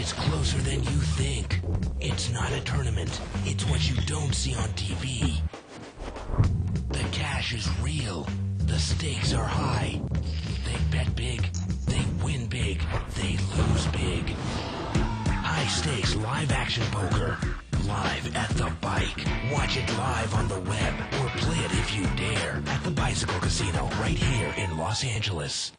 It's closer than you think. It's not a tournament. It's what you don't see on TV. The cash is real. The stakes are high. They bet big. They win big. They lose big. High stakes live action poker. Live at the bike. Watch it live on the web or play it if you dare at the Bicycle Casino right here in Los Angeles.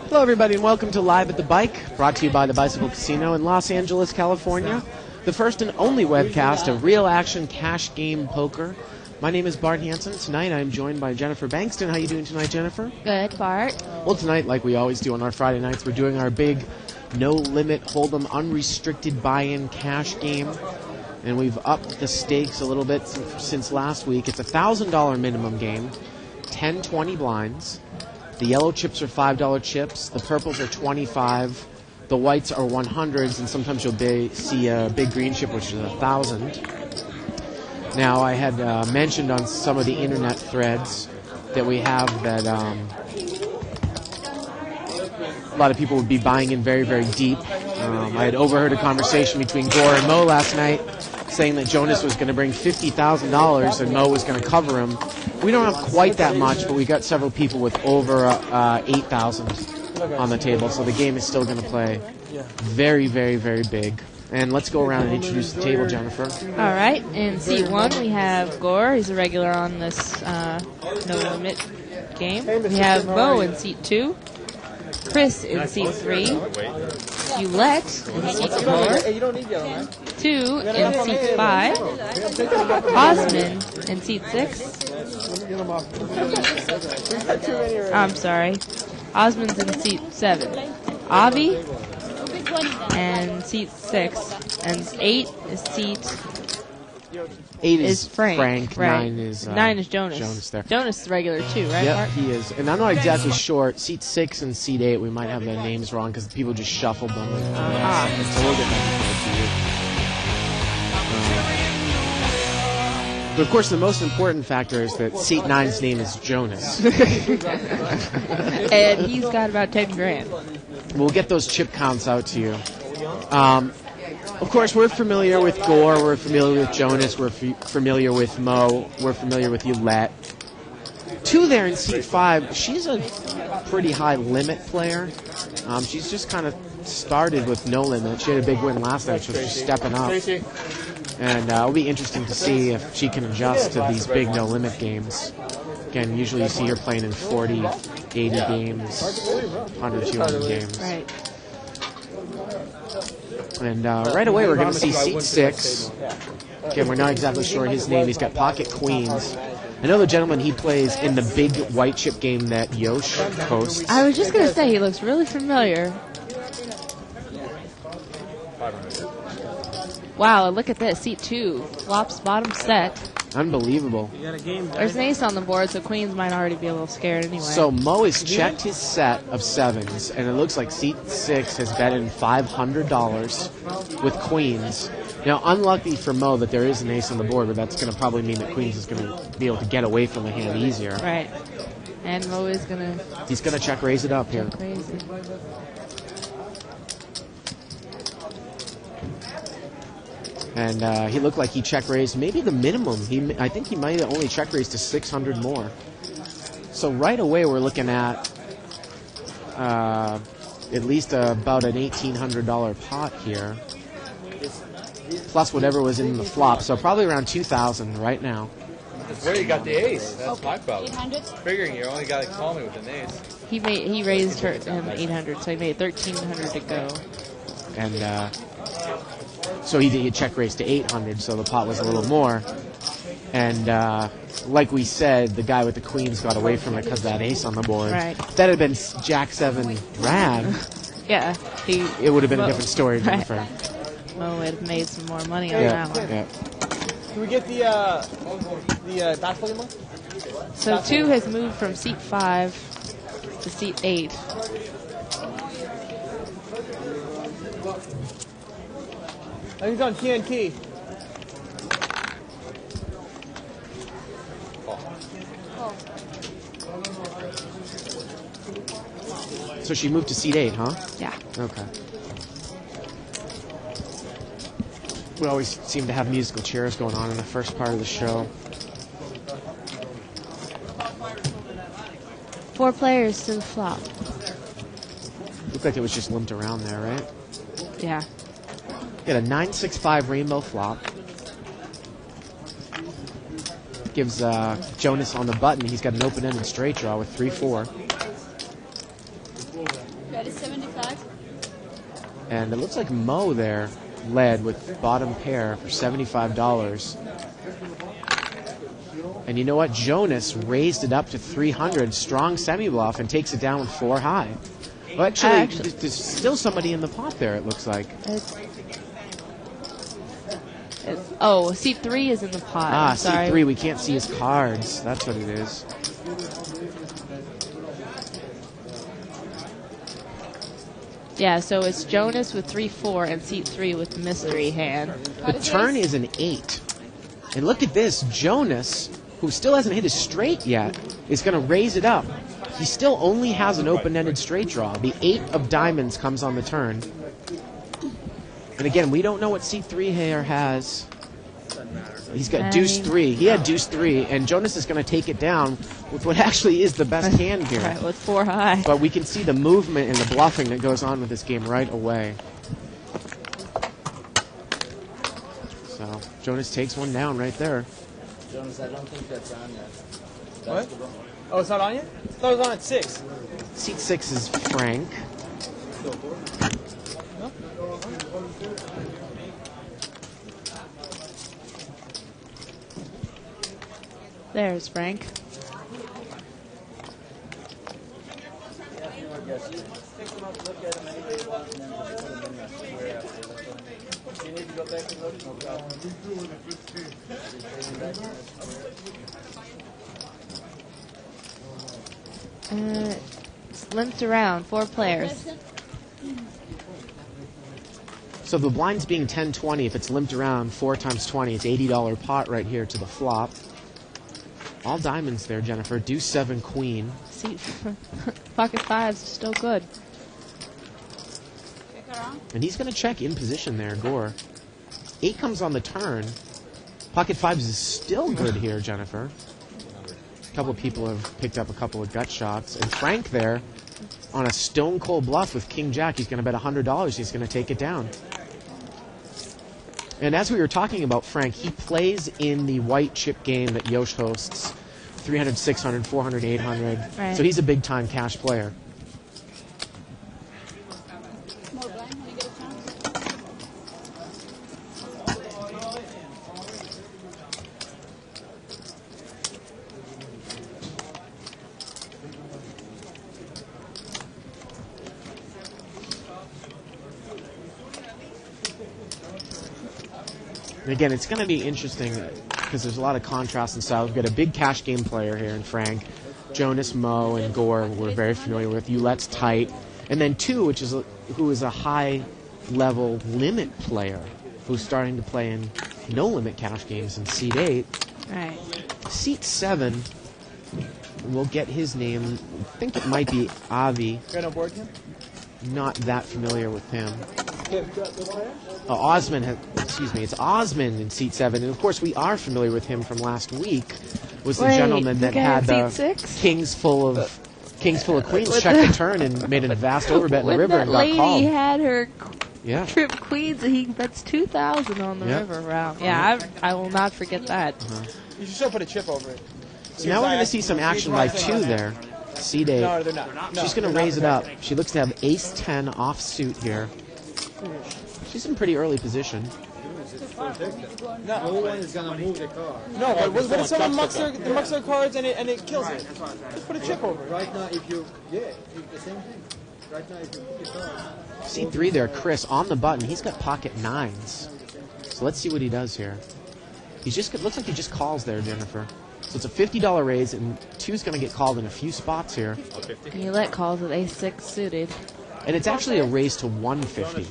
Hello everybody and welcome to Live at the Bike, brought to you by the Bicycle Casino in Los Angeles, California. The first and only webcast of real action cash game poker. My name is Bart Hanson. Tonight I'm joined by Jennifer Bankston. How you doing tonight, Jennifer? Good, Bart. Well, tonight, like we always do on our Friday nights, we're doing our big no-limit hold'em unrestricted buy-in cash game. And we've upped the stakes a little bit since last week. It's a $1,000 minimum game, 10-20 blinds. The yellow chips are $5 chips. The purples are $25. The whites are $100s, and sometimes you'll see a big green chip, which is $1,000. Now, I had mentioned on some of the internet threads that we have that a lot of people would be buying in very, very deep. I had overheard a conversation between Gore and Mo last night saying that Jonas was going to bring $50,000 and Mo was going to cover him. We don't have quite that much, but we got several people with over 8,000 on the table, so the game is still going to play very, very, very big. And let's go around and introduce the table, Jennifer. All right. In seat 1, we have Gore. He's a regular on this no-limit game. We have Mo in seat 2. Chris in seat 3. Eulette in seat 4. 2 in seat 5. Osmond in seat 6. I'm sorry. Osmond's in seat 7. Avi and seat 6. And 8 is seat... 8 is Frank. Right. 9 is Jonas. There. Jonas is regular too, right, Yep, Bart? he is. And I'm not exactly sure. Seat 6 and seat 8, we might have their names wrong because people just shuffled them. It's a little bit but of course, the most important factor is that seat 9's name is Jonas. And he's got about 10 grand. We'll get those chip counts out to you. Of course, we're familiar with Gore, we're familiar with Jonas, we're familiar with Mo, we're familiar with Eulette. 2 there in seat 5, she's a pretty high limit player. She's just kind of started with no limit. She had a big win last night, so she's stepping up. And it'll be interesting to see if she can adjust to these big no limit games. Again, usually you see her playing in 40, 80 games, 100, 200 games. Right. And right away, we're going to see seat 6. Again, we're not exactly sure his name. He's got pocket queens. I know the gentleman, he plays in the big white chip game that Yosh hosts. I was just going to say, he looks really familiar. Wow, look at this. Seat 2. Flops bottom set. Unbelievable. There's an ace on the board, so queens might already be a little scared anyway. So Mo has checked his set of 7s, and it looks like seat 6 has bet in $500 with queens. Now, unlucky for Mo that there is an ace on the board, but that's going to probably mean that queens is going to be able to get away from the hand easier. Right. And Mo is going to... He's going to check raise it up here. Crazy. And he looked like he check raised maybe the minimum. I think he might have only check raised to 600 more. So right away we're looking at least about an $1,800 pot here, plus whatever was in the flop. So probably around $2,000 right now. Where you got the ace? That's my problem. Figuring you only got to call me with an ace. He raised him 800, so he made 1,300 to go. And so he did check raise to 800, so the pot was a little more. And like we said, the guy with the queens got away from it because of that ace on the board. Right. If that had been Jack 7 rag, yeah, it would have been a different story, Jennifer. Right. Mo would have made some more money on that one. Yeah. Can we get the basketball game? So 2 has moved from seat 5 to seat 8. He's on TNT. So she moved to seat 8, huh? Yeah. Okay. We always seem to have musical chairs going on in the first part of the show. 4 players to the flop. Looked like it was just limped around there, right? Yeah. Get a 9-6-5 rainbow flop. Gives Jonas on the button. He's got an open-ended straight draw with 3-4. That is 75. And it looks like Mo there led with bottom pair for $75. And you know what? Jonas raised it up to 300, strong semi-bluff, and takes it down with 4 high. Well, actually, there's still somebody in the pot there, it looks like. Oh, seat 3 is in the pot. Ah, I'm sorry. seat 3, we can't see his cards. That's what it is. Yeah, so it's Jonas with 3-4 and seat 3 with mystery hand. The turn is an 8. And look at this. Jonas, who still hasn't hit his straight yet, is going to raise it up. He still only has an open-ended straight draw. The 8 of diamonds comes on the turn. And again, we don't know what seat 3 here has. He's got deuce 3. He had deuce 3, and Jonas is going to take it down with what actually is the best hand here. Right, with 4 high. But we can see the movement and the bluffing that goes on with this game right away. So Jonas takes one down right there. Jonas, I don't think that's on yet. What? Oh, it's not on yet? I thought it was on at 6. Seat 6 is Frank. No? There's Frank. It's limped around, 4 players. So the blind's being 10-20. If it's limped around 4 times 20, it's $80 pot right here to the flop. All diamonds there, Jennifer. Deuce 7 queen. See, pocket 5's still good. And he's going to check in position there, Gore. 8 comes on the turn. Pocket 5s is still good here, Jennifer. A couple of people have picked up a couple of gut shots. And Frank there on a stone cold bluff with King Jack. He's going to bet $100. He's going to take it down. And as we were talking about Frank, he plays in the white chip game that Yosh hosts. 300, 600, 400, 800. Right. So he's a big-time cash player. More blind when you get a chance. And again, it's going to be interesting because there's a lot of contrast in style. We've got a big cash game player here in Frank. Jonas, Mo, and Gore we're very familiar with. Ulette's tight. And then 2, who is a high-level limit player who's starting to play in no-limit cash games in seat 8. Right. Seat 7, we'll get his name. I think it might be Avi. Got on board him? Not that familiar with him. Osmond it's Osmond in seat 7, and of course we are familiar with him from last week. Was the gentleman that had the kings full of queens check the turn and made a vast overbet in the river and got called. That lady had her Yeah. trip queens, and he bets 2,000 on the river round. Yeah, I will not forget that. You should still put a chip over it. So now we're going to see some action by 2 there. Seat 8. No, they're not. No, She's going to raise it up. She looks to have ace 10 offsuit here. She's in pretty early position. No one is gonna move the car. No, but what if someone mucks their cards and it kills it? Just put a chip over it. Right now, if you, it's the same thing. Right now, if you put the cards. Seat 3 there, Chris, on the button. He's got pocket 9s. So let's see what he does here. Looks like he just calls there, Jennifer. So it's a $50 raise, and 2's going to get called in a few spots here. And Ulette calls with ace 6 suited. And it's actually a raise to 150.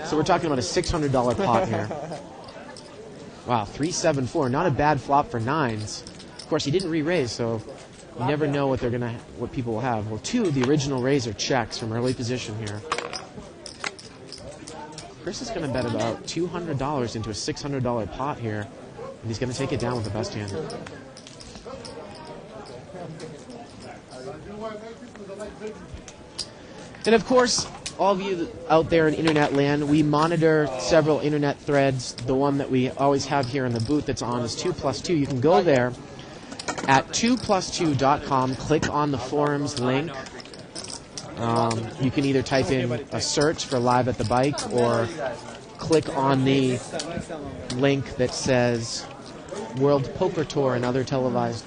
So we're talking about a $600 pot here. Wow, 3-7-4. Not a bad flop for 9s. Of course, he didn't re-raise, so You never know what people will have. Well, 2, the original raiser checks from early position here. Chris is going to bet about $200 into a $600 pot here, and he's going to take it down with the best hand. And of course, all of you out there in internet land, we monitor several internet threads. The one that we always have here in the booth that's on is 2plus2. You can go there at 2plus2.com, click on the forums link. You can either type in a search for Live at the Bike or click on the link that says World Poker Tour and other televised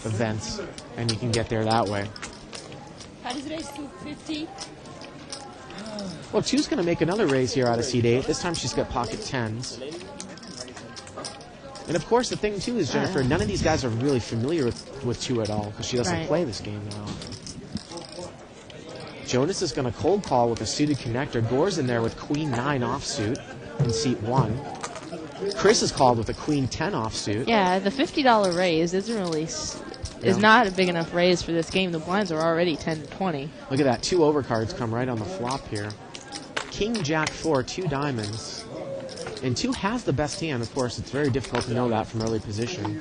events, and you can get there that way. How does raise 250? Well, 2's going to make another raise here out of seat 8. This time she's got pocket 10s. And of course, the thing too is, Jennifer, none of these guys are really familiar with 2 at all because she doesn't play this game now. Jonas is going to cold call with a suited connector. Gore's in there with queen 9 offsuit in seat 1. Chris is called with a queen 10 offsuit. Yeah, the $50 raise isn't really is not a big enough raise for this game. The blinds are already 10 to 20. Look at that. 2 overcards come right on the flop here. King, Jack, 4, 2 diamonds. And 2 has the best hand. Of course, it's very difficult to know that from early position.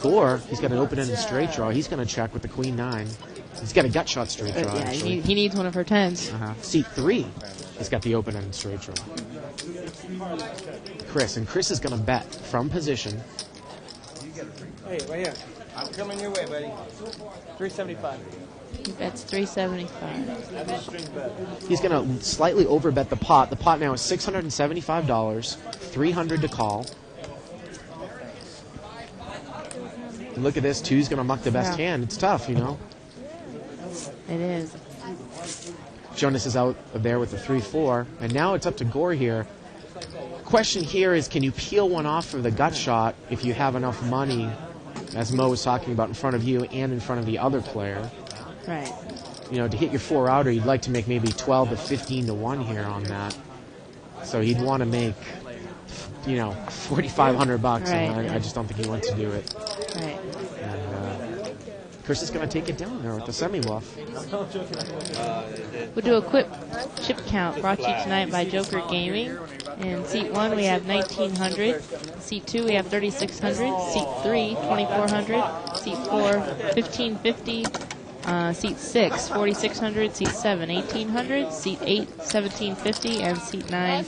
Gore, he's got an open-ended straight draw. He's going to check with the queen 9. He's got a gut shot straight draw. Yeah, he needs one of her 10s. Seat 3, he's got the open-ended straight draw. Chris is going to bet from position. Hey, right here. I'm coming your way, buddy. 375. He bets 375. That's a string bet. He's going to slightly overbet the pot. The pot now is $675, 300 to call. And look at this, 2's going to muck the best hand. It's tough, you know. It is. Jonas is out of there with the 3-4, and now it's up to Gore here. Question here is, can you peel one off for the gut shot if you have enough money, as Mo was talking about, in front of you and in front of the other player? Right. You know, to hit your 4-outer, you'd like to make maybe 12 to 15 to 1 here on that. So he'd want to make, you know, $4,500, right. And I just don't think he wants to do it. Right. And Chris is going to take it down there with the semi-bluff. We'll do a quick chip count brought to you tonight by Joker Gaming. In seat 1, we have 1,900. Seat 2, we have 3,600. Seat 3, 2,400. Seat 4, 1,550. Seat 6, 4,600. Seat 7, 1,800. Seat 8, 1,750. And seat 9,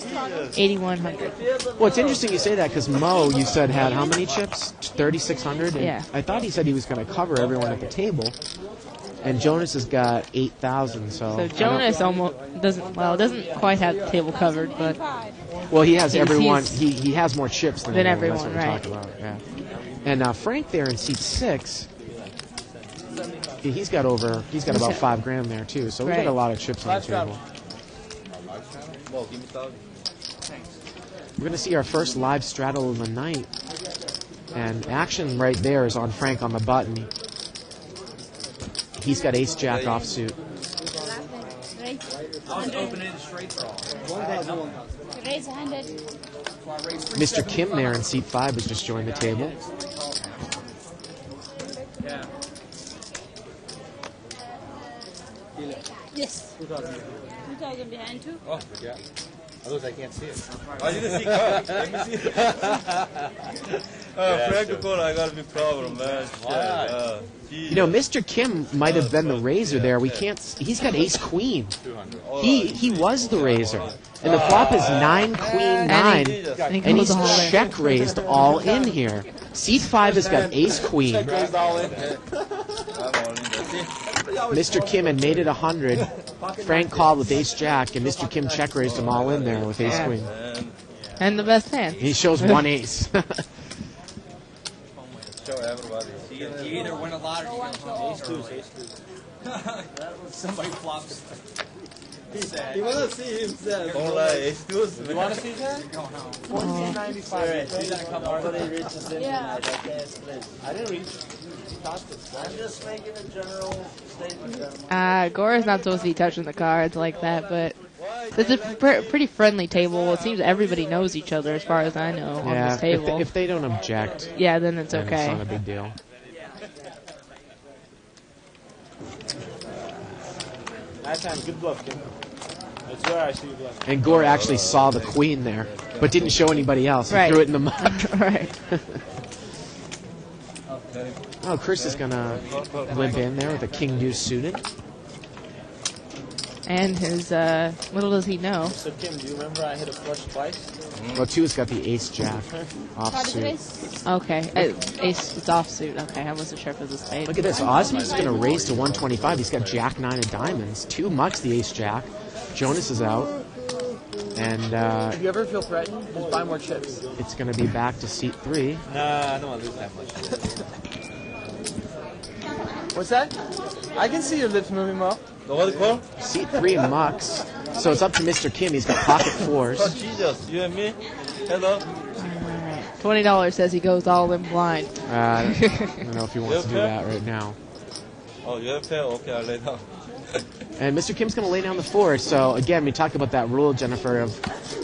8,100. Well, it's interesting you say that because Mo, you said, had how many chips? 3,600? Yeah. I thought he said he was going to cover everyone at the table. And Jonas has got 8,000, So Jonas almost doesn't quite have the table covered, but well, he has everyone. He has more chips than everyone. That's what we're talking about. Yeah. And Frank there in seat 6, he's got about $5,000 there too. So we've got a lot of chips on the table. We're going to see our first live straddle of the night, and action right there is on Frank on the button. He's got ace-jack offsuit. Raise 100. Mr. Kim there in seat 5 has just joined the table. Yes. 2,000 behind too. Oh, yeah. Otherwise, I can't see it. Oh, you can see cards. Let me see. Frank Cole, I got a big problem, man. You know, Mr. Kim might have been the raiser there. We can't. He's got ace queen. He was the raiser, and the flop is 9 queen 9, and he's check raised all in here. Seat 5 has got ace queen. Mr. Kim had made it 100. Frank called with ace jack, and Mr. Kim check raised them all in there with ace queen. And the best hand. He shows one ace. Show everybody. You either win a lottery or you get ace twos. Somebody flops. He want to see himself. Ace twos. You want to see that? 1495. He's gonna come over. Yeah. I didn't reach. I'm just making a general statement. Gore is not supposed to be touching the cards like that, but it's a pretty friendly table. It seems everybody knows each other as far as I know on this table. If they don't object, yeah, then it's then okay. it's not a big deal. Nice hand. Good bluff, Kim. I swear I see you bluff. And Gore actually saw the queen there, but didn't show anybody else. He Right. threw it in the mud. Right. Oh, Chris is going to limp in there with a king deuce suited. And his, little does he know. So, Kim, do you remember I hit a flush twice? Well, two's got the ace jack Card is offsuit. raised. Okay. Ace is offsuit. Okay, I wasn't sure if it was a spade. Look at this. Osmond's going to raise to 125. He's got jack 9 of diamonds. 2 mucks the ace jack. Jonas is out. And If you ever feel threatened, just buy more chips. it's going to be back to seat 3. Nah, I don't want to lose that much. What's that? I can see your lips moving, Mo. What do you call? Seat 3 mucks. So it's up to Mr. Kim. He's got pocket 4s. Jesus, you and me? Hello? $20 says he goes all in blind. I don't know if he wants to do that right now. Oh, you have fair? Okay, I'll lay down. And Mr. Kim's going to lay down the 4. So again, we talked about that rule, Jennifer, of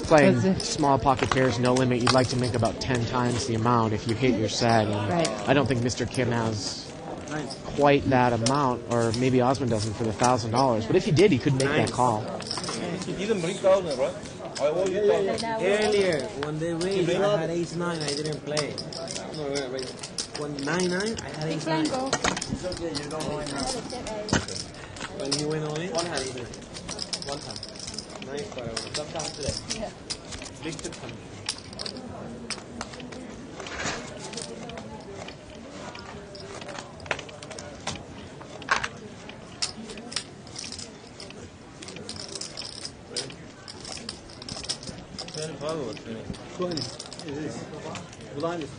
playing small pocket pairs, no limit. You'd like to make about 10 times the amount if you hit your set. And Right. I don't think Mr. Kim has quite that amount, or maybe Osmond doesn't for the $1,000. But if he did, he could make that call. You didn't bring 1,000, right? I owe you 1,000. Earlier, when they raised, I had ace 9, I didn't play. When 9-9, I had ace 9. Go. It's okay, you don't know enough. When he went all in, One hand either. One time. nice fireworks. Sometime today. Yeah. Big tip coming.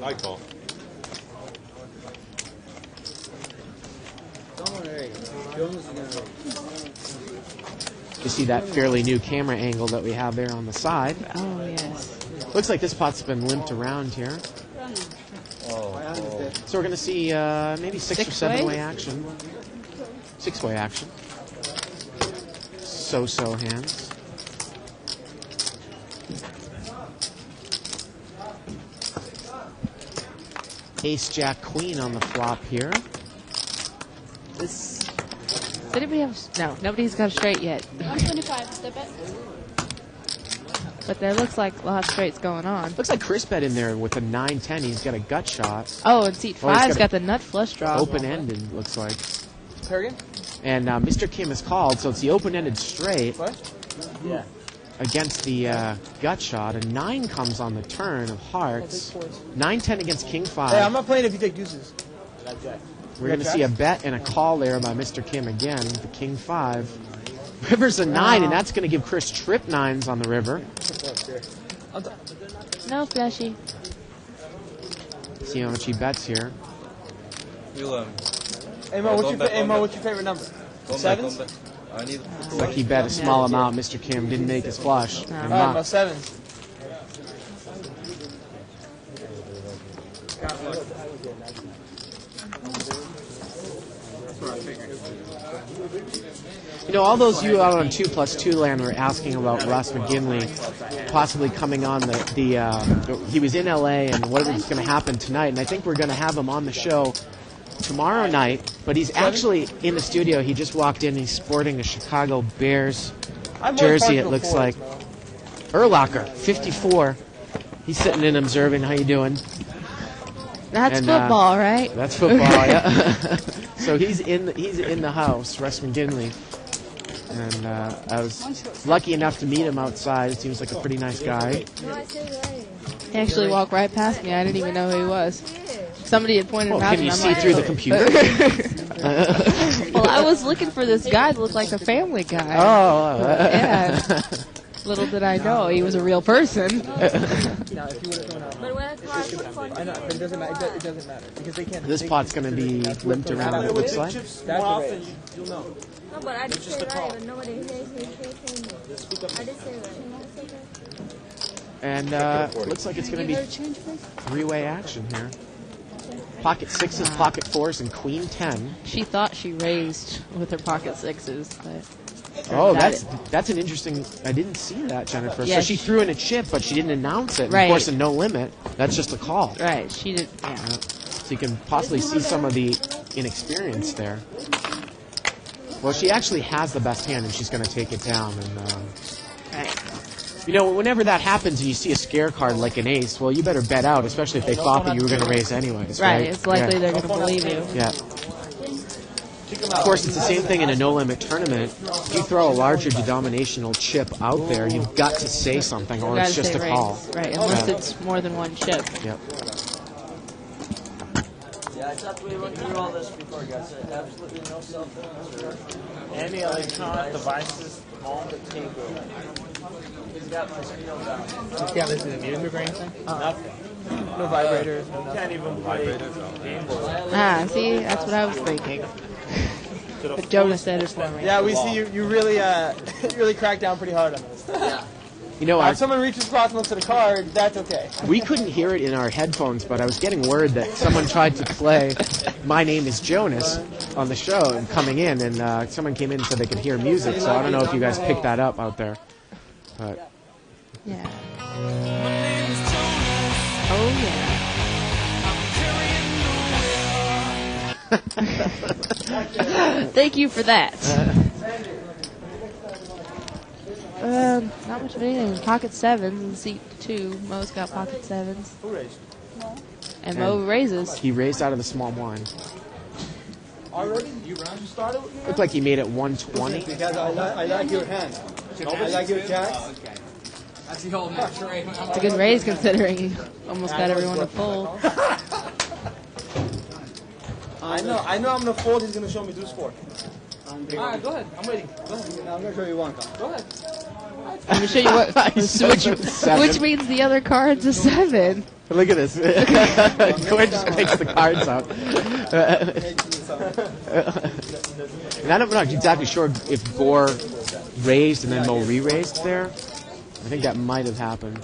I call. Don't worry. Jonas is gonna. You see that fairly new camera angle that we have there on the side. Oh, yes. Looks like this pot's been limped around here. So we're going to see maybe 6 or 7-way action. 6-way action. So-so hands. Ace, Jack, Queen on the flop here. Does anybody have... No, nobody's got a straight yet. 125, step it. But there looks like a lot of straights going on. Looks like Chris bet in there with a 9-10. He's got a gut shot. Oh, and seat Oh, he's 5's got got the nut flush draw. Open-ended, looks like. Pair again? And Mr. Kim is called, so it's the open-ended straight What? Yeah. against the gut shot. A 9 comes on the turn of hearts. 9-10 against King 5. Hey, I'm not playing if you take deuces. Like that. We're going to see a bet and a call there by Mr. Kim again, the King 5. River's a 9, and that's going to give Chris trip 9s on the river. No flashy. See how much he bets here. You, Hey, Mo, what's your favorite number? Sevens? I need. Looks like he bet a small amount. Mr. Kim didn't make his flush. And Alright, Mo, mucked. sevens. You know, all those you out on 2+2 land were asking about Russ McGinley possibly coming on he was in LA and what was going to happen tonight. And I think we're going to have him on the show tomorrow night. But he's actually in the studio. He just walked in. He's sporting a Chicago Bears jersey, it looks like. Urlacher, 54. He's sitting in observing. How you doing? That's And, football, right? That's football, yeah. So he's in the house, Russ McGinley. And I was lucky enough to meet him outside. Seems like a pretty nice guy. He actually walked right past me. I didn't even know who he was. Somebody had pointed him out. Can you and I'm see like, through the computer? Well, I was looking for this guy that looked like the Family Guy. Oh. Yeah. Little did I know he was a real person. Now, if you would have thrown out. But when I call, I know, but it doesn't matter. It doesn't matter because they can't. This pot's going to be limped around, it looks like. That's the raise. You'll know. no, but I did say right, but nobody hears I did say right. And looks like it's going to be Change, please? 3-way action here. Pocket 6s, pocket 4s, and Queen 10. She thought she raised with her pocket 6s, but Oh, that's an interesting... I didn't see that, Jennifer. Yeah, So she threw in a chip, but she didn't announce it. And Right. of course, a no limit, that's just a call. right, she did. Yeah. So you can possibly see some of the inexperience there. Well, she actually has the best hand, and she's going to take it down. And Right. you know, whenever that happens and you see a scare card like an ace, well, you better bet out, especially if they thought that you were going to raise anyways. Right, Right? it's likely Yeah. they're going to believe you. Yeah. Of course, it's the same thing in a no-limit tournament. If you throw a larger denominational chip out there, you've got to say something, or You it's gotta just say a raise. call. Right, unless Yeah. it's more than one chip. Yep. Yeah, I thought we went through all this before, guys. Absolutely no cell phones or Any electronic devices on the table. he's got my scale down. You can't listen to music or anything? Nothing. No vibrators. Can't even play game boys. Ah, see, that's what I was thinking. But Jonas said it for me. Yeah, we see you really you really crack down pretty hard on this. You know, If someone reaches across and looks at a card, that's okay. we couldn't hear it in our headphones, but I was getting word that someone tried to play My Name is Jonas on the show and coming in, and someone came in and said they could hear music, so I don't know if you guys picked that up out there. But Yeah. Oh, yeah. Thank you for that. Not much of anything. Pocket sevens in seat 2. Mo's got pocket sevens. Who raised? And Mo raises. he raised out of the small blind. Already? You started with me? Looked like he made it 120. Because I like your hand. I like your jack. It's a good raise considering he almost got everyone to fold. I know I'm going to fold. He's going to show me deuce 4. Alright, go ahead. I'm waiting. Go ahead. I'm going to show you one card. Go ahead. Let me show you what. Seven. Which means the other card's a 7. Look at this. Gordon just makes the cards out. And I'm not exactly sure if Gore raised and then Mo re-raised there. I think that might have happened.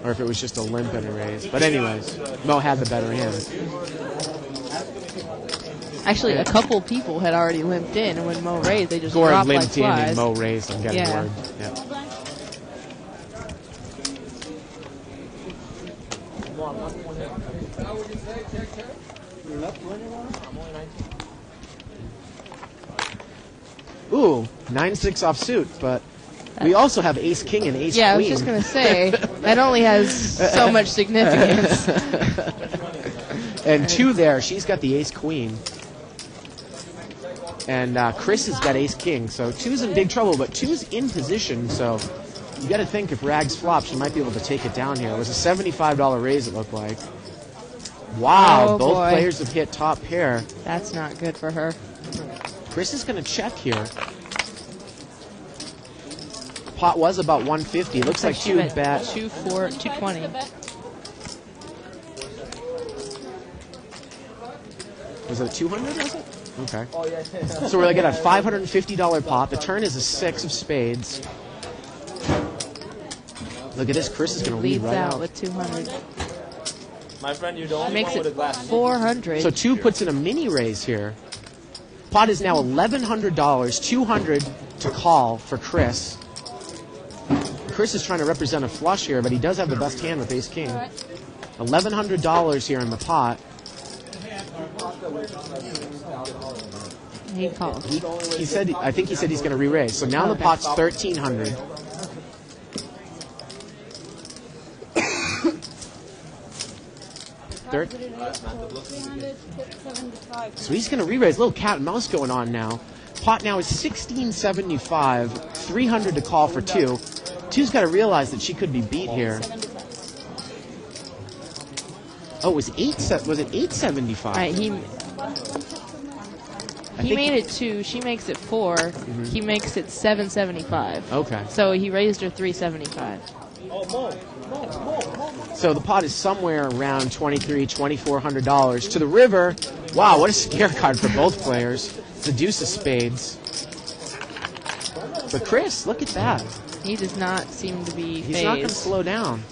Or if it was just a limp and a raise. But anyways, Mo had the better hand. Actually, a couple people had already limped in, and when Mo raised, they just Gore dropped like limped in and flies. Mo raised. I'm getting Yeah. word. Yeah. Ooh, 9-6 off suit, but we also have ace king and ace Yeah, I queen. was just going to say, that only has so much significance. And 2 there, she's got the ace queen. And Chris has got ace king, so 2's in big trouble, but 2's in position, so you got to think if Rags flops, she might be able to take it down here. It was a $75 raise, it looked like. Wow, Oh, both boy. players have hit top pair. That's not good for her. Chris is going to check here. Pot was about 150. Looks like she 2 bet bet. 220. Was it 200? Was it? Okay. So we're looking at a $550 pot. The turn is a 6 of spades. Look at this. Chris is going to lead Leads right out out. with 200. My friend, you're the only Makes one with a it glass. 400. So 2 puts in a mini raise here. Pot is now $1,100. 200 to call for Chris. Chris is trying to represent a flush here, but he does have the best hand with ace king. $1,100 here in the pot. He called. He said, I think he said he's going to re-raise. So now the Okay. pot's 1,300. So he's going to re-raise. Little cat and mouse going on now. Pot now is 1675, 300 to call for 2. 2's got to realize that she could be beat here. Oh, it was 875? Right, he think- made it 2. She makes it 4. He makes it 775. Okay. So he raised her 375. So the pot is somewhere around $2,400 to the river. Wow, what a scare card for both players. It's a deuce of spades. But Chris, look at that. He does not seem to be He's not going to phased. slow down.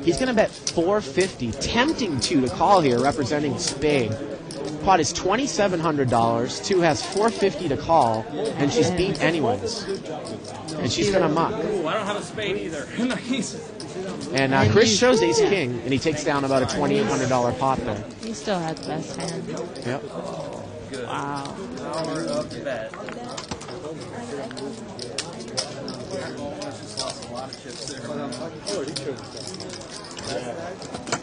He's going to bet 450, tempting 2 to call here, representing spade. pot is $2,700. 2 has $450 to call, and she's beat anyways. And she's going to muck. Ooh, I don't have a spade either. Nice. And Chris shows ace king, and he takes down about a $2,800 pot there. He still had the best hand. Yep. Wow. Power of the bet.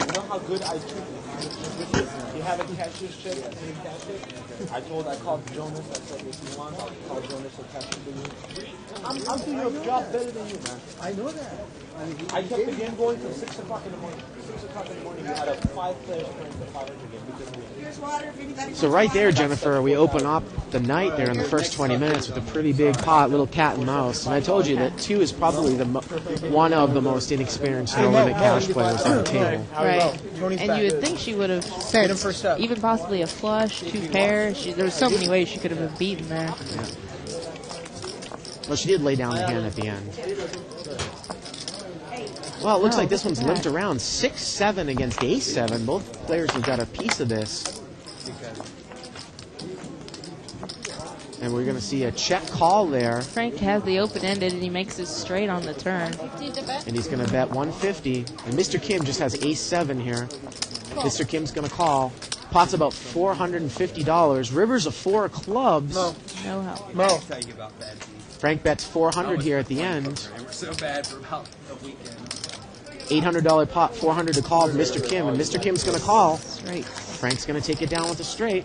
You know how good I treat you haven't cashed this check, can you cash it? I called Jonas, I said, if you want, I'll call Jonas to cash it for you. I'm doing your job better than you, man. I know that. I kept the game going till 6 o'clock in the morning. 6 o'clock in the morning, you had a 5 players playing the 500 game because of you. So right there, Jennifer, we open up the night there in the first 20 minutes with a pretty big pot, little cat and mouse. And I told you that 2 is probably one of the most inexperienced no-limit cash players on the table. Right. And you would think she would have sent even possibly a flush, 2 pairs. There was so many ways she could have been beaten there. Yeah. Well, she did lay down the hand at the end. Well, it looks like this one's limped around. 6-7 against ace-7. Both players have got a piece of this. And we're going to see a check call there. Frank has the open-ended, and he makes it straight on the turn. And he's going to bet 150. And Mr. Kim just has ace-7 here. Mr. Kim's going to call. Pot's about $450. River's a 4 of clubs. No help. Frank bets 400 here at the end. We're so bad for about a weekend. $800 pot, 400 to call from Mr. Kim, and Mr. Kim's going to call. Straight. Frank's going to take it down with a straight.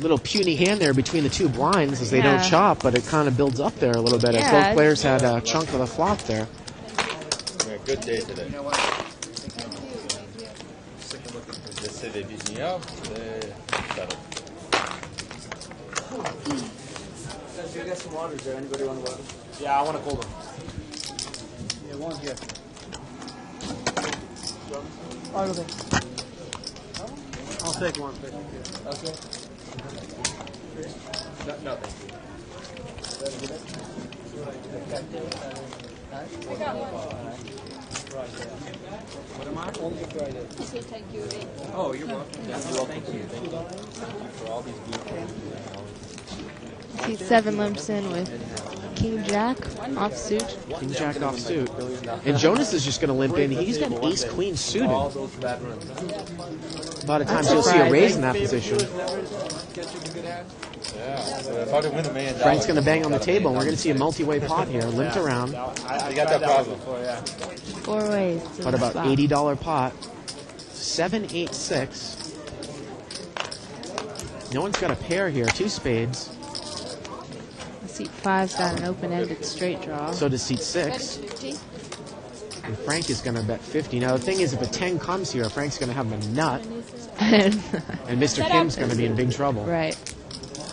Little puny hand there between the 2 blinds as they don't chop, but it kind of builds up there a little bit as both players had a chunk of the flop there. Good day today. They say they beat me up. They settled. You got some water there. Anybody want water? Yeah, I want a cold one. Yeah, one here. I'll take one. Okay. No, thank you. I got one. What am I? Only Friday. Okay, thank you. Oh, you're welcome. Yeah, thank you. For all these blue cards. Seat 7 limps in with King Jack off suit. King Jack off suit. And Jonas is just going to limp in. He's got ace queen suited. A lot of times you'll see a raise in that position. Yeah, so if I could win $1 million. Frank's going to bang on the table, and we're going to see a multi-way pot here, limped around. I got that problem. 4 ways. But about $80 pot. 7-8-6. No one's got a pair here. 2 spades. Seat 5's got an open-ended straight draw. So does seat 6. And Frank is going to bet 50. Now the thing is, if a 10 comes here, Frank's going to have a nut, and Mr. Kim's going to be in big trouble. Right.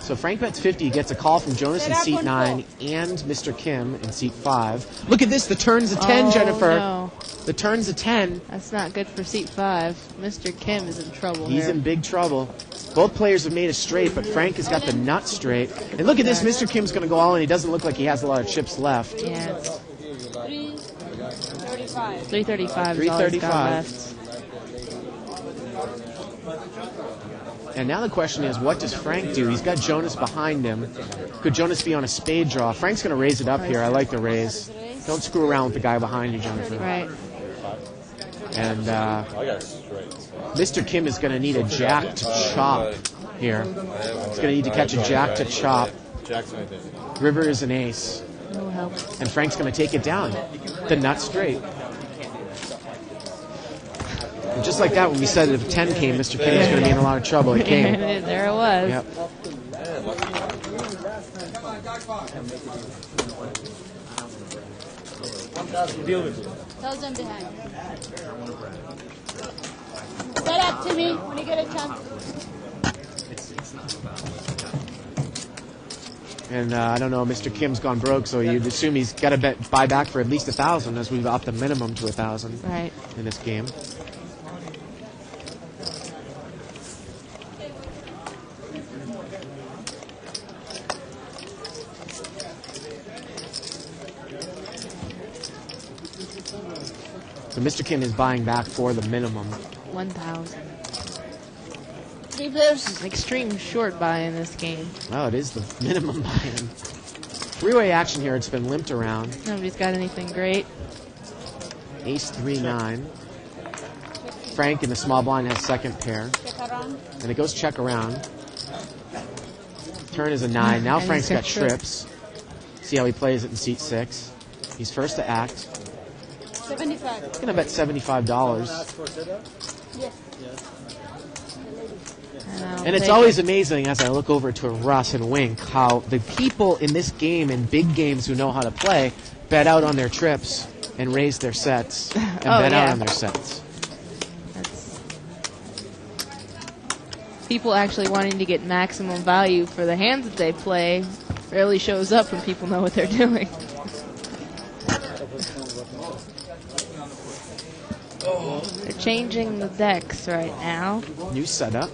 So Frank bets 50. He gets a call from Jonas in seat 9 and Mr. Kim in seat 5. Look at this. The turn's a 10, Jennifer. No. The turn's a 10. That's not good for seat 5. Mr. Kim is in trouble He's here. in big trouble. Both players have made a straight, but Frank has got the nut straight. And look at this. Mr. Kim's going to go all in. He doesn't look like he has a lot of chips left. Yeah. 335. 335 is all he's got left. And now the question is, what does Frank do? He's got Jonas behind him. Could Jonas be on a spade draw? Frank's going to raise it up here. I like the raise. Don't screw around with the guy behind you, Jennifer. Right. And I got straight. Mr. Kim is going to need a jack to chop here. He's going to need to catch a jack to chop. Jack's anything. River is an ace. No help. And Frank's going to take it down. The nut straight. And just like that, when we said if 10 came, Mr. Kim was going to be in a lot of trouble. It came. There it was. Yep. Tell them behind. Set up, Timmy, when you get a chance. And I don't know, Mr. Kim's gone broke, so you'd assume he's got to buy back for at least 1,000, as we've upped the minimum to 1,000 Right. in this game. So Mr. Kim is buying back for the minimum. 1,000. Three players. An extreme short buy in this game. Oh, it is the minimum buy-in. Three-way action here. It's been limped around. Nobody's got anything great. Ace 3-9. Frank in the small blind has second pair. And it goes check around. Turn is a 9. Now And Frank's he's got got trip. trips. See how he plays it in seat 6. He's first to act. 75. He's going to bet $75. And it's always amazing as I look over to Russ and Wink how the people in this game and big games who know how to play bet out on their trips and raise their sets and bet out on their sets. People actually wanting to get maximum value for the hands that they play rarely shows up when people know what they're doing. They're changing the decks right now, New setup.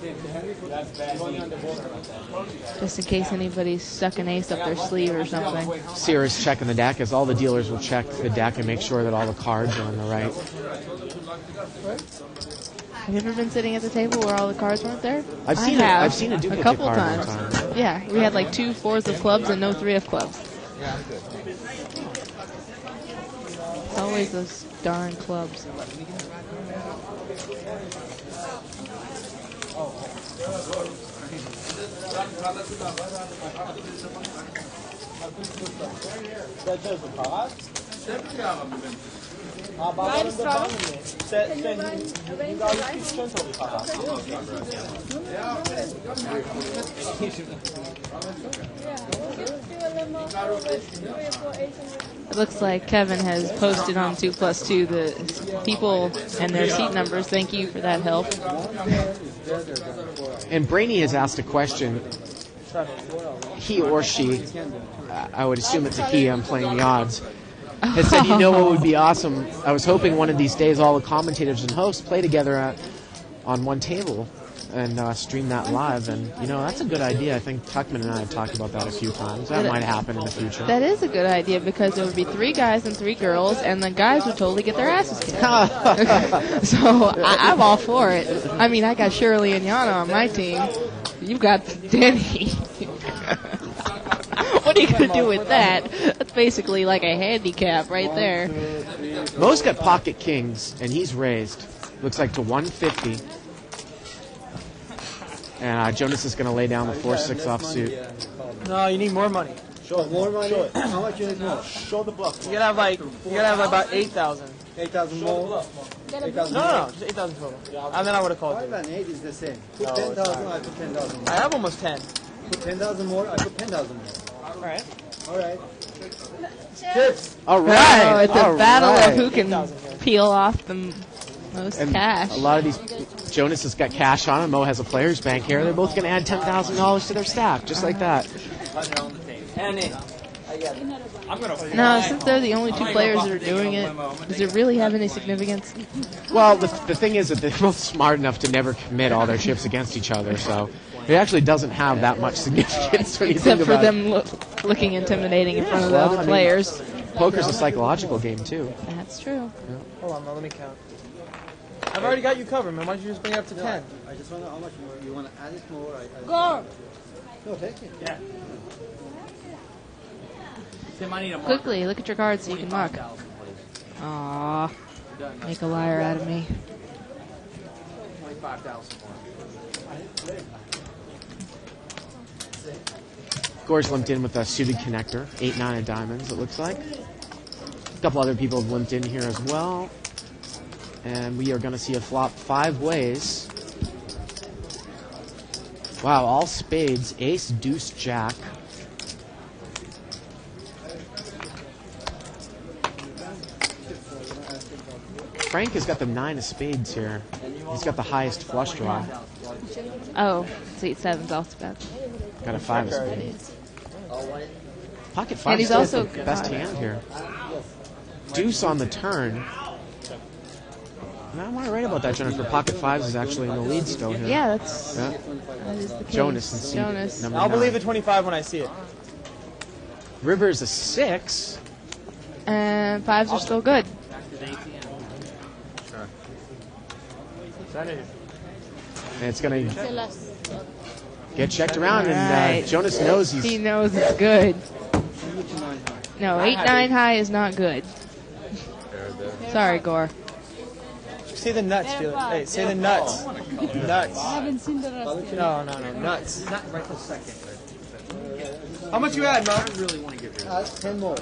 just in case anybody's stuck an ace up their sleeve or something. Sierra's checking the deck as all the dealers will check the deck and make sure that all the cards are on the right. Have you ever been sitting at the table where all the cards weren't there? I've seen a duplicate a couple card times. one time. Yeah, we had like 2 4s of clubs and no 3 of clubs. It's always those darn clubs. It looks like Kevin has posted on 2+2 the people and their seat numbers. Thank you for that help. And Brainy has asked a question. He or she, I would assume it's a he, I'm playing the odds, has said, you know what would be awesome? I was hoping one of these days all the commentators and hosts play together on one table and stream that live. And, you know, that's a good idea. I think Tuckman and I have talked about that a few times. That might happen in the future. That is a good idea because there would be 3 guys and 3 girls, and the guys would totally get their asses kicked. So I'm all for it. I mean, I got Shirley and Yana on my team. You got Dany. What are you going to do with that? That's basically like a handicap right there. Mo's got pocket kings, and he's raised. Looks like to 150. And Jonas is going to lay down the 4-6 offsuit. No, you need more money. Show more money. How much you need more? Show the bluff. You gotta have like about 8,000. 8,000 more. 8,000 No, just 8,000 total. And then I would have called 5 you. and 8 is the same. Put 10,000, I put 10,000 I more. have almost 10. Put 10,000 more, I put 10,000 more. All right. All right. All Oh, right. it's a all battle right. of who can peel off the most And cash. a lot of these, Jonas has got cash on him. Mo has a player's bank here. They're both going to add $10,000 to their stack, just like that. No, since they're the only 2 players that are doing it, does it really have any significance? Well, the thing is that they're both smart enough to never commit all their chips against each other, so it actually doesn't have that much significance when you Except think for about them looking intimidating in front of the Well, I other mean- players. it. Poker's a psychological game, too. That's true. Hold on, let me count. I've already got you covered, man. Why don't you just bring it up to 10? I just want to know how much more. You want to add it more? Go. No, take it. Yeah. Quickly, look at your cards so you can muck. Aww. Make a liar out of me. Gore's limped in with a suited connector, 8-9 of diamonds, it looks like. A couple other people have limped in here as well. And we are going to see a flop 5 ways. Wow, all spades, ace, deuce, jack. Frank has got the 9 of spades here. He's got the highest flush draw. Oh, seat 7's also bad. Got a 5 of spades. Pocket 5 And he's still also the best hand here. Deuce on the turn. And I'm right about that, Jennifer. Pocket 5s is actually in the lead still here. Yeah, Yeah. that is the case. Jonas and seat Jonas. number I'll 9. believe the 25 when I see it. River's a 6. And 5s are still good. And it's going It's the to last. get checked around, and Right. Jonas knows He he's... knows it's good. No, 8-9 high is not good. Sorry, Gore. Say the nuts, Felix. Hey, say the nuts. Nuts. I haven't seen the rest yet. No, nuts. How much you had, Mo? 10 more.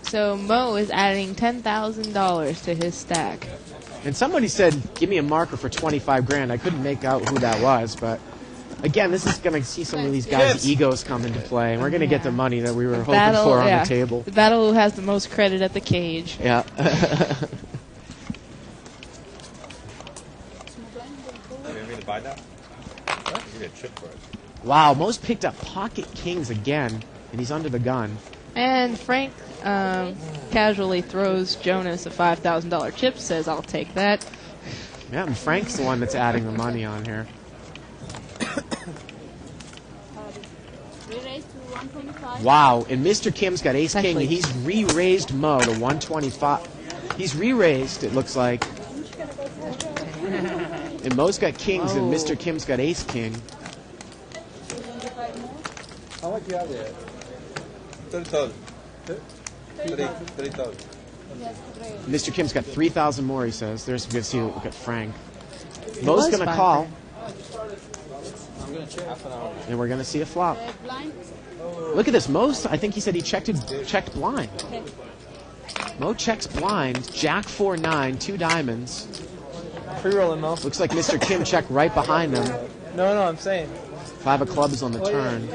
So Mo is adding $10,000 to his stack. And somebody said, give me a marker for 25 grand. I couldn't make out who that was, but again, this is going to see some of these guys' egos come into play, and we're going to get the money that we were hoping for on the table. The battle who has the most credit at the cage. Yeah. Buy now? You get a chip for it. Wow, Mo's picked up pocket kings again, and he's under the gun. And Frank casually throws Jonas a $5,000 chip, says, I'll take that. Yeah, and Frank's the one that's adding the money on here. We raised to 125. Wow, and Mr. Kim's got ace king. Actually- He's re-raised Mo to 125. He's re-raised, it looks like. And Mo's got kings, and Oh. Mr. Kim's got ace king. How much you have there? 30,000. 30,000. Mr. Kim's got 3,000 more, he says. There's good see. Look at Frank. was Mo's going to fine call, I'm going to check. and we're going to see a flop. Blind. Look at this. Mo's, I think he said he checked blind. Mo checks blind. Jack 4-9, 2 diamonds. Free rolling, Mo. Looks like Mr. Kim checked right behind them. No, I'm saying. 5 of clubs on the turn.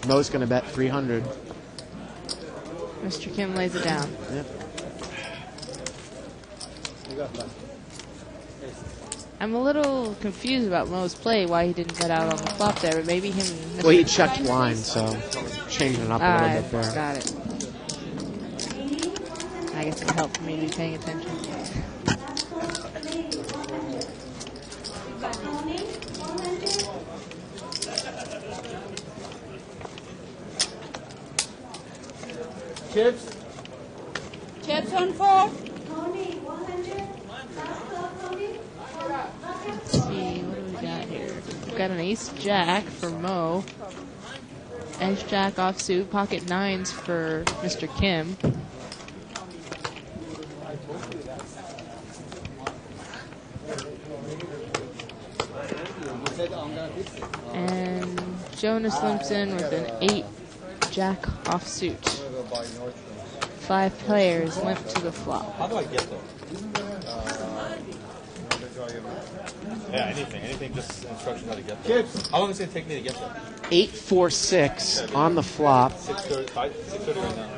Mo's going to bet 300. Mr. Kim lays it down. Yep. I'm a little confused about Mo's play, why he didn't bet out on the flop there, but maybe him and Mr. Well, he checked blind, so changing it up a little bit there. Got it. I guess it helped me be paying attention. Chips? Chips on 4. Let's see, what do we got here? We've got an ace jack for Mo. Ace jack offsuit, pocket nines for Mr. Kim. And Jonas limps in with an 8 jack offsuit. 5 players limp to the flop. How do I get there? Yeah, anything, just instructions how to get there. How long is it going to take me to get there? 8-4-6 on the flop. 6:30 right now.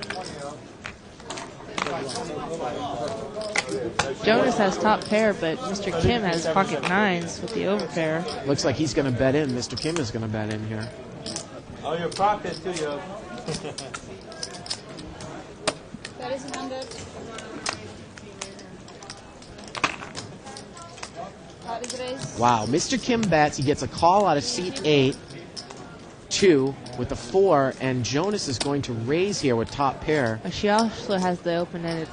Jonas has top pair, but Mr. Kim has pocket nines with the overpair. Looks like he's going to bet in. Mr. Kim is going to bet in here. Oh, your pocket too, yo. That is 100. That is raised. Wow, Mr. Kim bets. He gets a call out of seat 8, 2 with a 4, and Jonas is going to raise here with top pair. She also has the open-ended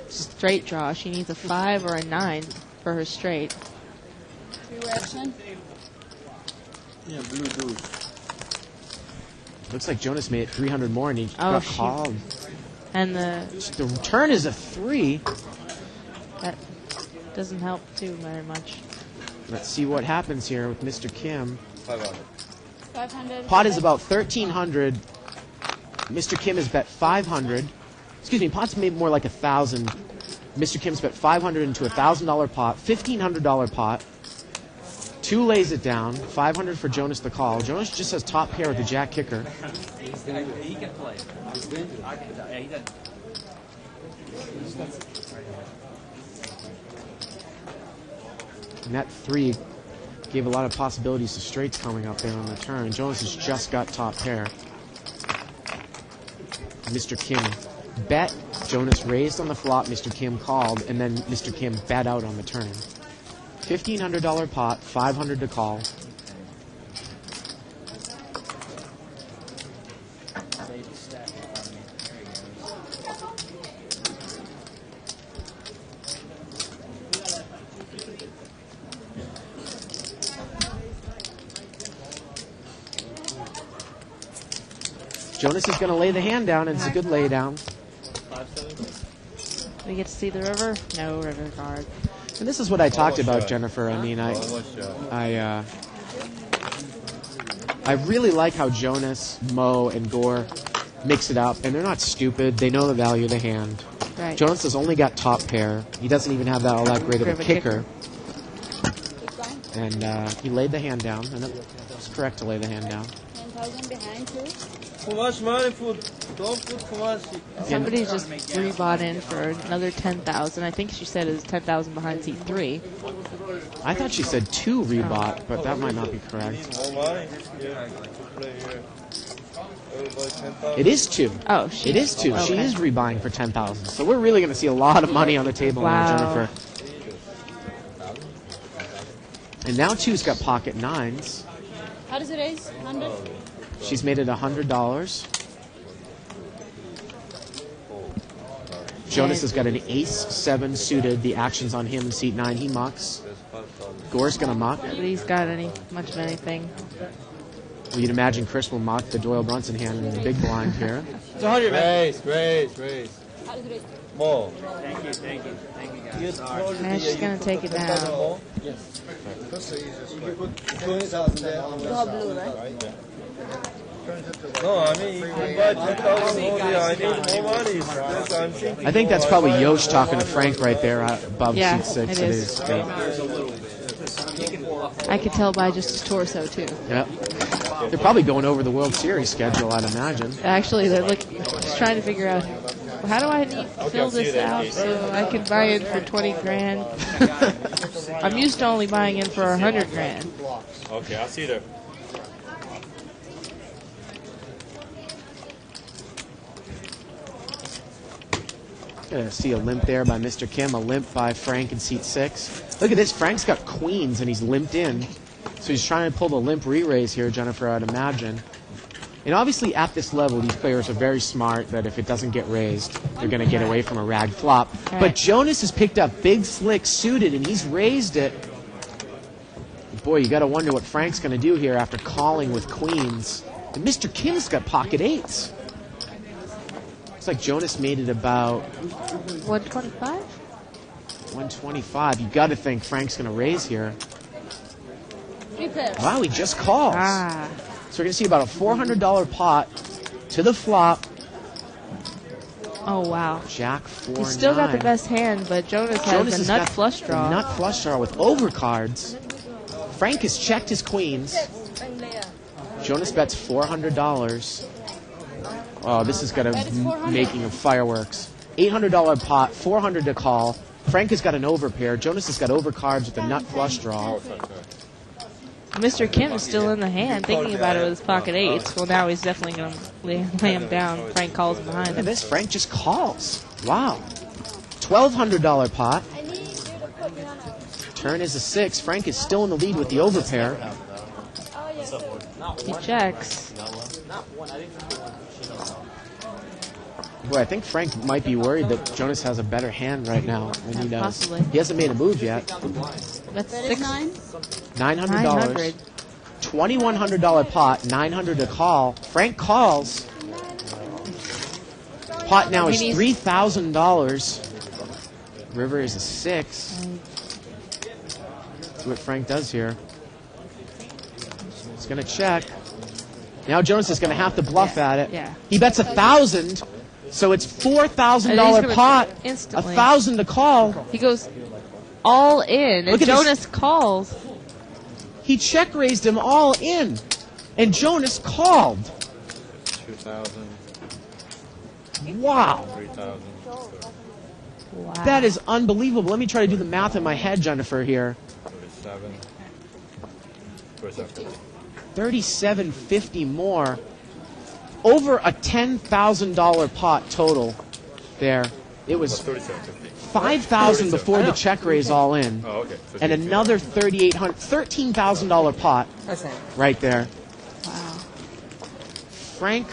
straight draw. She needs a 5 or a 9 for her straight. Reaction. Yeah, blue dude. Looks like Jonas made it 300 more, and he Oh, got she- called. And the The return is a 3. that doesn't help too very much. Let's see what happens here with Mr. Kim. 500. 500. Pot is about 1,300. Mr. Kim has bet 500. Excuse me, pot's made more like 1,000. Mr. Kim's bet 500 into a $1,000 pot, $1,500 pot. 2 lays it down, 500 for Jonas the call. Jonas just has top pair with the jack kicker. He can play. And that 3 gave a lot of possibilities to straights coming up there on the turn. Jonas has just got top pair. Mr. Kim bet. Jonas raised on the flop. Mr. Kim called, and then Mr. Kim bet out on the turn. $1,500 pot, 500 to call. Jonas is going to lay the hand down, and it's a good lay down. We get to see the river? No river card. And this is what I talked about, Jennifer. I mean, I really like how Jonas, Mo, and Gore mix it up, and they're not stupid. They know the value of the hand. Right. Jonas has only got top pair. He doesn't even have all that great of a kicker. And he laid the hand down, and it was correct to lay the hand down. 10,000 behind too. Too much money for don't put too much. Somebody just rebought in for another 10,000. I think she said it was 10,000 behind seat 3. I thought she said 2 rebought, but that might not be correct. More money. Yeah, to play here. Everybody 10,000. It is 2. Oh, It is 2. She is rebuying for 10,000. So we're really going to see a lot of money on the table now, Jennifer. And now 2's got pocket 9s. How does it raise? 100? She's made it $100. Jonas has got an ace-7 suited. The action's on him in seat 9. He mucks. Gore's going to muck. Nobody's got much of anything. Well, you'd imagine Chris will muck the Doyle Brunson hand in the big blind here. It's 100, man. Raise. More. Thank you, guys. And she's going to take it down. You have blue, right? No, I mean, you can buy 10,000 more here. I need more money. That's I'm thinking. I think that's probably Yosh talking to Frank right there above Yeah, seat 6. it is. I could tell by just his torso, too. Yep. They're probably going over the World Series schedule, I'd imagine. Actually, they're just trying to figure out, how do I fill this out so I can buy it for 20 grand? I'm used to only buying in for 100 grand. Okay, I'll see you there. Gonna see a limp there by Mr. Kim, a limp by Frank in seat 6. Look at this, Frank's got queens and he's limped in. So he's trying to pull the limp re-raise here, Jennifer, I'd imagine. And obviously at this level, these players are very smart that if it doesn't get raised, they're going to get away from a rag flop. Right. But Jonas has picked up big slick suited and he's raised it. Boy, you got to wonder what Frank's going to do here after calling with queens. And Mr. Kim's got pocket 8s. Looks like Jonas made it about 125? 125. You got to think Frank's going to raise here. 3 pairs. Wow, he just calls. Ah. So we're going to see about a $400 pot to the flop. Oh, wow. Jack 4, He's still 9. got the best hand, but Jonas has a nut flush draw. Nut flush draw with overcards. Frank has checked his queens. Jonas bets $400. Oh, this is going to making of fireworks. $800 pot, $400 to call. Frank has got an overpair. Jonas has got overcards with a nut flush draw. Mr. Kim is still in the hand, thinking about it with his pocket 8s. Well, now he's definitely going to lay him down. Frank calls him behind Look at him. this. Frank just calls. Wow. $1,200 pot. Turn is a 6. Frank is still in the lead with the overpair. He checks. Boy, I think Frank might be worried that Jonas has a better hand right now than he does. Possibly. He hasn't made a move yet. That's That is 9. $900. 900. $2,100 pot, $900 to call. Frank calls. Pot now is $3,000. River is a 6. See what Frank does here. He's going to check. Now Jonas is going to have to bluff at it. Yeah. He bets 1,000, so it's $4,000 gonna pot. instantly. 1,000 to call. He goes all in, and Look at this. Jonas calls. He check raised him all in, and Jonas called. 2,000, Wow. 3,000. Wow. That is unbelievable. Let me try to do the math in my head, Jennifer, here. 37. 37. $3,750 more. Over a $10,000 pot total there. It was 37.50. $5,000 before the check raise all in. Oh, okay. So And another $13,000 pot right there. Wow. Frank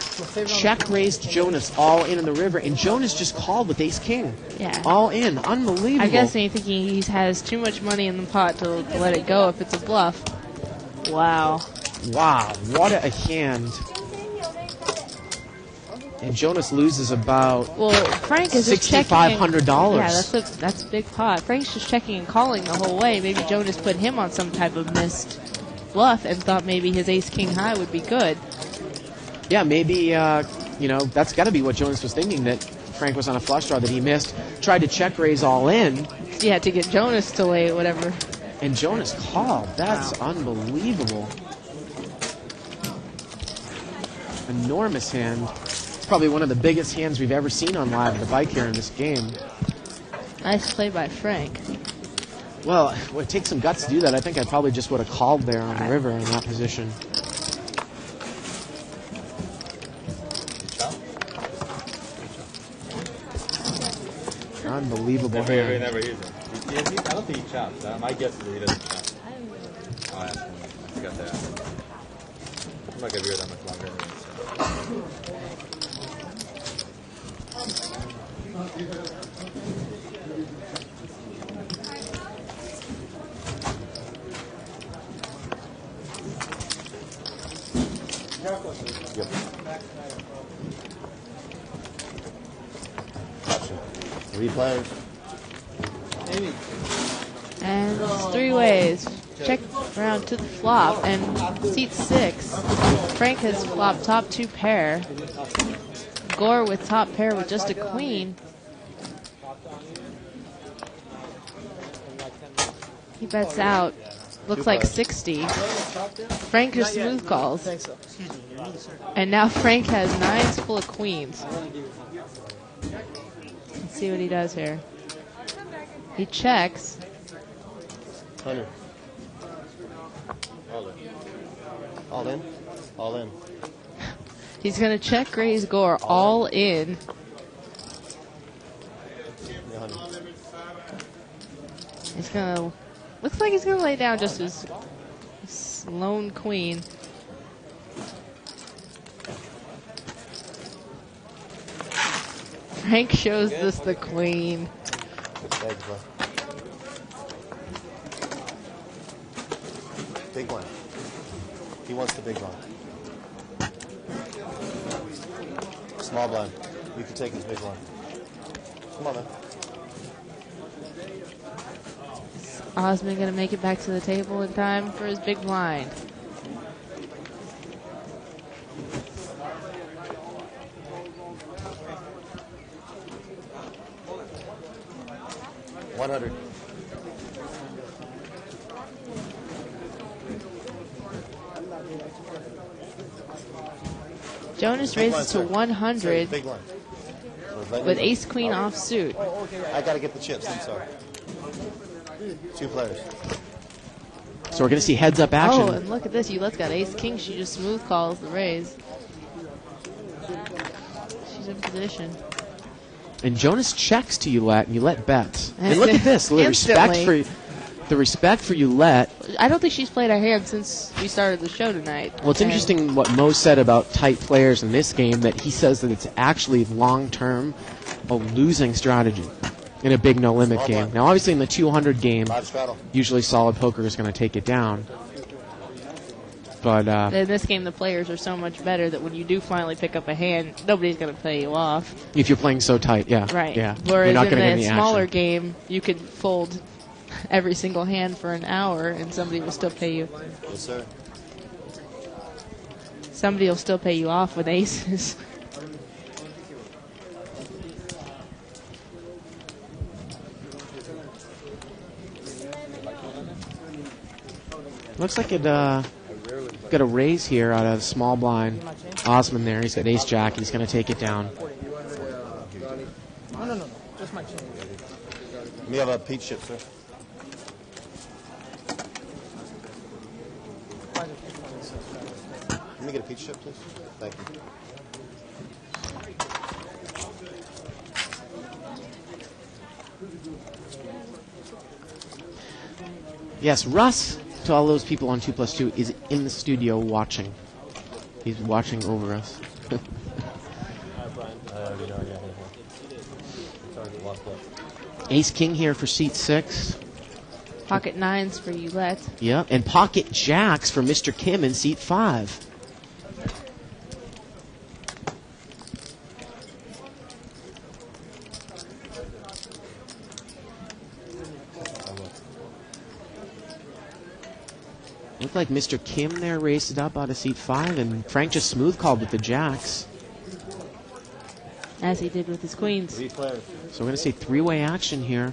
check raised Jonas all in the river, and Jonas just called with ace king. Yeah. All in. Unbelievable. I guess he's thinking he has too much money in the pot to let it go if it's a bluff. Wow. Wow, what a hand. And Jonas loses about Well, Frank is just checking. $6,500. Yeah, that's a big pot. Frank's just checking and calling the whole way. Maybe Jonas put him on some type of missed bluff and thought maybe his ace-king high would be good. Yeah, maybe, that's got to be what Jonas was thinking, that Frank was on a flush draw that he missed. Tried to check raise all in. Yeah, to get Jonas to lay whatever. And Jonas called. That's unbelievable. Enormous hand. Probably one of the biggest hands we've ever seen on live at the bike here in this game. Nice play by Frank. Well, it would take some guts to do that. I think I probably just would have called there on the river in that position. Unbelievable hand. Never either. I don't think he chops. My guess is that he doesn't chop. Oh, I forgot that. I'm not going to be here that much longer anyway. Yep. Three players. And it's three ways. Check around to the flop and seat 6. Frank has flopped top 2 pair. Gore with top pair with just a queen. He bets out. Looks like 60. Frank just smooth calls. And now Frank has 9s full of queens. Let's see what he does here. He checks. 100. All in? All in. He's going to check raise Gore all in. Yeah, 100. He's going to... Looks like he's going to lay down just his lone queen. Frank shows us the queen. Big one. He wants the big one. Small blind. You can take his big one. Come on, man. Osmond going to make it back to the table in time for his big blind. $100. Jonas raises to 100 Big one. with ace queen offsuit. I got to get the chips. I'm sorry. 2 players. So we're going to see heads up action. Oh, and look at this. Ulette's got ace king. She just smooth calls the raise. She's in position. And Jonas checks to Ulette, and Ulette bets. And look at this. The respect for Ulette. I don't think she's played a hand since we started the show tonight. Well, it's interesting what Mo said about tight players in this game, that he says that it's actually long-term a losing strategy in a big no-limit game. Now, obviously, in the 200 game, usually solid poker is going to take it down. But in this game, the players are so much better that when you do finally pick up a hand, nobody's going to play you off. If you're playing so tight, yeah. Right. Yeah. Whereas you're not in gonna get the any smaller action. game, you could fold every single hand for an hour and somebody will still pay you. Yes, sir. Somebody will still pay you off with aces. Looks like it got a raise here out of small blind. Osmond there. He's got ace jack. He's going to take it down. No. Just my chin. We have a peach chip, sir. Let me get a peach chip, please. Thank you. Yes, Russ, to all those people on 2+2, is in the studio watching. He's watching over us. Ace king here for seat 6. Pocket 9s for Ulette. Yeah, and pocket jacks for Mr. Kim in seat 5. Looked like Mr. Kim there raised it up out of seat 5, and Frank just smooth called with the jacks. As he did with his queens. So we're going to see three-way action here.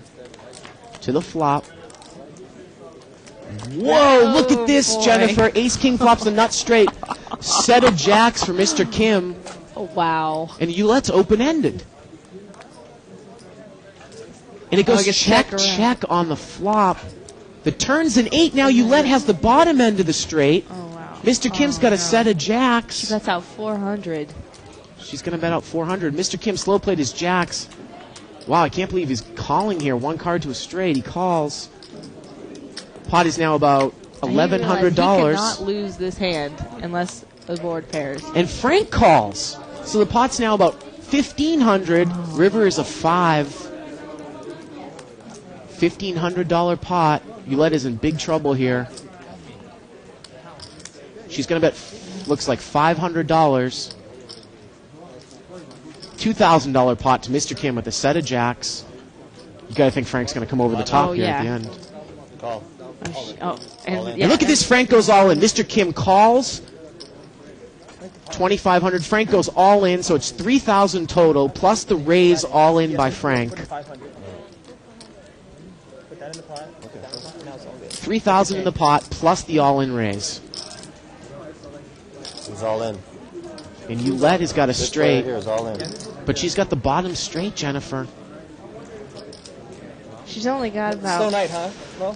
To the flop. Whoa, look at this, boy. Jennifer. Ace-King flops the nut straight. Set of jacks for Mr. Kim. Oh, wow. And Ouellette's open-ended. And it goes check, check on the flop. The turn's an 8. Now Oulette has the bottom end of the straight. Oh, wow. Mr. Kim's got a set of jacks. That's out 400. She's going to bet out 400. Mr. Kim slow played his jacks. Wow, I can't believe he's calling here. One card to a straight. He calls. Pot is now about $1,100. He cannot lose this hand unless the board pairs. And Frank calls. So the pot's now about $1,500. River is a 5. $1,500 pot. Oulette is in big trouble here. She's going to bet, looks like $500. $2,000 pot to Mr. Kim with a set of jacks. You got to think Frank's going to come over the top here at the end. Call. And look at this. Frank goes all in. Mr. Kim calls. 2,500. Frank goes all in, so it's 3,000 total, plus the raise all in by Frank. 3,000 in the pot, plus the all-in raise. He's all in. And Oulette has got a straight, Here is all in. but she's got the bottom straight, Jennifer. She's only got about Slow night, huh? No?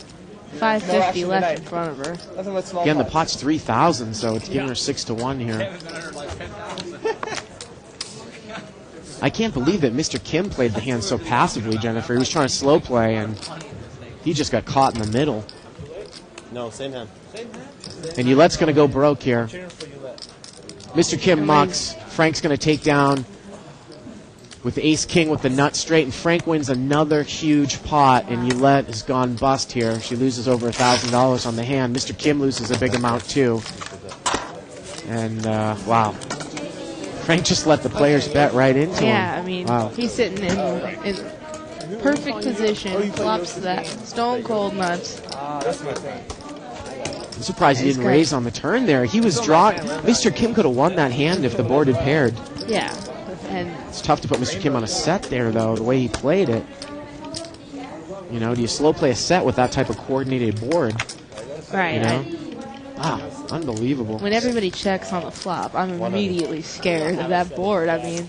550 No, left actually, in front of her. Nothing but small Again, the pots. pot's 3,000, so it's giving her 6-1 here. I can't believe that Mr. Kim played the hand so passively, Jennifer. He was trying to slow play, and he just got caught in the middle. No, same hand. And Oulette's going to go broke here. Mr. Kim mucks. Frank's going to take down with ace-king with the nut straight, and Frank wins another huge pot, and Oulette has gone bust here. She loses over $1,000 on the hand. Mr. Kim loses a big amount, too. And, wow. Frank just let the players bet right into him. Yeah, I mean, Wow. he's sitting in perfect position, flops that stone cold nuts. That's my thing. I'm surprised he didn't raise on the turn there. He was drawn. Mr. Kim could have won that hand if the board had paired. Yeah, and It's tough to put Mr. Kim on a set there, though, the way he played it. You know, do you slow play a set with that type of coordinated board? right. You know? Wow, unbelievable. When everybody checks on the flop, I'm immediately scared of that board. I mean,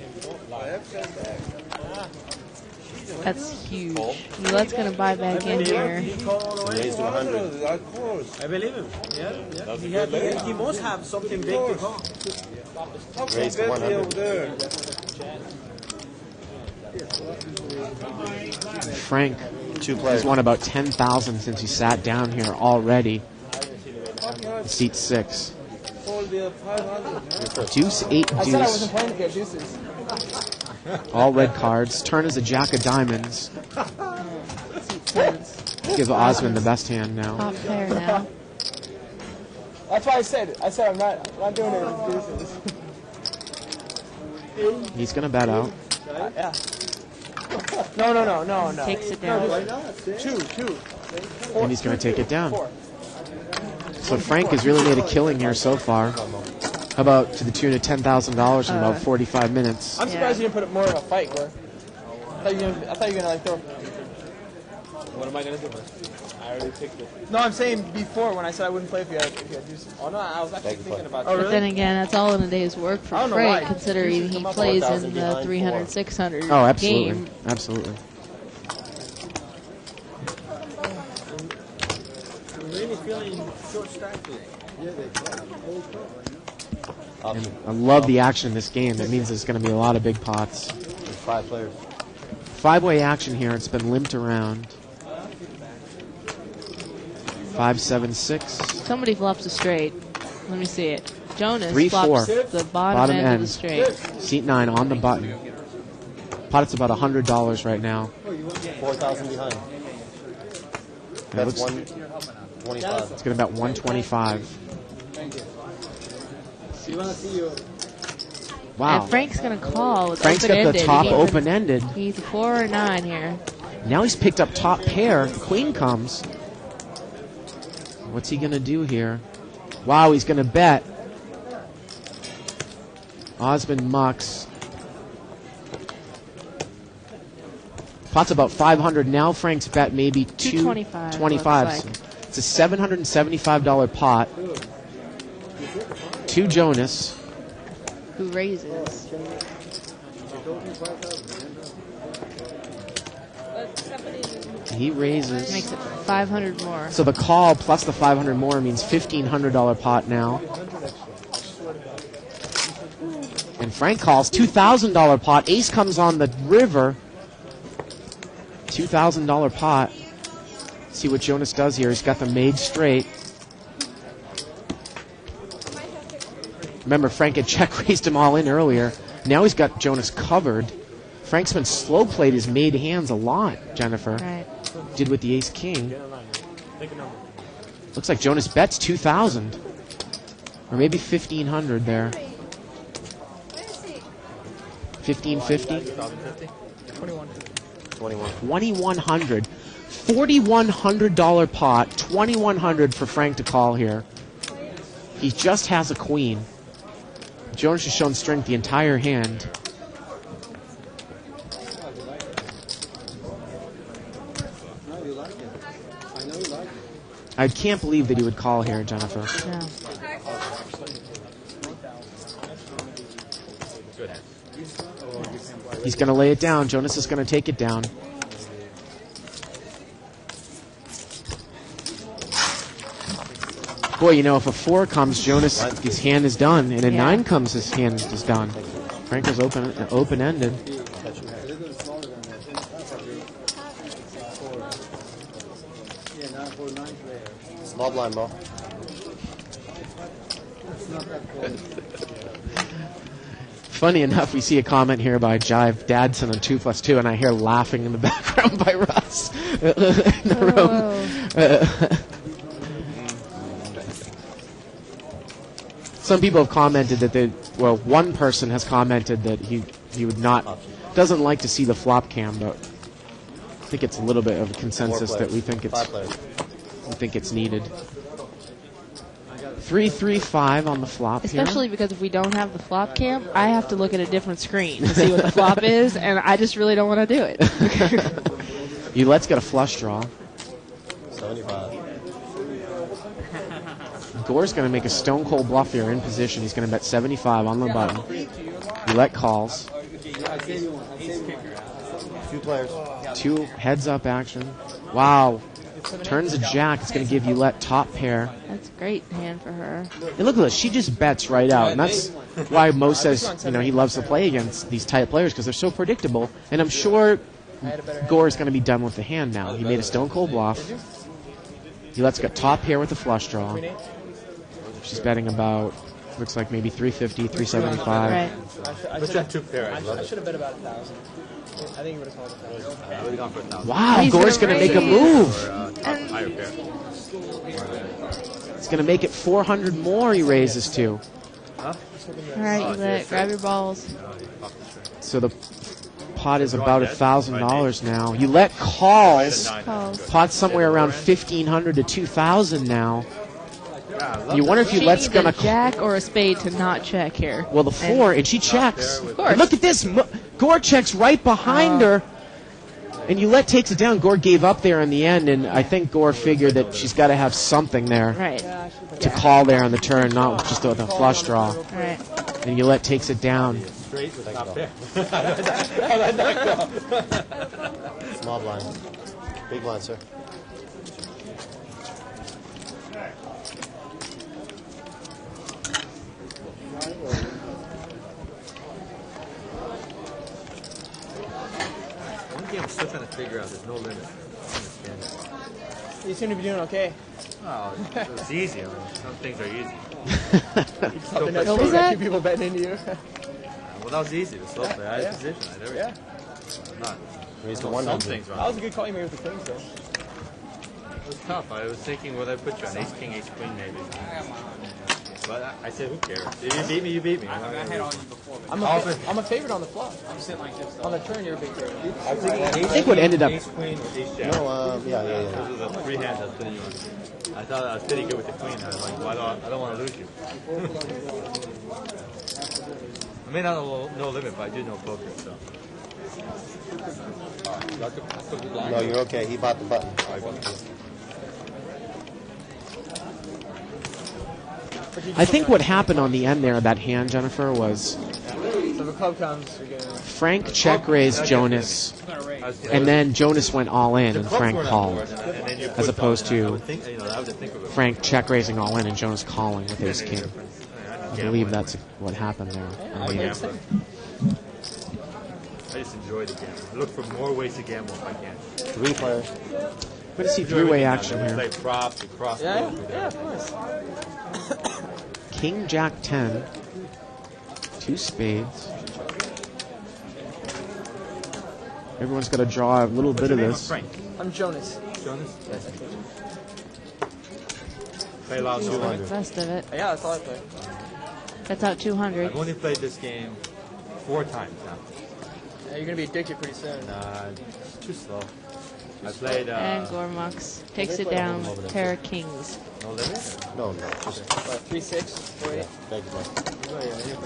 that's huge. Oulette's going to buy back in here. Raised to 100. I believe him. Yeah. He must have something big to call. Raised to 100. Frank Two has players. won about 10,000 since he sat down here already. Seat 6. Deuce, 8, I said I deuce. wasn't playing to get deuces. All red cards. Turn is a jack of diamonds. Give Osmond the best hand now. Top pair now. That's why I said I'm not doing it with deuces. He's going to bet out. Yeah. No. Takes it down. Two. And he's going to take it down. So Frank has really made a killing here so far. How about to the tune of $10,000 in about 45 minutes? I'm surprised you didn't put it more of a fight, Gore. I thought you were gonna like throw. What am I gonna do, man? I already picked it. No, I'm saying before when I said I wouldn't play if you had deuces. Oh no, I was actually thinking about Oh, But really? then again, that's all in a day's work for I don't know Frank, why. considering he plays in the 300, 600 Oh, absolutely. game. Absolutely. I'm really feeling short stack today. And I love the action in this game. That means there's going to be a lot of big pots. There's 5 players. 5-way action here. It's been limped around. 5, 7, 6. Somebody flops a straight. Let me see it. Jonas 3, 4. flops the bottom end of the straight. Seat 9 on the button. Pot, it's about $100 right now. 4,000 behind. It That's looks, 125. it's going to bet 125. Wow. And Frank's going to call with Frank's got the open-ended. top open-ended. He's a 4 or 9 here. Now he's picked up top pair. The queen comes. What's he going to do here? Wow, he's going to bet. Osmond mucks. Pot's about 500 now. Frank's bet maybe 225. 225. It's a $775 pot. To Jonas. Who raises? He raises. Makes it 500 more. So the call plus the 500 more means $1,500 pot now. And Frank calls $2,000 pot. Ace comes on the river. $2,000 pot. See what Jonas does here. He's got the made straight. Remember, Frank had check raised him all in earlier. Now he's got Jonas covered. Frank's been slow played his made hands a lot, Jennifer. Right. Did with the ace king. Looks like Jonas bets 2,000. Or maybe 1,500 there. 1,550? 2,100. $4,100 pot. $2,100 for Frank to call here. He just has a queen. Jonas has shown strength the entire hand. I can't believe that he would call here, Jennifer. No. He's going to lay it down. Jonas is going to take it down. Boy, you know, if a 4 comes, Jonas, his hand is done. And a 9 comes, his hand is done. Frank was open-ended. Small blind ball. Funny enough, we see a comment here by Jive Dadson on 2+2, and I hear laughing in the background by Russ in the room. Some people have commented that one person has commented that he doesn't like to see the flop cam, but I think it's a little bit of a consensus that we think it's needed. 3-3-5 on the flop Especially here. because if we don't have the flop cam, I have to look at a different screen to see what the flop is, and I just really don't want to do it. Let's get a flush draw. 75. Gore's going to make a stone cold bluff here in position. He's going to bet 75 on the button. Roulette calls. 2 players. 2 heads up action. Wow. Turns a jack. It's going to give Roulette top pair. That's a great hand for her. And look at this. She just bets right out. And that's why Mo says, he loves to play against these type players because they're so predictable. And I'm sure Gore's going to be done with the hand now. He made a stone cold bluff. Roulette's got top pair with the flush draw. She's betting about, looks like maybe 350, 375. Right. I should have bet about 1,000. I think you would have called 1,000. Wow, Gore's going to make a move. It's going to make it 400 more he raises to. All right, Roulette, grab your balls. So the pot is about $1,000 now. Roulette calls. Pot's somewhere around 1,500 to 2,000 now. You wonder if Roulette's going to jack or a spade to not check here. Well, the 4, and she checks. Of course. And look at this. Gore checks right behind her. And Roulette takes it down. Gore gave up there in the end, and I think Gore figured that she's got to have something there to call there on the turn, not just with a flush draw. Right. And Roulette takes it down. Small blind. Big blind, sir. One game I'm still trying to figure out. There's no limit. You seem to be doing okay. Oh, it's easy. I mean, some things are easy. What was that? People betting into you. Well, that was easy. The slow play. I had position. I had everything. I'm not. Raised to Some 100. things wrong. That was a good call you made with the queens, though. It was tough. I was thinking, what I put you on? Ace, king, ace, queen, maybe. But but I said, who cares? If you beat me, you beat me. I had all you before. I'm a favorite on the flop. I'm sitting like this. On the turn, you're a big favorite. I think what ended up. Ace queen or ace jack. No, yeah. Those are the three hands I was putting you on. I thought I was pretty good with the queen. I was like, well, I don't want to lose you. I may not know no limit, but I do know poker, so. No, you're okay. He bought the button. I think what happened on the end there of that hand, Jennifer, was So the club comes. Frank check raised Jonas, and then Jonas went all in and Frank called, as opposed to Frank check raising all in and Jonas calling with ace king. I believe that's what happened there. I just enjoy the game. I look for more ways to gamble if I can. 3 players. Good to see three-way action Play here. props, cross. Yeah, of course. King, Jack, 10. 2 spades. Everyone's got to draw a little bit of this. Frank. I'm Jonas. Jonas? Yes. Play loud. The rest of it. Yeah, that's all I play. That's out 200. I've only played this game 4 times now. Yeah, you're gonna be addicted pretty soon. It's too slow. I played. And Gormux takes it down. Pair of kings. No limit? No. Just 3-6. yeah, thank you, man.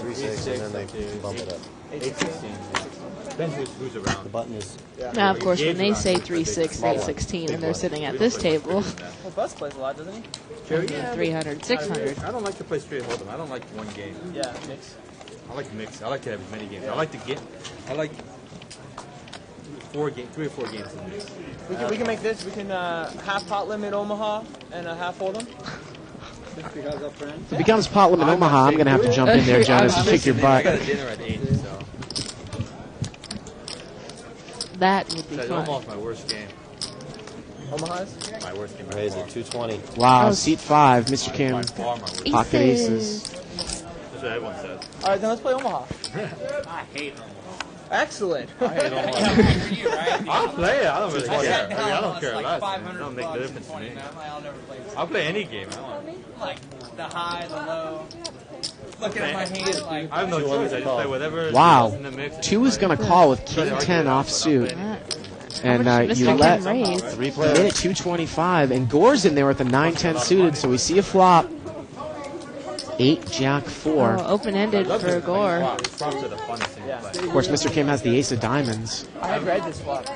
3-6, and then they bump it up. 8-16. Depends who's The around. button is Now, of course, when they say 3-6, 3-16, and they're sitting at this table, Well, Buzz plays a lot, doesn't he? 300, 600. I don't like to play straight hold'em. I don't like one game. Yeah, mix. I like mix. I like to have as many games. I like to get. I like 3 or 4 games in mix. We can make this. We can half pot limit Omaha and a half hold'em. If it becomes pot limit Omaha, I'm going to have to jump in there, Jonas, and kick your I butt. got a dinner at 8, so That would be that's fun. almost my worst game. Omaha's? My worst game. raised at 220. Wow, seat 5, Mr. Kim. By far my worst. Pocket aces. That's what everyone says. All right, then let's play Omaha. I hate Omaha. Excellent. I hate Omaha. For you, right? I'll play it. I don't really care. I mean, I don't It's care like less. It 500 don't make the bucks difference to and me. 20, man. I'll never play this. I'll play any game. I want. Like the high, the low. Looking at my hand, like I have no choice. I just play whatever Wow. is in the mix. 2 is going to call with King 10 offsuit. And Mr. you Kim let raise. 3 made players. it 225, and Gore's in there with a 9-10 suited, so we see a flop. 8 Jack 4. Oh, open-ended for Gore. Props are the funnest thing to play. Of course, Mr. Kim has the ace of diamonds. I had read this flop.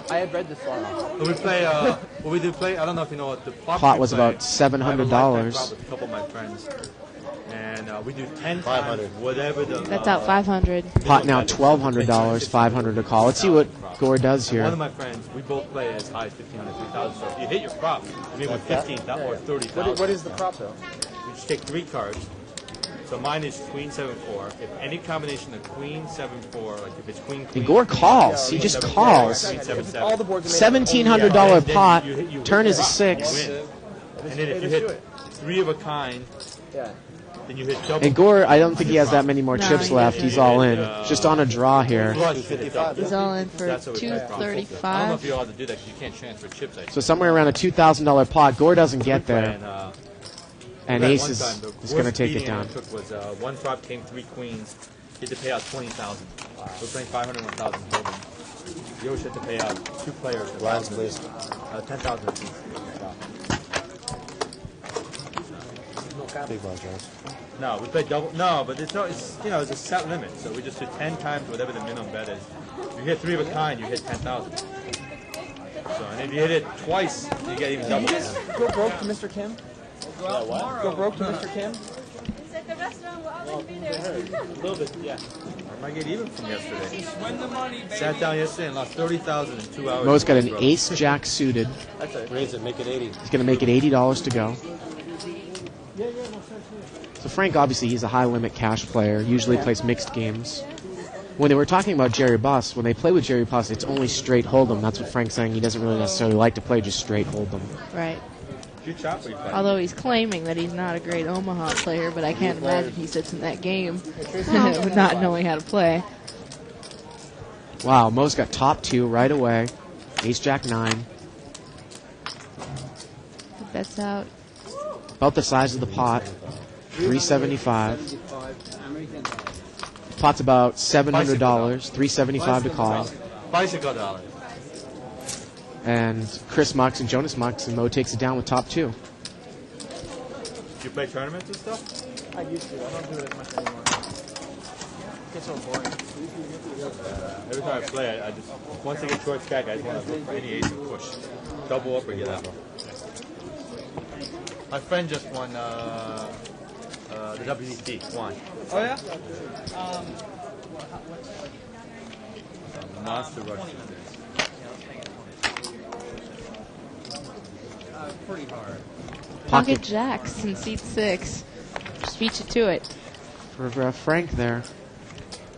I had read this flop. When we play, what we do play, I don't know if you know what the plot Plot we was play. about I have a lifetime $700. plot with a couple of my friends. And we do 10 500. times whatever the... That's out 500. Pot now $1,200, 500 to call. Let's see what Gore does One of here. my friends, we both play as high as 1,500, 3,000. So if you hit your prop, I mean with 15, that or 30,000. What is the prop though? You just take 3 cards. So mine is Queen 7-4. If any combination of Queen 7-4, like if it's Queen Queen, And Gore calls. He just calls. Queen 7-7. All the boards are made. $1,700 pot. You Turn hit is a your prop, 6. you win. And then if you hit 3 of a kind, Yeah. then you hit double. And Gore, I don't think he has that many more No, chips he left. doesn't. He's all in. Just on a draw here. Plus 50,000. He's all in for That's what we play. I don't know if 235. you're allowed to do that because you can't transfer chips. I So somewhere around a $2,000 pot. Gore doesn't get there. And that Ace one is time, the going to worst take it beating I down. took was one prop came 3 queens. You had to pay out 20,000. We're playing 500, 1,000 holding. You always had to pay out 2 players. Lines, please. 10,000 apiece. Big blind, Jones. No, we play double. No, but it's it's a set limit. So we just do 10 times whatever the minimum bet is. If you hit 3 of a kind, you hit 10,000. So and if you hit it twice, you get even double. Go broke to Mr. Kim. Go broke to Mr. Kim. He said the restaurant will always be there. A little bit, yeah. I might get even from yesterday. win the money, baby. Sat down yesterday and lost 30,000 in 2 hours. Mo's got an Ace Jack suited. That's it. Raise it, make it 80. He's going to make it $80 to go. So Frank, obviously, he's a high-limit cash player. Usually plays mixed games. When they were talking about Jerry Buss, when they play with Jerry Buss, it's only straight hold'em. That's what Frank's saying. He doesn't really necessarily like to play just straight hold'em. Right. You chop or you play? Although he's claiming that he's not a great Omaha player, but I can't imagine he sits in that game not knowing how to play. Wow, Mo's got top 2 right away. Ace Jack 9. That's out. About the size of the pot. $375. Pot's about $700. $375 to call. Bicycle dollars. And Chris mucks and Jonas mucks, and Mo takes it down with top 2. Do you play tournaments and stuff? I used to. I don't do it as much anymore. It gets so boring. Every time I play, I just once I get short stack, I just want to look for any ace and push, double up or get out. My friend just won the WCT. Won. Oh yeah. Monster rush. Pretty hard. Pocket jacks in seat 6. Just beat you to it. For Frank there.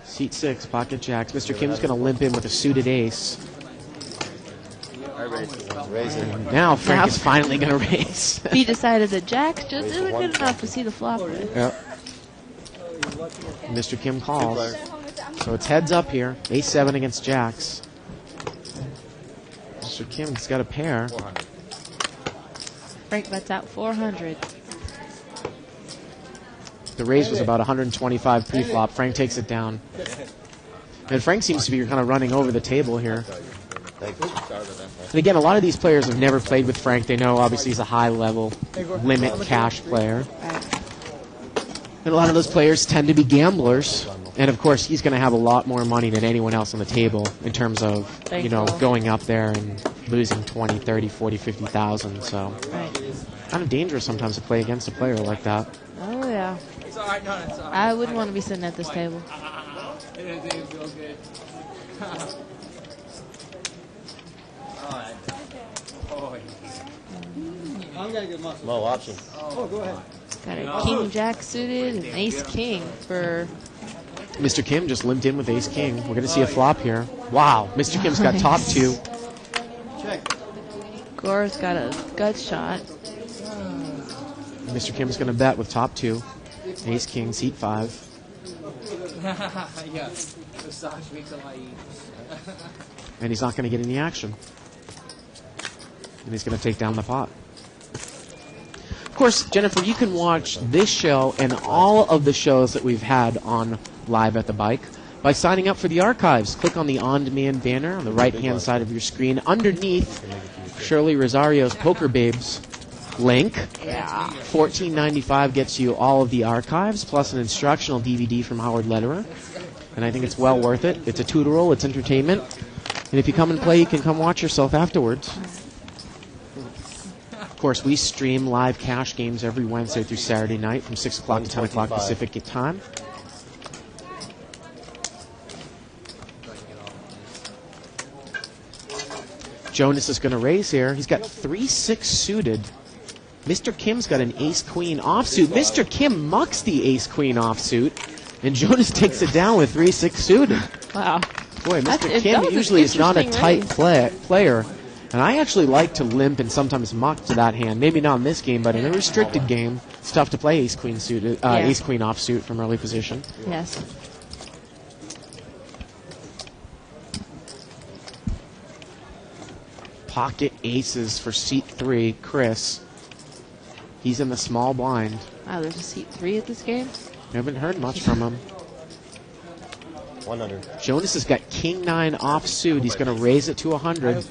Seat 6, pocket jacks. Mr. Kim's going to limp in with a suited ace. And now Frank is finally going to raise. He decided that jack just isn't good enough to see the flop with. Yep. Mr. Kim calls. So it's heads up here. Ace 7 against jacks. Mr. Kim's got a pair. Frank bets out 400. The raise was about 125 pre-flop. Frank takes it down. And Frank seems to be kind of running over the table here. And again, a lot of these players have never played with Frank. They know, obviously, he's a high-level limit cash player. And a lot of those players tend to be gamblers. And, of course, he's going to have a lot more money than anyone else on the table in terms of, you know, going up there and losing 20, 30, 40, 50,000. So kind of dangerous sometimes to play against a player like that. Oh, yeah. I wouldn't want to be sitting at this table. Mo option. Oh, go ahead. Got a king jack suited and ace king for. Mr. Kim just limped in with ace king. We're going to see a flop here. Wow, Mr. Kim's got top 2. Gore's got a gut shot. Mr. Kim's going to bet with top 2. Ace king, seat 5. And he's not going to get any action. And he's going to take down the pot. Of course, Jennifer, you can watch this show and all of the shows that we've had on Live at the Bike by signing up for the archives. Click on the on-demand banner on the right-hand side of your screen. Underneath Shirley Rosario's Poker Babes link. Yeah. $14.95 gets you all of the archives, plus an instructional DVD from Howard Lederer. And I think it's well worth it. It's a tutorial. It's entertainment. And if you come and play, you can come watch yourself afterwards. Of course, we stream live cash games every Wednesday through Saturday night from 6 o'clock to 10 o'clock Pacific time. Jonas is going to raise here. He's got 3-6 suited. Mr. Kim's got an ace-queen offsuit. Mr. Kim mucks the ace-queen offsuit, and Jonas takes it down with 3-6 suited. Wow. Boy, Mr. Kim usually is not a tight player. And I actually like to limp and sometimes muck to that hand. Maybe not in this game, but in a restricted game, it's tough to play ace-queen suited, ace-queen offsuit from early position. Yes. Pocket aces for seat 3, Chris. He's in the small blind. Wow, there's a seat 3 at this game? Haven't heard much from him. 100. Jonas has got king 9 offsuit. He's going to raise it to 100.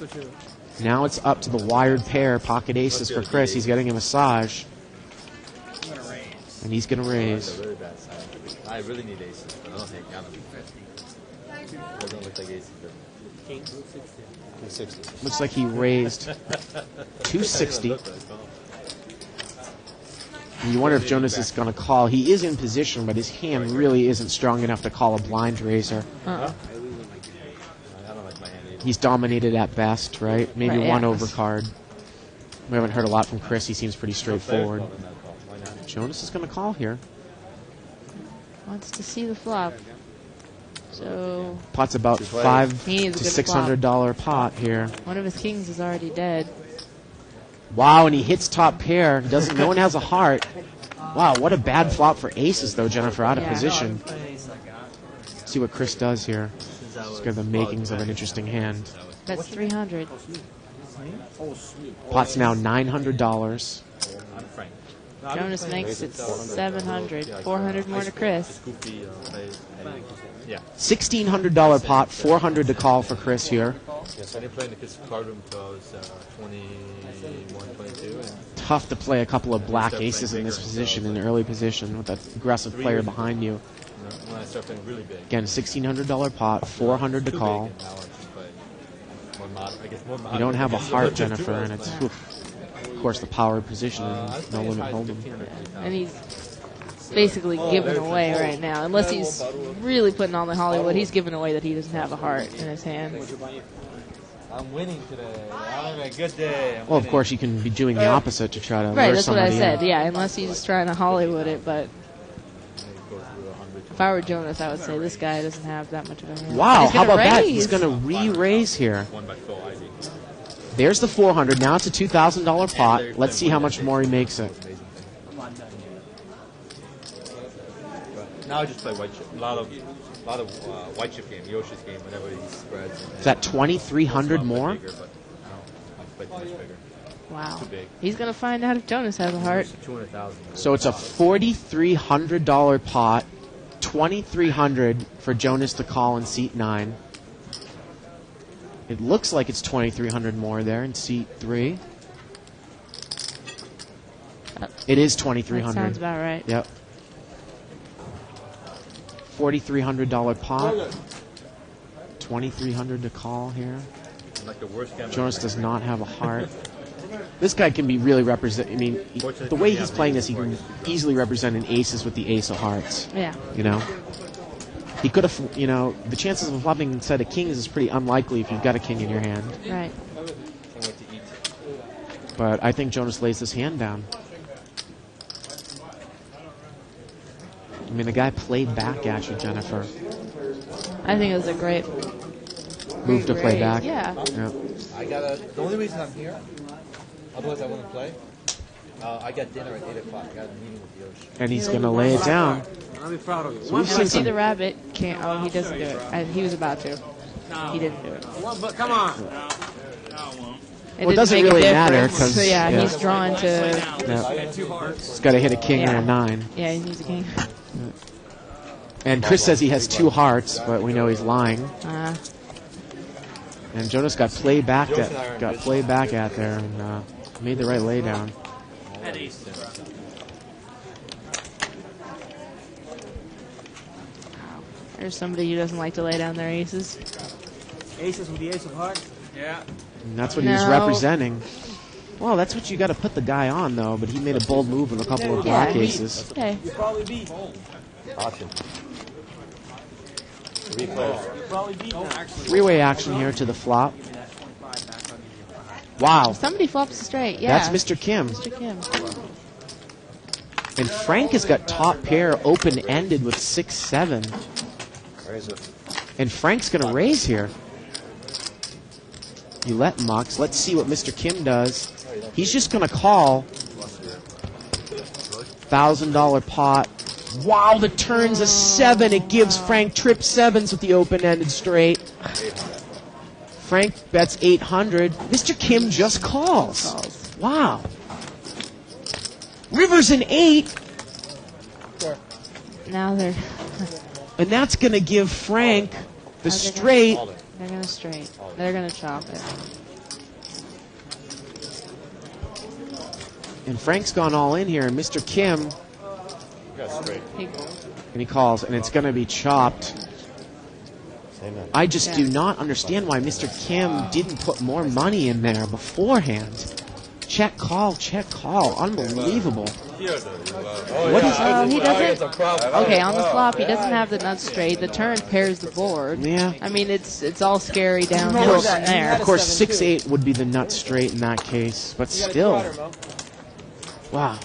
Now it's up to the wired pair. Pocket aces for Chris. He's getting a massage. And he's going to raise. I really need aces, but I don't think I'm going to be 50. It don't look like aces. King 260. Looks like he raised 260. And you wonder if Jonas is going to call. He is in position, but his hand really isn't strong enough to call a blind raiser. He's dominated at best, right? Maybe one overcard. We haven't heard a lot from Chris. He seems pretty straightforward. Jonas is going to call here. Wants to see the flop. So Pot's about $500 to $600 pot here. One of his kings is already dead. Wow, and he hits top pair. Doesn't. No one has a heart. Wow, what a bad flop for aces, though, Jennifer, out of position. Let's see what Chris does here. He's got the makings of an interesting hand. That's 300. Pot's now $900. Jonas makes it 700. 400 more to Chris. Yeah. $1,600 pot, 400 to call for Chris here. Yes, I didn't play in the kids' card room until I was 21, 22. And Tough to play a couple of black aces in this position, in the early position, with that aggressive player behind you. When I started playing really big. Again, $1,600 pot, 400 to call. You don't have a heart, Jennifer, and it's, of course, the power position, no limit hold'em. And he's basically giving away right now. Unless he's really putting on the Hollywood, he's giving away that he doesn't have a heart in his hand. I'm winning today. I'm having a good day. Well, of course, you can be doing the opposite to try to Right, lure that's what I somebody said. in. Yeah, unless he's trying to Hollywood it, but if I were Jonas, I would say this guy doesn't have that much of a hand. Wow, He's how gonna about that? raise. He's going to re-raise here. There's the 400. Now it's a $2,000 pot. Let's see how much more he makes it. Now I just play white chip. A lot of white chip game, Yoshi's game, whenever he spreads. Is that 2,300 more? Bigger, but I play much bigger. Wow. Too big. He's going to find out if Jonas has a heart. 200,000. So it's a $4,300 pot. 2,300 for Jonas to call in seat 9. It looks like it's 2,300 more there in seat 3. It is 2,300. That sounds about right. Yep. $4,300 pot. 2,300 to call here. Like the worst game Jonas does not have a heart. This guy can be really represent. I mean, the way he's playing this, he can easily represent an aces with the ace of hearts. Yeah. You know, he could have. You know, the chances of flopping instead of kings is pretty unlikely if you've got a king in your hand. Right. But I think Jonas lays this hand down. I mean, the guy played back at you, Jennifer. I think it was a great Move to play raise. back. Yeah. The only reason I'm here, otherwise I wouldn't play. I got dinner at 8 o'clock. I got a meeting with Yoshi. And he's going to lay it down. I'll be proud of you. So we've You seen see some. the rabbit? Can't. Oh, he doesn't do it. He was about to. He didn't do it. But come on. Well, it doesn't really matter because So yeah, he's drawn to. Yeah. He's got to hit a king or a 9. Yeah, he needs a king. And Chris says he has 2 hearts, but we know he's lying. And Jonas got played back at there and made the right lay down. There's somebody who doesn't like to lay down their aces. Aces with the ace of hearts? Yeah. And that's what he was representing. Well, that's what you got to put the guy on, though. But he made a bold move with a couple of black aces. Okay. You probably beat. Option. You probably beat now. Three-way action here to the flop. Wow. Somebody flops straight. Yeah. That's Mr. Kim. Mr. Kim. And Frank has got top pair open-ended with 6-7. Raise it. And Frank's going to raise here. You let Mux. Let's see what Mr. Kim does. He's just going to call. $1,000 pot. Wow, the turn's a 7. It gives Frank trip 7s with the open-ended straight. Frank bets 800. Mr. Kim just calls. Wow. River's an 8. Now they're And that's going to give Frank the straight. they're gonna straight. They're gonna chop it. And Frank's gone all in here. And Mr. Kim, and he calls. And it's going to be chopped. I just do not understand why Mr. Kim didn't put more money in there beforehand. Check call, check call. Unbelievable. What is He doesn't. Okay, on the flop, he doesn't have the nuts straight. The turn pairs the board. Yeah. I mean, it's all scary downhill from there. Of course, 6-8 would be the nut straight in that case. But still. Wow.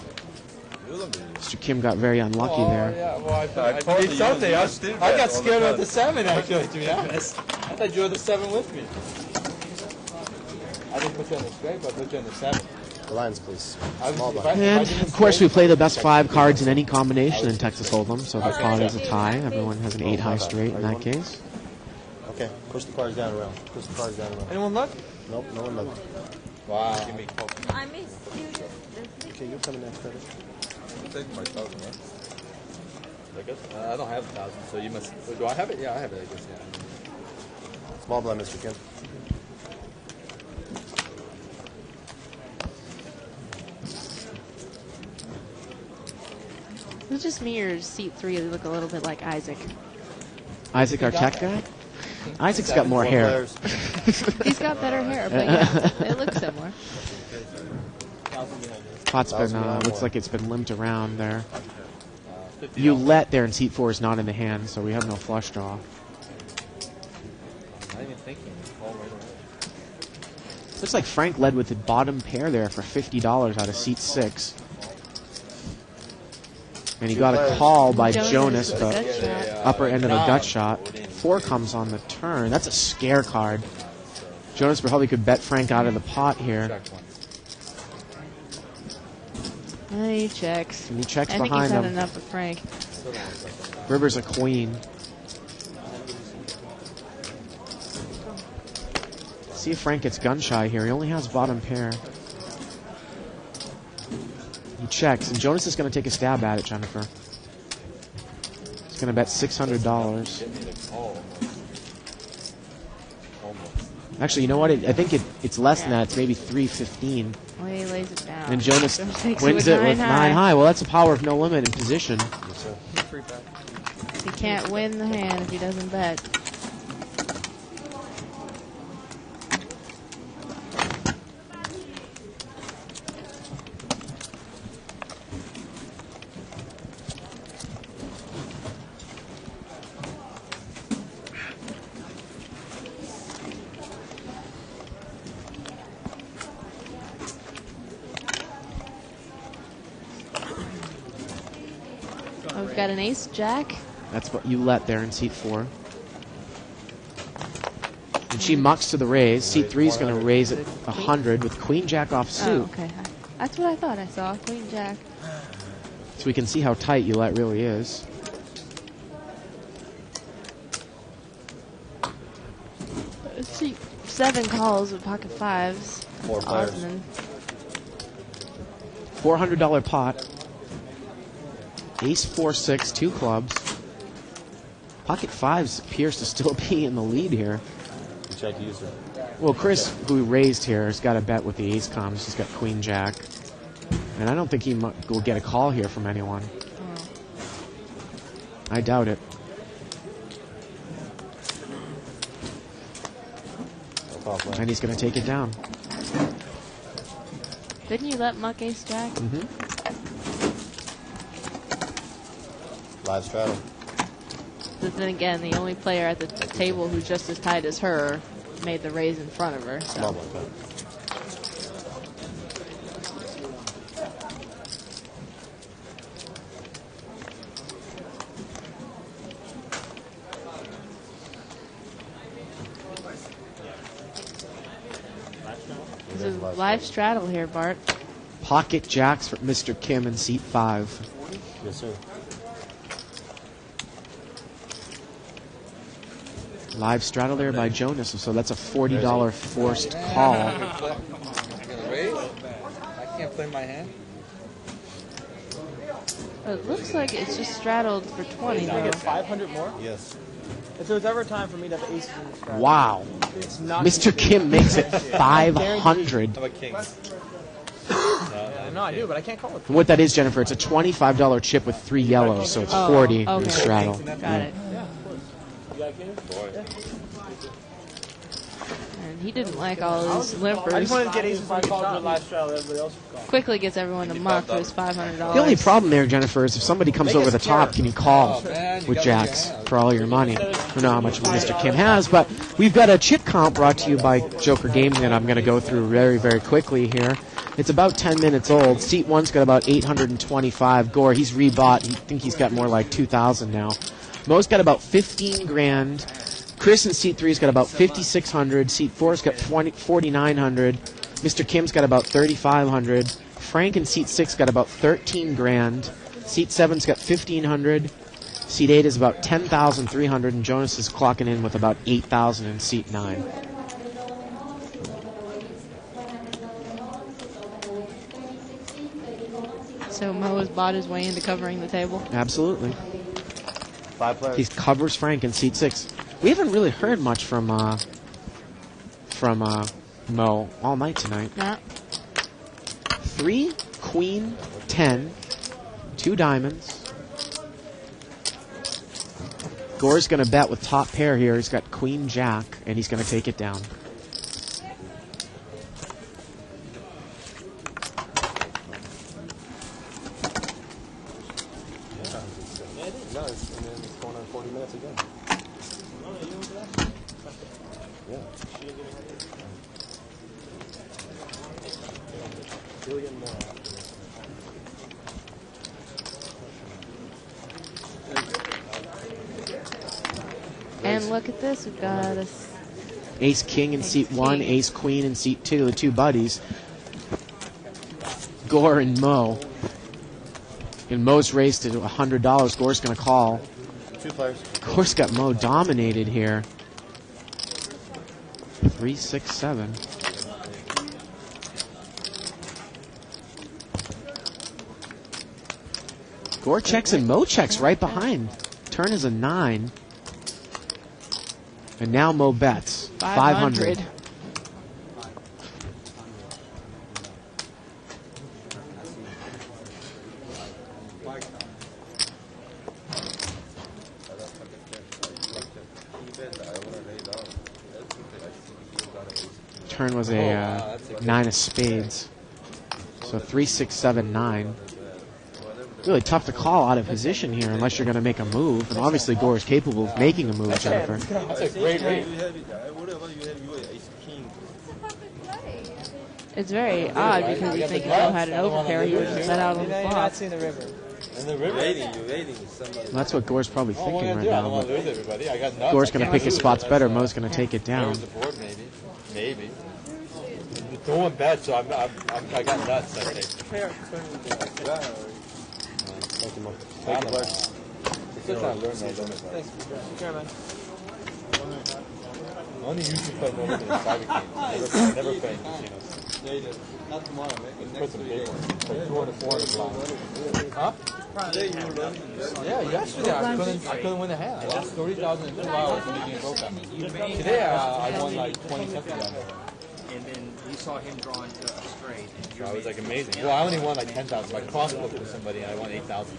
Mr. Kim got very unlucky there. Yeah, well, I need something. I got scared of the 7, actually, to be honest. I thought you were the 7 with me. I didn't put you on the straight, but I put you on the 7. The lines, please. And, of course, we play the best 5 cards in any combination in Texas Hold'em, so the pot is a tie. Everyone has an 8 high straight in that case. Okay, push the cards down around. Push the cards down around. Anyone look? Nope, no one looked. Wow. I missed you. Okay, you're coming next, Curtis. take my 1,000, right? I guess. I don't have 1,000, so you must. Do I have it? Yeah, I have it, I guess, yeah. Small blind, Mr. Kim. It's just me or seat 3. They look a little bit like Isaac. Isaac, our tech guy? Isaac's got more hair. He's got better hair, but yeah, they look similar. Pot's been, looks like it's been limped around there. You let there in seat 4 is not in the hand, so we have no flush draw. Not even thinking. Call right away. Looks like Frank led with the bottom pair there for $50 out of seat 6. And he got a call by Jonas, the upper end of a gut shot. 4 comes on the turn. That's a scare card. Jonas probably could bet Frank out of the pot here. And he checks. And he checks I think behind he's had him. enough of Frank. River's a queen. See if Frank gets gun shy here. He only has bottom pair. He checks, and Jonas is going to take a stab at it, Jennifer. He's going to bet $600. Actually, you know what? I think it's less than that. It's maybe $315. Well, he lays it down. And Jonas wins it with 9 high. Well, that's the power of no limit in position. He can't win the hand if he doesn't bet. We've got an ace jack. That's what you let there in seat 4. And she mucks to the raise. Seat 3 is going to raise it 100 with queen jack off suit. Oh, okay. That's what I thought I saw. Queen jack. So we can see how tight you let really is. Seat 7 calls with pocket 5s. 4 players. Awesome. $400 pot. Ace 4-6, 2 clubs. Pocket 5s appears to still be in the lead here. You check user. Well, Chris, who raised here, has got a bet with the ace comes. He's got queen jack. And I don't think he will get a call here from anyone. I doubt it. And he's going to take it down. Didn't you let muck ace jack? Mm-hmm. Live straddle. But then again, the only player at the table who's just as tight as her made the raise in front of her. So. This is live straddle here, Bart. Pocket jacks for Mr. Kim in seat 5. Yes, sir. Live straddle there by Jonas, so that's a $40 forced call. I'm gonna raise. I can't play my hand. It looks like it's just straddled for 20. Can I get 500 more? Yes. If there was ever a time for me to have aces in the strategy, Wow. it's not Mr. Kim makes it 500. I'm a king. No, I do, but I can't call it. What that is, Jennifer, it's a $25 chip with 3 yellows, so it's 40 for the okay. straddle. Got it. And he didn't like all his limpers. I just wanted to get aces on the live straddle. Everybody else would call. Quickly gets everyone to muck for his $500. The only problem there, Jennifer, is if somebody comes over the top, can you call with jacks for all your money? I don't know how much Mr. Kim has, but we've got a chip comp brought to you by Joker Gaming that I'm going to go through very, very quickly here. It's about 10 minutes old. Seat 1's got about 825. Gore, he's rebought. I think he's got more like 2,000 now. Mo's got about 15 grand. Chris in seat 3's got about 5,600. Seat 4's got 4,900. Mr. Kim's got about 3,500. Frank in seat 6 got about 13 grand. Seat 7's got 1,500. Seat 8 is about 10,300, and Jonas is clocking in with about 8,000 in seat 9. So So Mo has bought his way into covering the table. Absolutely. 5 players. He covers Frank in seat 6. We haven't really heard much from Mo all night tonight. Nah. 3, queen, 10, 2 diamonds. Gore's going to bet with top pair here. He's got queen, jack, and he's going to take it down. No, it's going on 40 minutes again. Yeah. Billion more. And look at this. We've got a Ace king in seat 1, ace queen in seat 2, the 2 buddies. Gore and Mo. In Mo's race to $100, Gore's going to call. 2 players. Gore's got Mo dominated here. 3, 6, 7. Gore checks and Mo checks right behind. Turn is a 9. And now Mo bets. 500. Turn was a 9 of spades. So 3, 6, 7, 9. Really tough to call out of position here unless you're going to make a move. And obviously Gore is capable of making a move, Jennifer. That's a great rate. It's very odd because you think if Mo had an overpair, he would just bet out on the You're flop. not seeing the river. And the river. Well, that's what Gore's probably thinking right I don't now. want to lose everybody. I got nuts. Gore's going to pick his spots better. Mo's going to take it down. There's the board, maybe. No one bet, so I got nuts. I think. Thank you, Mo. Thank you, Bart. Still trying to learn those limits. Thanks. Sure, man. I only usually play no limit in private games. Never play in casinos. Yeah, you did. Not tomorrow, man. Put some big ones. Like 200, 400 blinds. Huh? Today you were running. Yeah, yesterday I couldn't win a hand. I lost 30,000 in 2 hours and the game broke on me. Today I won like 20 something on it. And then you saw him draw into a straight. So I was like amazing. Well, I only won like 10,000. So I cross-booked with somebody and I won 8,000.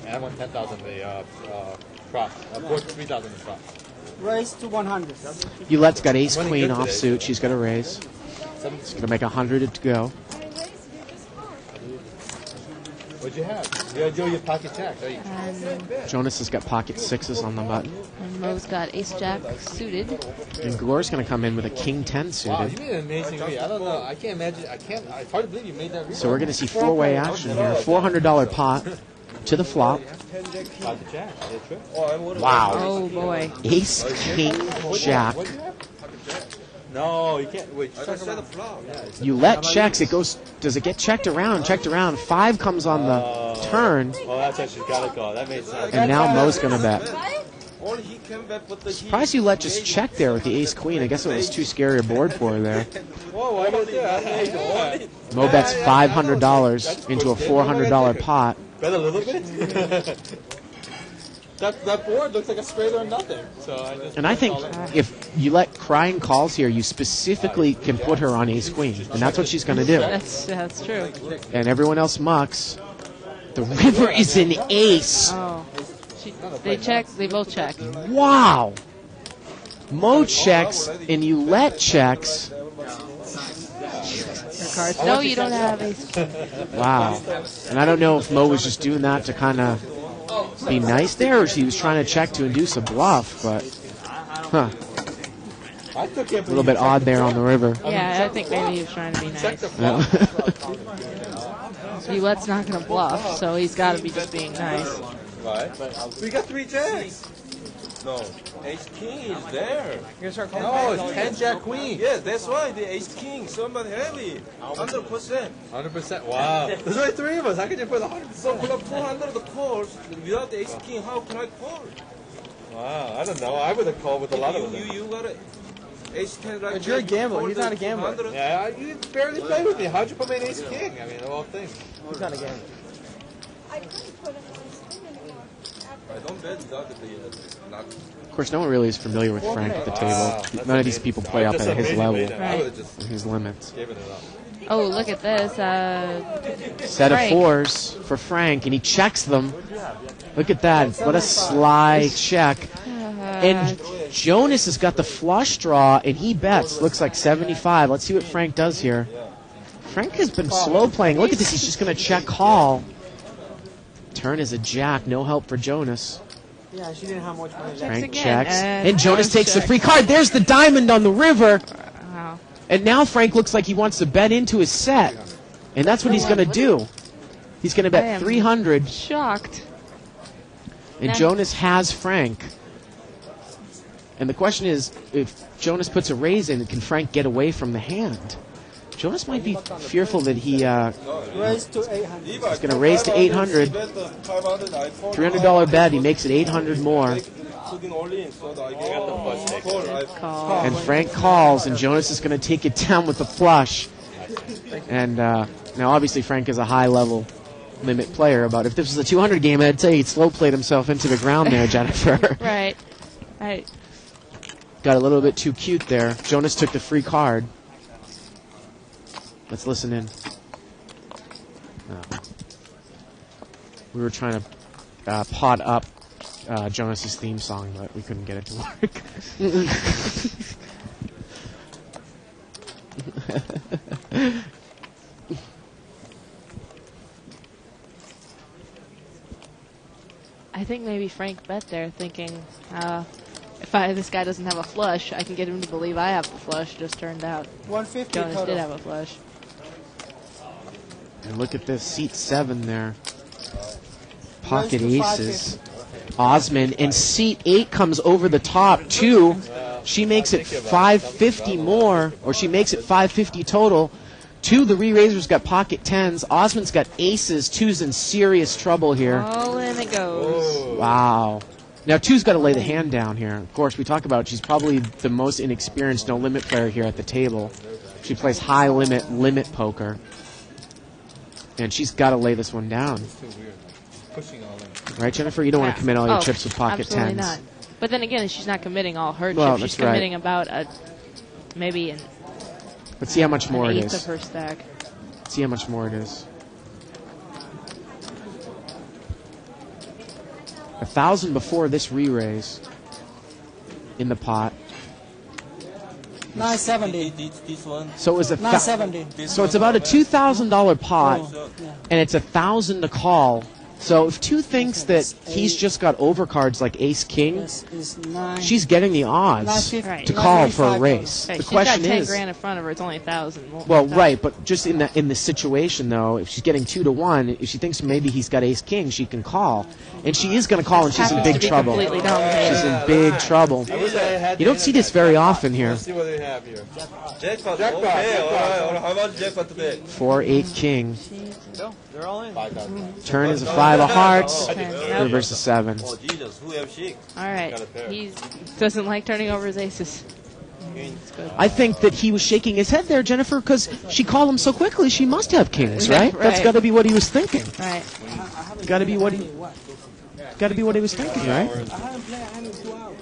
And I won 10,000 the prop. I bought 3,000 the prop. Raise to 100. Oulette's got ace Winning queen good today. offsuit. She's going to raise. She's going to make 100 to go. What'd you have? You do your pocket jack, don't you? And Jonas has got pocket 6s on the button. Mo's got ace jack suited. And Gore's going to come in with a king 10 Wow, suited. you made an amazing read. I don't know. I can't imagine. It's hard to believe you made that read. So we're going to see 4-way action here. $400 pot to the flop. Pocket jack. Yeah, true. Wow. Oh boy. Ace, king, jack. What'd you have? No, you can't. Wait, check around. Oulette checks. It goes. Does it get checked around? Checked around. 5 comes on the turn. Oh, that's actually got to go. That made sense. And now Mo's going to bet. All he came back with the Surprised Oulette just checked there with the ace queen. I guess it was too scary a board for her there. Whoa, why did that? Mo bets $500 into a $400 pot. Bet a little bit. That board looks like a straight or nothing. So And I think if you let crying calls here, you specifically can put her on ace queen. And that's what she's going to do. That's true. And everyone else mucks. The river is an ace. Oh. They check. They both check. Wow. Mo checks and Oulette checks. Her cards. No, you don't have ace. Wow. And I don't know if Mo was just doing that to kind of be nice there, or she was trying to check to induce a bluff, but huh. A little bit odd there on the river. Yeah, I think maybe he was trying to be nice. Oulette's not going to bluff, so he's got to be just being nice. Right. We got 3 jacks. No. Ace king is there. You're gonna start calling No, it's 10 jack queen. Yeah, that's why the ace king. Somebody heavy. 100%. 100%. Wow. There's only 3 of us. How could you put 100%? So for the 400 the calls, without the ace king, how can I call? Wow. I don't know. I would have called with a lot of them. You got it. Ace 10 like But you're a that, gambler. call He's the not a gambler. 200. Yeah, you barely played with me. How'd you put me an ace king? I mean, of all things. He's not a gambler. Of course, no one really is familiar with Frank at the table. None of these people play up at his level, and his limits. Oh, look at this. Set of Frank. fours for Frank, and he checks them. Look at that. What a sly check. And Jonas has got the flush draw, and he bets. Looks like 75. Let's see what Frank does here. Frank has been slow playing. Look at this. He's just going to check call. Turn is a jack. No help for Jonas. Yeah, she didn't have much money. Frank checks. And Jonas takes the free card. There's the diamond on the river. Wow. And now Frank looks like he wants to bet into his set. And that's what he's going to do. He's going to bet 300. Shocked. And Jonas has Frank. And the question is, if Jonas puts a raise in, can Frank get away from the hand? Jonas might be fearful that he Raise to 800. he's going to raise to 800. $300 bet. He makes it 800 more. Call. And Frank calls, and Jonas is going to take it down with the flush. And now, obviously, Frank is a high-level limit player, but if this was a 200 game, I'd say he'd slow played himself into the ground there, Jennifer. Right. Got a little bit too cute there. Jonas took the free card. Let's listen in. We were trying to pot up Jonas's theme song, but we couldn't get it to work. I think maybe Frank bet there, thinking, if this guy doesn't have a flush, I can get him to believe I have the flush. Just turned out 150 Jonas total. did have a flush. And look at this, seat 7 there. Pocket aces. Osman. And seat 8 comes over the top, too. She makes it 550 more, or she makes it 550 total. 2, the re-raisers got pocket 10s. Osman's got aces. 2's in serious trouble here. All in it goes. Wow. Now, 2's got to lay the hand down here. Of course, we talk about she's probably the most inexperienced no-limit player here at the table. She plays high-limit poker. And she's got to lay this one down. Right, Jennifer? You don't want to commit all your chips with pocket absolutely 10s. Not. But then again, she's not committing all her Well, chips. She's that's right. committing about maybe an Let's see how much more it eighth is. of her stack. Let's see how much more it is. 1,000 before this re-raise in the pot. 970. So it was 970. So it's about a $2,000 pot, and it's 1,000 to call. So if 2 thinks that he's just got overcards like Ace King, she's getting the odds to call for a race. Right, The she's question got 10 is, grand in front of her. It's only 1,000. well, right, but just in the situation though, if she's getting 2 to 1, if she thinks maybe he's got Ace King, she can call, and she is going to call, and she's in big trouble. Completely dominated. She's in big trouble. You don't see this very often here. Let's see what they have here. Jackpot. Okay, all right. How about jackpot today? 4-8 King. They're all in. Turn is a 5 of hearts. River versus 7. Oh, Jesus. Who have she? All right. He doesn't like turning over his aces. I think that he was shaking his head there, Jennifer, because she called him so quickly. She must have kings, right? Right. That's got to be what he was thinking. Right. Got to be what he was thinking, right? I haven't played. I haven't 2 hours.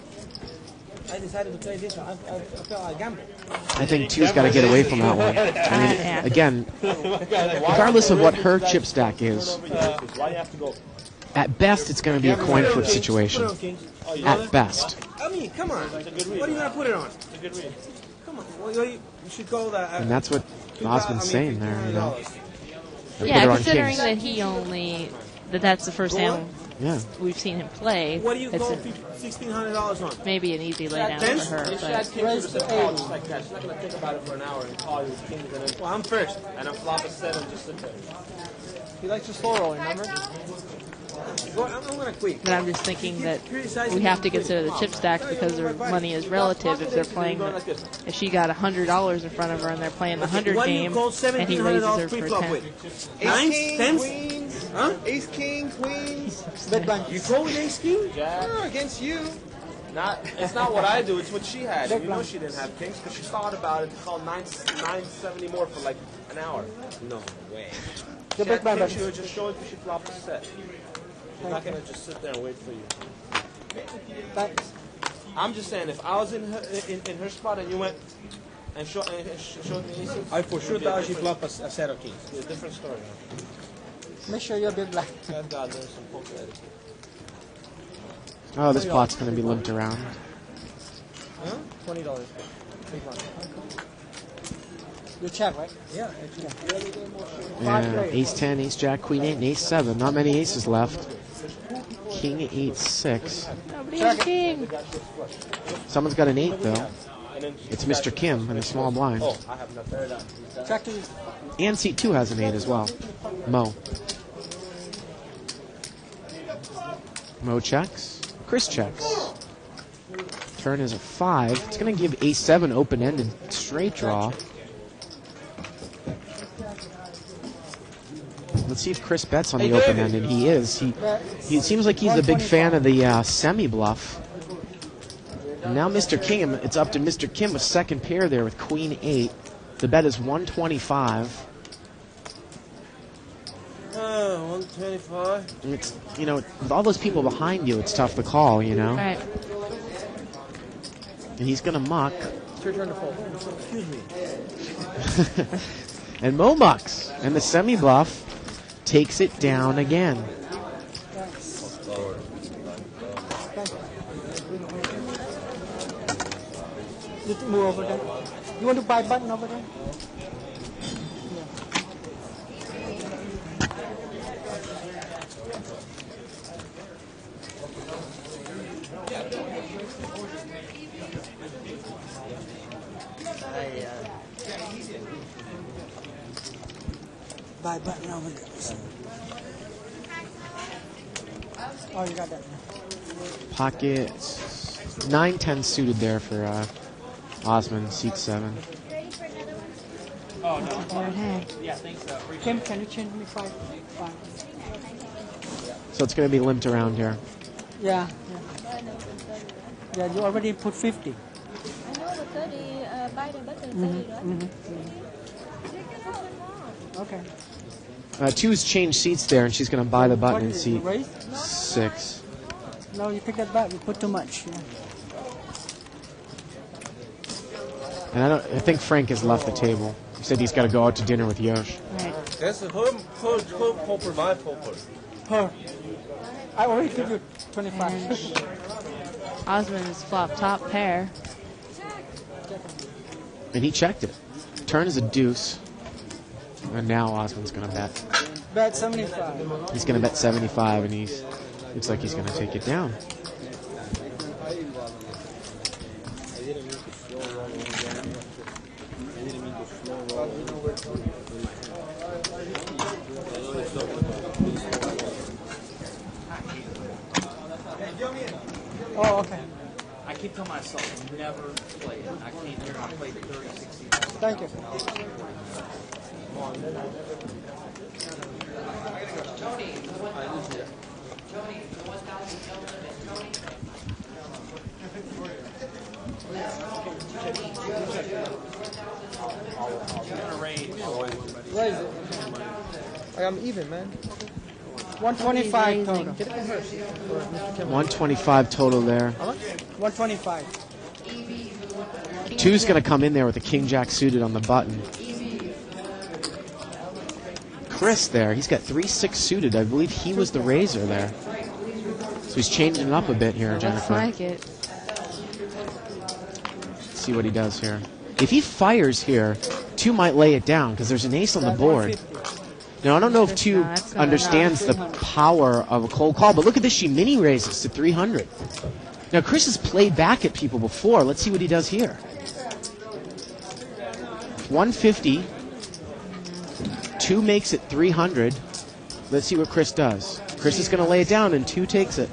I decided to play this one. I felt like gambling. I think 2's got to get away from that one. I mean, again, regardless of what her chip stack is, at best it's going to be a coin flip situation. At best. I mean, come on. What are you going to put it on? Come on. Well, you should go that. And that's what Osman's saying there, you know. They put her Yeah, on considering kings. that's the first hand Yeah. we've seen him play. What do you it's go $1,600 on? maybe an easy laydown for her. But Raise to 80. Like that. She's not going to think about it for an hour and call you with kings and then. Well, I'm first. And I'm flop a 7 just sit there. He likes to slow roll, remember? Well, I'm going to quit. But I'm just thinking that we have to consider the chip stacks because their money is relative. If they're playing, if she got $100 in front of her and they're playing the 100 game, and he raises her for 10. Nines? Tens? Huh? Ace King, Queens. You call with Ace King? Against you. It's not what I do. It's what she had. You know she didn't have kings because she thought about it to call 970 more for like an hour. No way. The big man, she would just show it if she flopped a set. She's not gonna just sit there and wait for you. Thanks. I'm just saying, if I was in her spot and you went and showed me aces, I for sure thought she flopped a set of kings. it's a different story. Make sure you're big black. Thank God there's some poker etiquette. Oh, this pot's going to be limped around. Huh? $20. You check, right? Yeah. Yeah, ace 10, ace jack, queen 8, and ace 7. Not many aces left. King 8, 6. Nobody has a king. Someone's got an 8, though. It's Mr. Kim in the small blind. Oh, I have nothing. Check to And seat 2 has an 8 as well. Mo. Mo checks. Chris checks. Turn is a 5. It's going to give ace 7 open-ended straight draw. Let's see if Chris bets on the open-ended. He is. He seems like he's a big fan of the semi-bluff. And now Mr. Kim, it's up to Mr. Kim with second pair there with queen 8. The bet is 125. 125. And it's, you know, with all those people behind you, it's tough to call, you know. Right. And he's going to muck. It's your turn to fold. Excuse me. And Mo mucks. And the semi-bluff takes it down again. you move over there. You want to buy button over there? Buy button over there. Oh, you got that. Pocket 9-10 suited there for Osman, seat 7. Oh, no. Yeah, thanks. Kim, can you change me 5? So it's going to be limped around here. Yeah. Yeah, you already put 50. I know the 30, buy the button 30, right? Okay. 2's changed seats there, and she's going to buy the button in What is seat it, raise? 6. No, you take that back. You put too much. Yeah. And I think Frank has left the table. He said he's got to go out to dinner with Yosh. Right. That's her poker, my poker. Her. I already give you 25. Osmond's flop top pair. And he checked it. Turn is a deuce. And now Osman's going to bet. Bet 75. He's going to bet 75, and looks like he's going to take it down. Oh, okay. I keep telling myself, never play it. I came here and I played 30, 60. Thank you. Raise it. I'm even, man. 125 total. 125 total there. 125. 2's going to come in there with a king-jack suited on the button. Chris there, he's got 3-6 suited. I believe he was the raiser there. So he's changing it up a bit here, Jennifer. Looks like it. Let's see what he does here. If he fires here, 2 might lay it down because there's an ace on the board. Now, I don't know if 2 understands the power of a cold call, but look at this. She mini raises to 300. Now, Chris has played back at people before. Let's see what he does here. 150. 2 makes it 300. Let's see what Chris does. Chris is going to lay it down, and 2 takes it.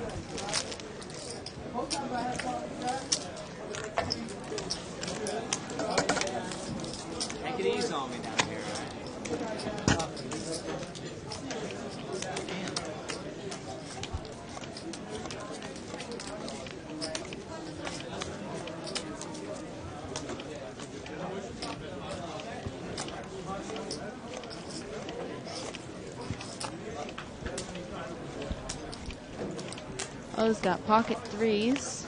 Take it easy on me down here. O's got pocket threes.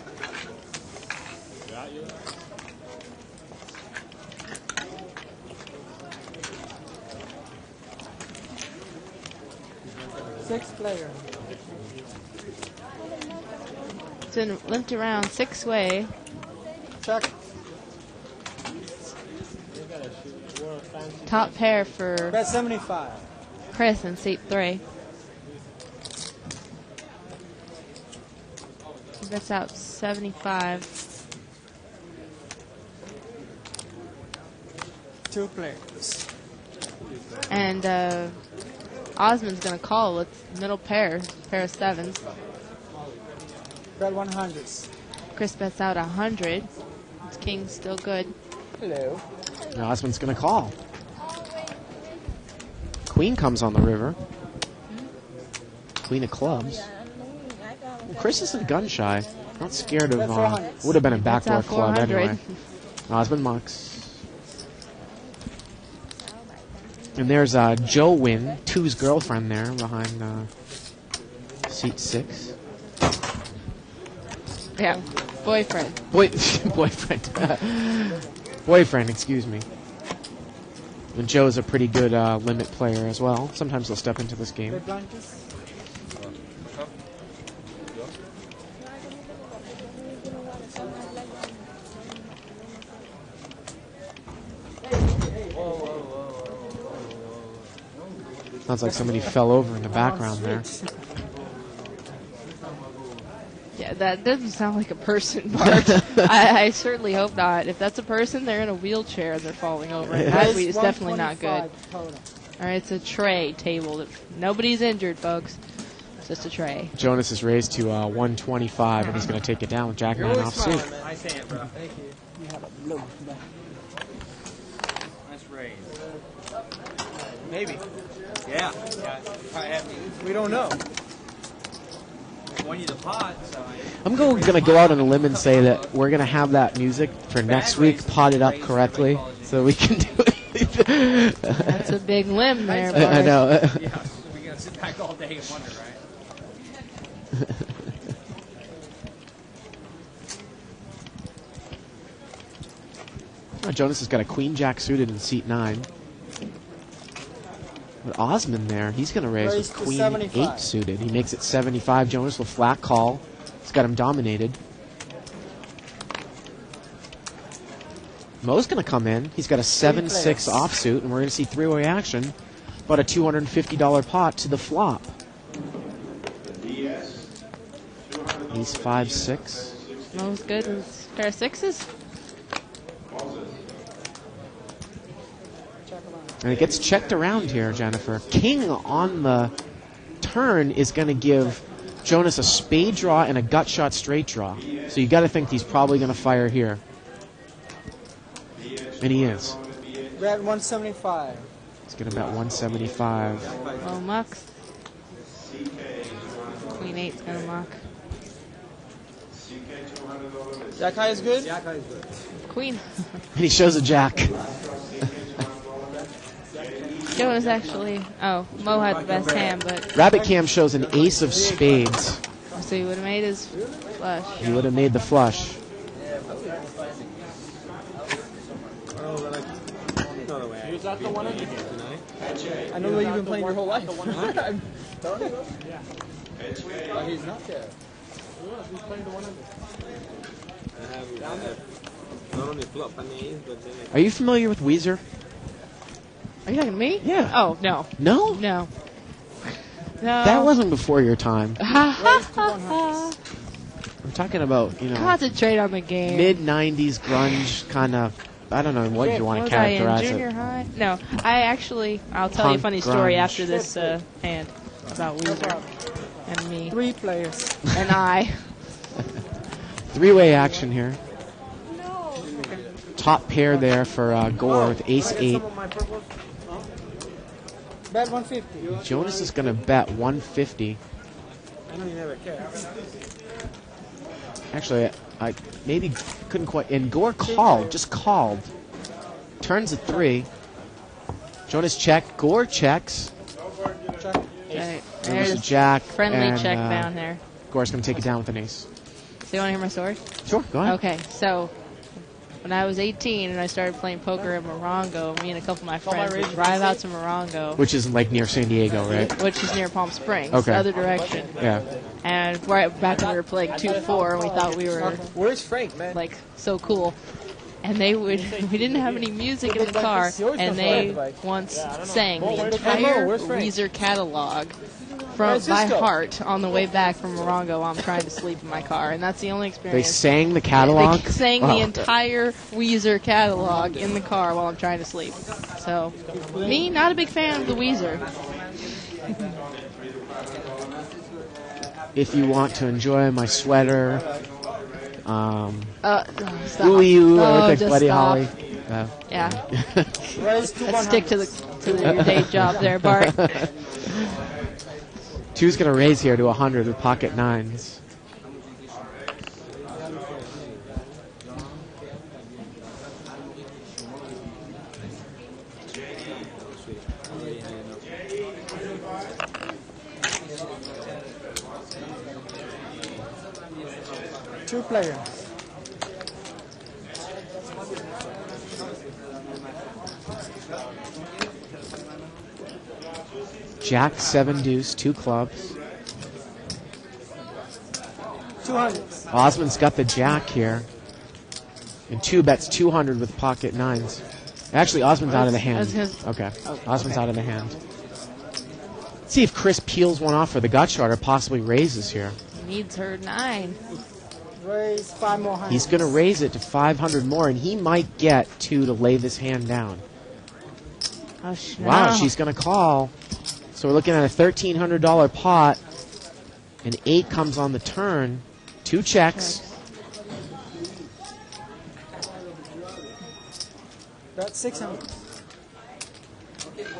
Six player. It's been limped around 6-way. Check. Top pair for Bet 75. Chris in seat 3. He bets out 75. Two players. And Osmond's going to call with middle pair of sevens. Bet 100. Chris bets out 100. His king's still good. Hello. Osmond's going to call. Queen comes on the river. Queen of clubs. Well, Chris isn't gun shy. Not scared of. Would have been a backdoor That's club 400. anyway. Osmond mucks. And there's Joe Wynn, 2's girlfriend there behind seat 6. Yeah, boyfriend. Boyfriend, excuse me. And Joe's a pretty good limit player as well. Sometimes he'll step into this game. Sounds like somebody fell over in the background there. Yeah, that doesn't sound like a person, Bart. I certainly hope not. If that's a person, they're in a wheelchair and they're falling over. And that is definitely not good. All right, it's a tray table. Nobody's injured, folks. It's just a tray. Jonas is raised to 125, and he's going to take it down with Jack 9 off suit. Nice hand, bro. Thank you. You have a blue. Nice raise. Maybe. Yeah. Probably have We don't know. won you the pot, so I'm going to go out on a limb and say that we're going to have that music for next week potted up correctly so we can do it. That's a big limb there, Bart. I know. yeah, we're gonna sit back all day and wonder, right? Jonas has got a queen jack suited in seat 9. But Osmond there, he's going to raise with queen 8 suited. He makes it 75. Jonas will flat call. He's got him dominated. Mo's going to come in. He's got a 7-6 offsuit, and we're going to see three-way action. About a $250 pot to the flop. He's 5-6. Mo's good with pair of sixes. And it gets checked around here, Jennifer. King on the turn is going to give Jonas a spade draw and a gut shot straight draw. So you got to think he's probably going to fire here. And he is. Bet 175. He's going to bet 175. Mo mucks. Queen 8's going to muck. Jack high is good? Jack high is good. Queen. And he shows a jack. Jonas actually. Oh, Mo had the best hand, but. Rabbit Cam shows an ace of spades. So he would have made his flush. He would have made the flush. Is that the one under here tonight? I know that you've been playing your whole life. I'm telling you. Yeah. But he's not there. He's playing the one under. Down there. Not only flop and ace, but then Are you familiar with Weezer? Are you talking to me? Yeah. Oh, no. No? No. That wasn't before your time. I'm talking about, concentrate on the game. Mid-90s grunge kind of, I don't know what you want to characterize in junior it. high? No. I'll tell you a funny story after this hand about Weezer and me. 3 players. And I. Three-way action here. Top pair there for Gore with ace-8. Bet 150. Jonas is going to bet 150. I know you never care. Actually, I maybe couldn't quite. And Gore called, just called. Turns a 3. Jonas check. Gore checks. Check. Okay, There's a there's jack. friendly and, check down there. Gore's going to take it down with an ace. So you want to hear my story? Sure, go ahead. Okay, so when I was 18 and I started playing poker in Morongo, me and a couple of my friends would drive out to Morongo. Which is like near San Diego, right? Which is near Palm Springs, Okay. the other direction. Yeah. And right back when we were playing 2-4, and we thought we were Where's Frank, man? like so cool. And we didn't have any music in the car, and they once sang the entire Weezer catalog by heart on the way back from Morongo while I'm trying to sleep in my car, and that's the only They experience. sang the catalog? They sang Wow. the entire Weezer catalog in the car while I'm trying to sleep. So, me, not a big fan of the Weezer. If you want to enjoy my sweater, Stop. ooh, you, Oh, with just Buddy stop. Holly. Yeah. Let's stick to your day job there, Bart. Two's going to raise here to 100 with pocket nines. Two players. Jack, 7 deuce, 2 clubs. 200. Osmond's got the jack here. And 2 bets 200 with pocket nines. Actually, Osmond's out of the hand. Okay. Osmond's out of the hand. Let's see if Chris peels one off for the gut shot or possibly raises here. Needs her 9. Raise 5 more hundred. He's going to raise it to 500 more, and he might get 2 to lay this hand down. Oh, Wow, no. she's going to call. So we're looking at a $1,300 pot. An 8 comes on the turn. 2 checks. That's 600.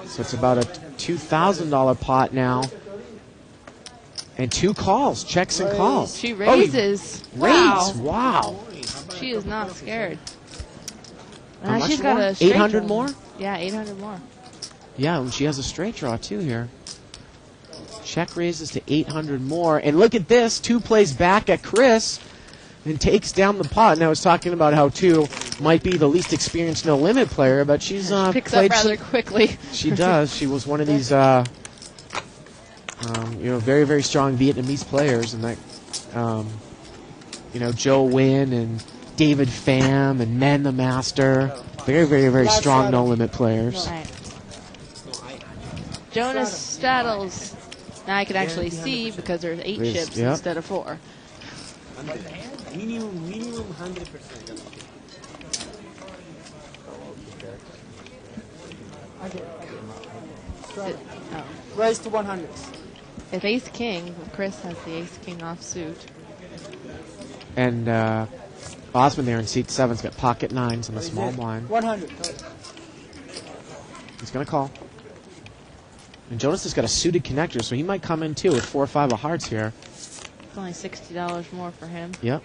So it's about a $2,000 pot now. And 2 calls, checks and calls. She Oh, raises. Raise, wow. She is not scared. How much she's got more? a straight 800 draw. more? Yeah, 800 more. Yeah, and she has a straight draw too here. Check raises to 800 more. And look at this. 2 plays back at Chris and takes down the pot. And I was talking about how 2 might be the least experienced no limit player, but she's Picks played up rather quickly. She does. She was one of these very, very strong Vietnamese players, and that Joe Wynn and David Pham and Men the Master. Very, very, very strong no limit players. Right. Jonas Staddles. Now I can actually see because there's 8 There's- chips yep. instead of 4. Minimum 100%. Raise to 100. If Ace King, Chris has the Ace King offsuit. And Osmond there in seat 7's got pocket 9s and the small blind. 100. He's going to call. And Jonas has got a suited connector, so he might come in too with 4 or 5 of hearts here. It's only $60 more for him. Yep.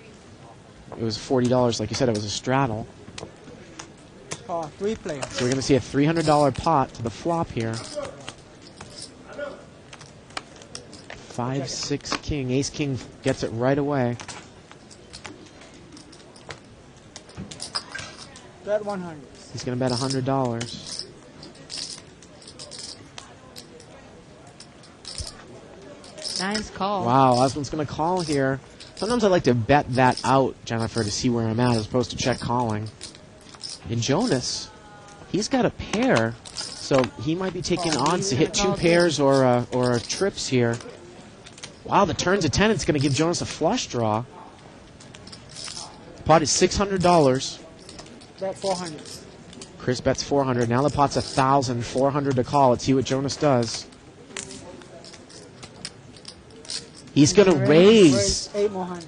It was $40, like you said, it was a straddle. 3 players. So we're going to see a $300 pot to the flop here. 5, 6, king. Ace king gets it right away. Bet 100. He's going to bet $100. Nice call. Wow, Osmond's going to call here. Sometimes I like to bet that out, Jennifer, to see where I'm at as opposed to check calling. And Jonas, he's got a pair, so he might be taking odds to hit 2 pairs or trips here. Wow, the turn's a 10. It's going to give Jonas a flush draw. The pot is $600. Bet 400. Chris bets 400. Now the pot's 1,000. 400 to call. Let's see what Jonas does. He's going to raise. 8 more hundred.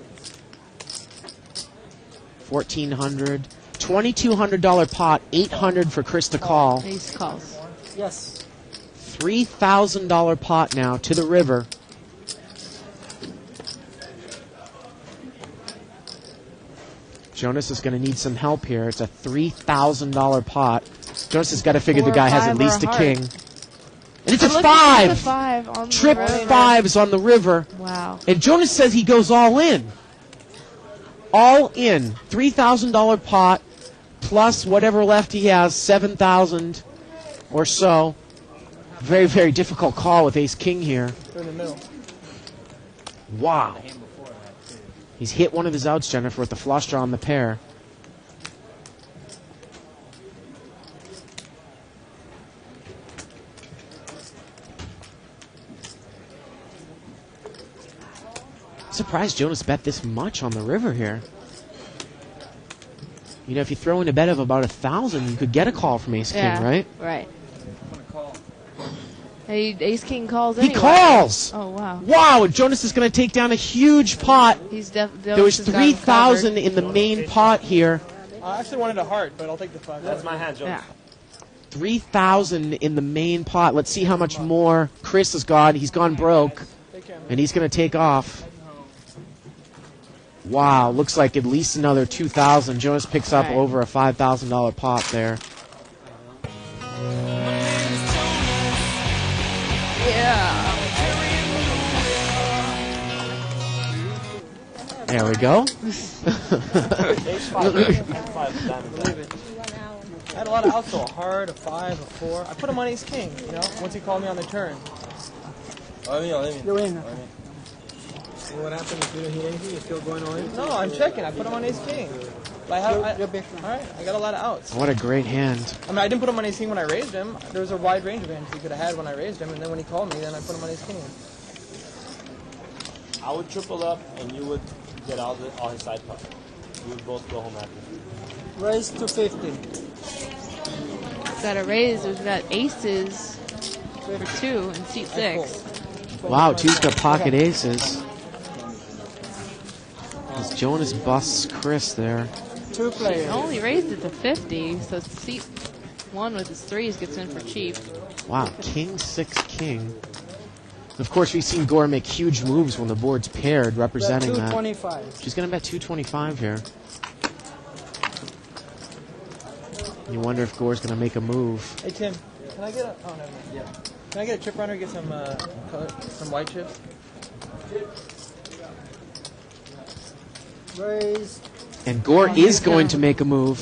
1,400. $2,200 pot. 800 for Chris to call. Ace calls. Yes. $3,000 pot now to the river. Jonas is going to need some help here. It's a $3,000 pot. Jonas has got to figure the guy has at least a king. And it's a Look, five. it's a 5 on the Trip river. 5s on the river. Wow. And Jonas says he goes all in. All in. $3,000 pot plus whatever left he has, 7,000 or so. Very, very difficult call with ace-king here. In the middle. Wow. He's hit one of his outs, Jennifer, with the flush draw on the pair. Surprised Jonas bet this much on the river here. You know, if you throw in a bet of about 1,000, you could get a call from ace-king, Yeah, right? Right. Hey, ace-king calls He anyway. calls! Oh, wow. Wow, Jonas is going to take down a huge pot. There was 3,000 in the main pot here. I actually wanted a heart, but I'll take the 5. That's my hand, Jonas. Yeah. 3,000 in the main pot. Let's see how much more Chris has got. He's gone broke, and he's going to take off. Wow, looks like at least another 2,000. Jonas picks up over a $5,000 pot there. Yeah. There we go. I had a lot of outs, so a heart, a 5, a 4. I put him on ace king, you know, once he called me on the turn. You're in. What happened if you didn't hit anything? You're still going all in? No, I'm checking. I put him on ace king. All right, I got a lot of outs. What a great hand. I mean, I didn't put him on ace king when I raised him. There was a wide range of hands he could have had when I raised him, and then when he called me, then I put him on ace king. I would triple up, and you would get all his side pot. You would both go home after. Raise to 50. Got a raise. We've got aces for 2 in seat 6. Wow, two's got pocket aces. As Jonas busts Chris there. 2 players. Only raised it to 50, so seat 1 with his 3s gets in for cheap. Wow, king, 6, king. Of course, we've seen Gore make huge moves when the board's paired, representing that. 225. She's going to bet 225 here. You wonder if Gore's going to make a move. Hey Tim, can I get a? Oh no, yeah. Can I get a chip runner? Get some some white chips. Raise. And Gore is going to make a move.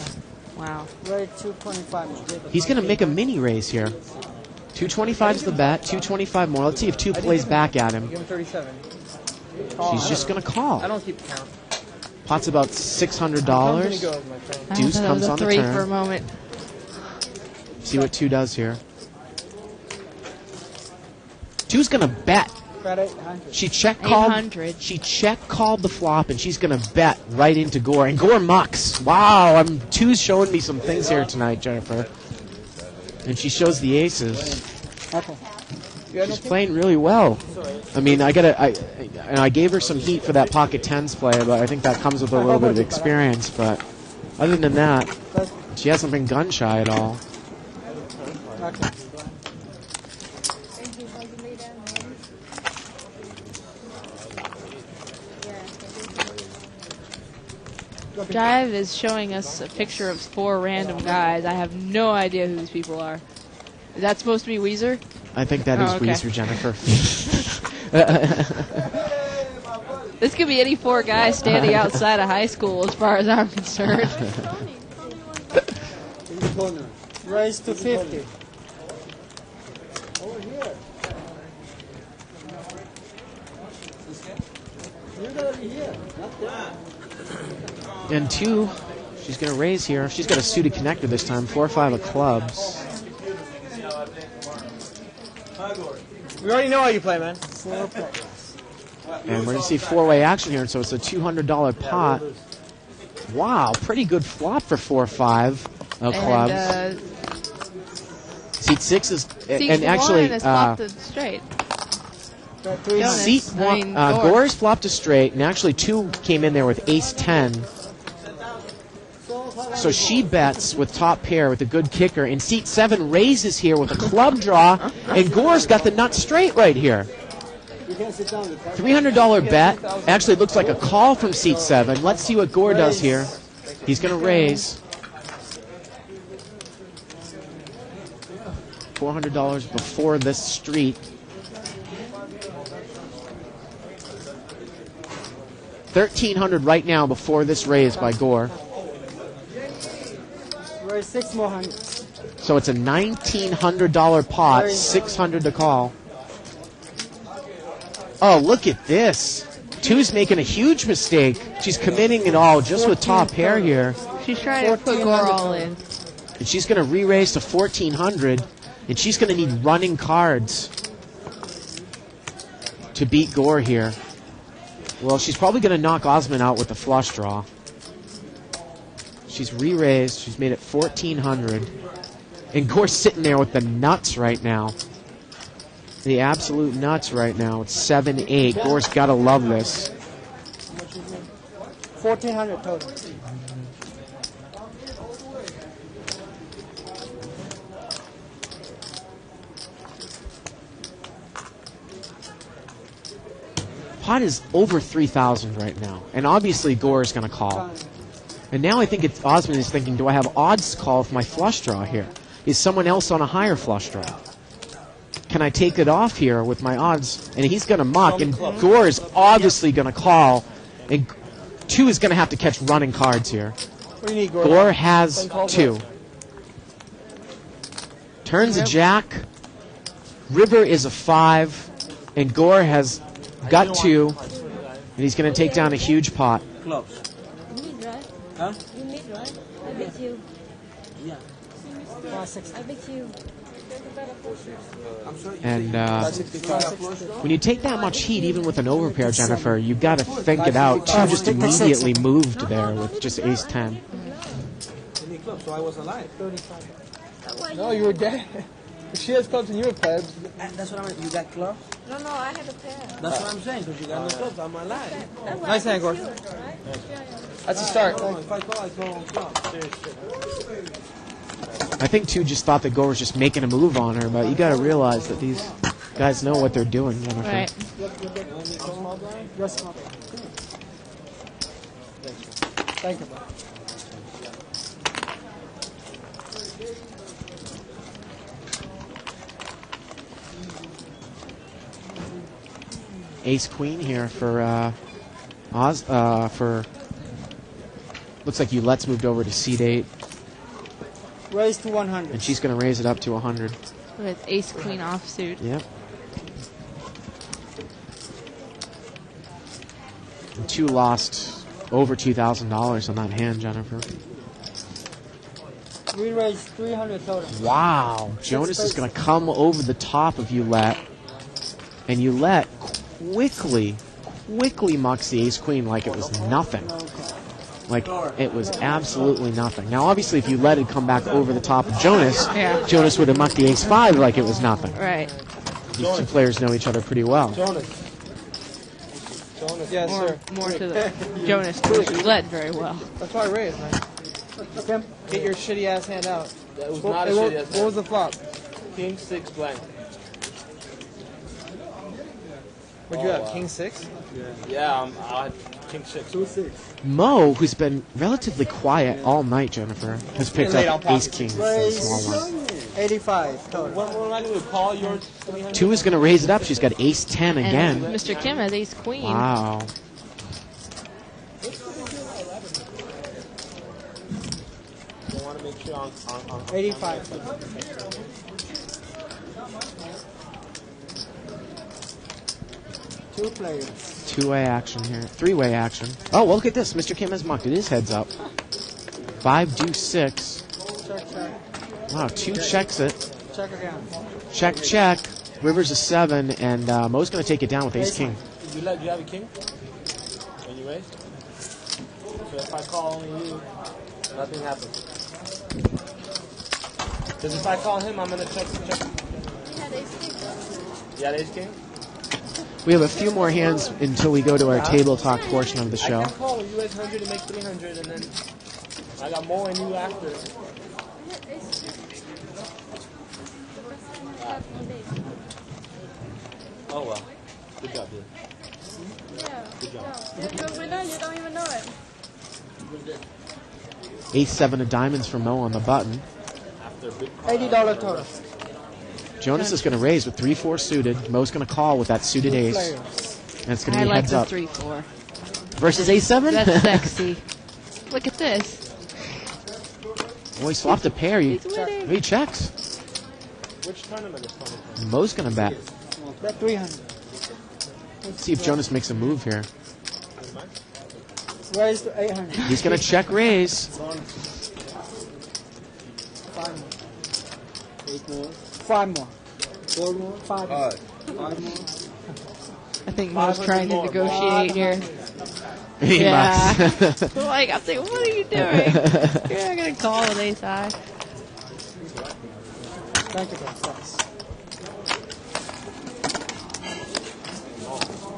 Wow. Raise 225. He's going to make a mini raise here. 225 is the bet. 225 more. Let's see if 2 plays back at him. Give him 37. She's just going to call. I don't keep count. Pot's about $600. Deuce comes on the 3 turn. for a moment. See what 2 does here. 2's going to bet. She check called. 800. She check called the flop, and she's going to bet right into Gore. And Gore mucks. Wow, 2's showing me some things here tonight, Jennifer. And she shows the aces. Okay. She's playing really well. I mean, I gave her some heat for that pocket tens play, but I think that comes with a little bit of experience. But other than that, she hasn't been gun shy at all. Okay. Jive is showing us a picture of 4 random guys. I have no idea who these people are. Is that supposed to be Weezer? I think that is okay. Weezer, Jennifer. This could be any 4 guys standing outside of high school as far as I'm concerned. In the corner. Raise to 50. Over here. You gotta be here, not there. And 2, she's going to raise here. She's got a suited connector this time. 4-5 of clubs. We already know how you play, man. 4 players. And we're going to see 4-way action here, so it's a $200 pot. Wow, pretty good flop for 4-5 of clubs. Seat 6 is, and actually, is flopped to straight. Jonas, seat 1, Gore's flopped to straight, and actually 2 came in there with ace-10. So she bets with top pair with a good kicker, and seat 7 raises here with a club draw, and Gore's got the nut straight right here. $300 bet. Actually, it looks like a call from seat 7. Let's see what Gore does here. He's going to raise. $400 before this street. $1,300 right now before this raise by Gore. Raise 6 more hundred. So it's a $1,900 pot, 600 to call. Oh, look at this. Two's making a huge mistake. She's committing it all just with top pair here. She's trying to put Gore all in. And she's going to re-raise to 1,400. And she's going to need running cards to beat Gore here. Well, she's probably going to knock Osmond out with the flush draw. She's re-raised. She's made it 1,400. And Gore's sitting there with the nuts right now. The absolute nuts right now. It's 7-8. Gore's got to love this. 1,400 total. Pot is over 3,000 right now. And obviously Gore is going to call. And now I think it's Osmond is thinking, do I have odds to call with my flush draw here? Is someone else on a higher flush draw? Can I take it off here with my odds? And he's going to muck, and Gore is obviously going to call. And 2 is going to have to catch running cards here. What do you need, Gore? Gore has 2. Turns a jack. River is a 5. And Gore has got 2. And he's going to take down a huge pot. Close. You need, right? Huh? You need, right? I bet you. Yeah. I bet you. And when you take that much heat, even with an overpair, Jennifer, you've got to think it out. 2 just immediately moved there with just ace-10. So I was alive. No, you were dead. If she has clubs and you have clubs. That's what I mean. You got clubs? No, I have a pair. That's what I'm saying. Because you got no clubs. I'm alive. Nice hand, Gore. That's a start. If I call, I call on clubs. I think 2 just thought that Gore was just making a move on her, but you got to realize that these guys know what they're doing, Jennifer. Right. Thank you, bro. Ace-Queen here for looks like Ouellette's moved over to seat 8. Raise to 100. And she's going to raise it up to 100. With ace-queen offsuit. Yep. And 2 lost over $2,000 on that hand, Jennifer. We raised 300 total. Wow. Jonas is going to come over the top of Oulette. And Oulette quickly mucks the ace-queen like it was nothing. Like, it was absolutely nothing. Now, obviously, if Oulette had come back over the top of Jonas, Jonas would have mucked the ace-5 like it was nothing. Right. These 2 players know each other pretty well. Jonas, yes, sir. More to the Jonas knows Oulette very well. That's why I raised, man. Tim, get your shitty ass hand out. That was not a shitty ass hand. What was the flop? King 6 blank. What'd you have? King 6? Yeah, I had King 6. 2-6. Mo, who's been relatively quiet all night, Jennifer, has picked up ace-king, the small one. 85 total. What am I going to call yours? 2 is going to raise it up. She's got ace-10 again. And Mr. Kim has ace-queen. Wow. I want to make sure on 85. Two players. 2-way action here. 3-way action. Oh, well, look at this. Mr. Kim has mucked it. His head's up. 5 deuce 6. Check, check. Wow, 2 checks it. Check again. Check. River's a 7, and Mo's going to take it down with ace-king. Do you have a king? When you raise? So if I call only you, nothing happens. Because if I call him, I'm going to check. You had ace-king? We have a few more hands until we go to our table talk portion of the show. I can call you as 100 to make 300, and then I got more and you after. Oh well. Good job, dude. Yeah. Good job. We know you don't even know it. Ace-7 of diamonds for Mo on the button. After a big $80 total. Jonas is going to raise with 3-4 suited. Mo's going to call with that suited ace. And it's going to I be like heads the up. 3-4. Versus A7? That's sexy. Look at this. Oh, he swapped a pair. He's winning. He checks. Which tournament is funny? Mo's going to bet. Bet 300. Let's see if Jonas makes a move here. Raise to 800. He's going to check raise. 5 more. 8 more. 5 more. 4 more. 5 more. 5 more. I think Mo's trying to negotiate here. Yeah. Like, I'm saying, what are you doing? You're not going to call with ace high. Thank you, guys.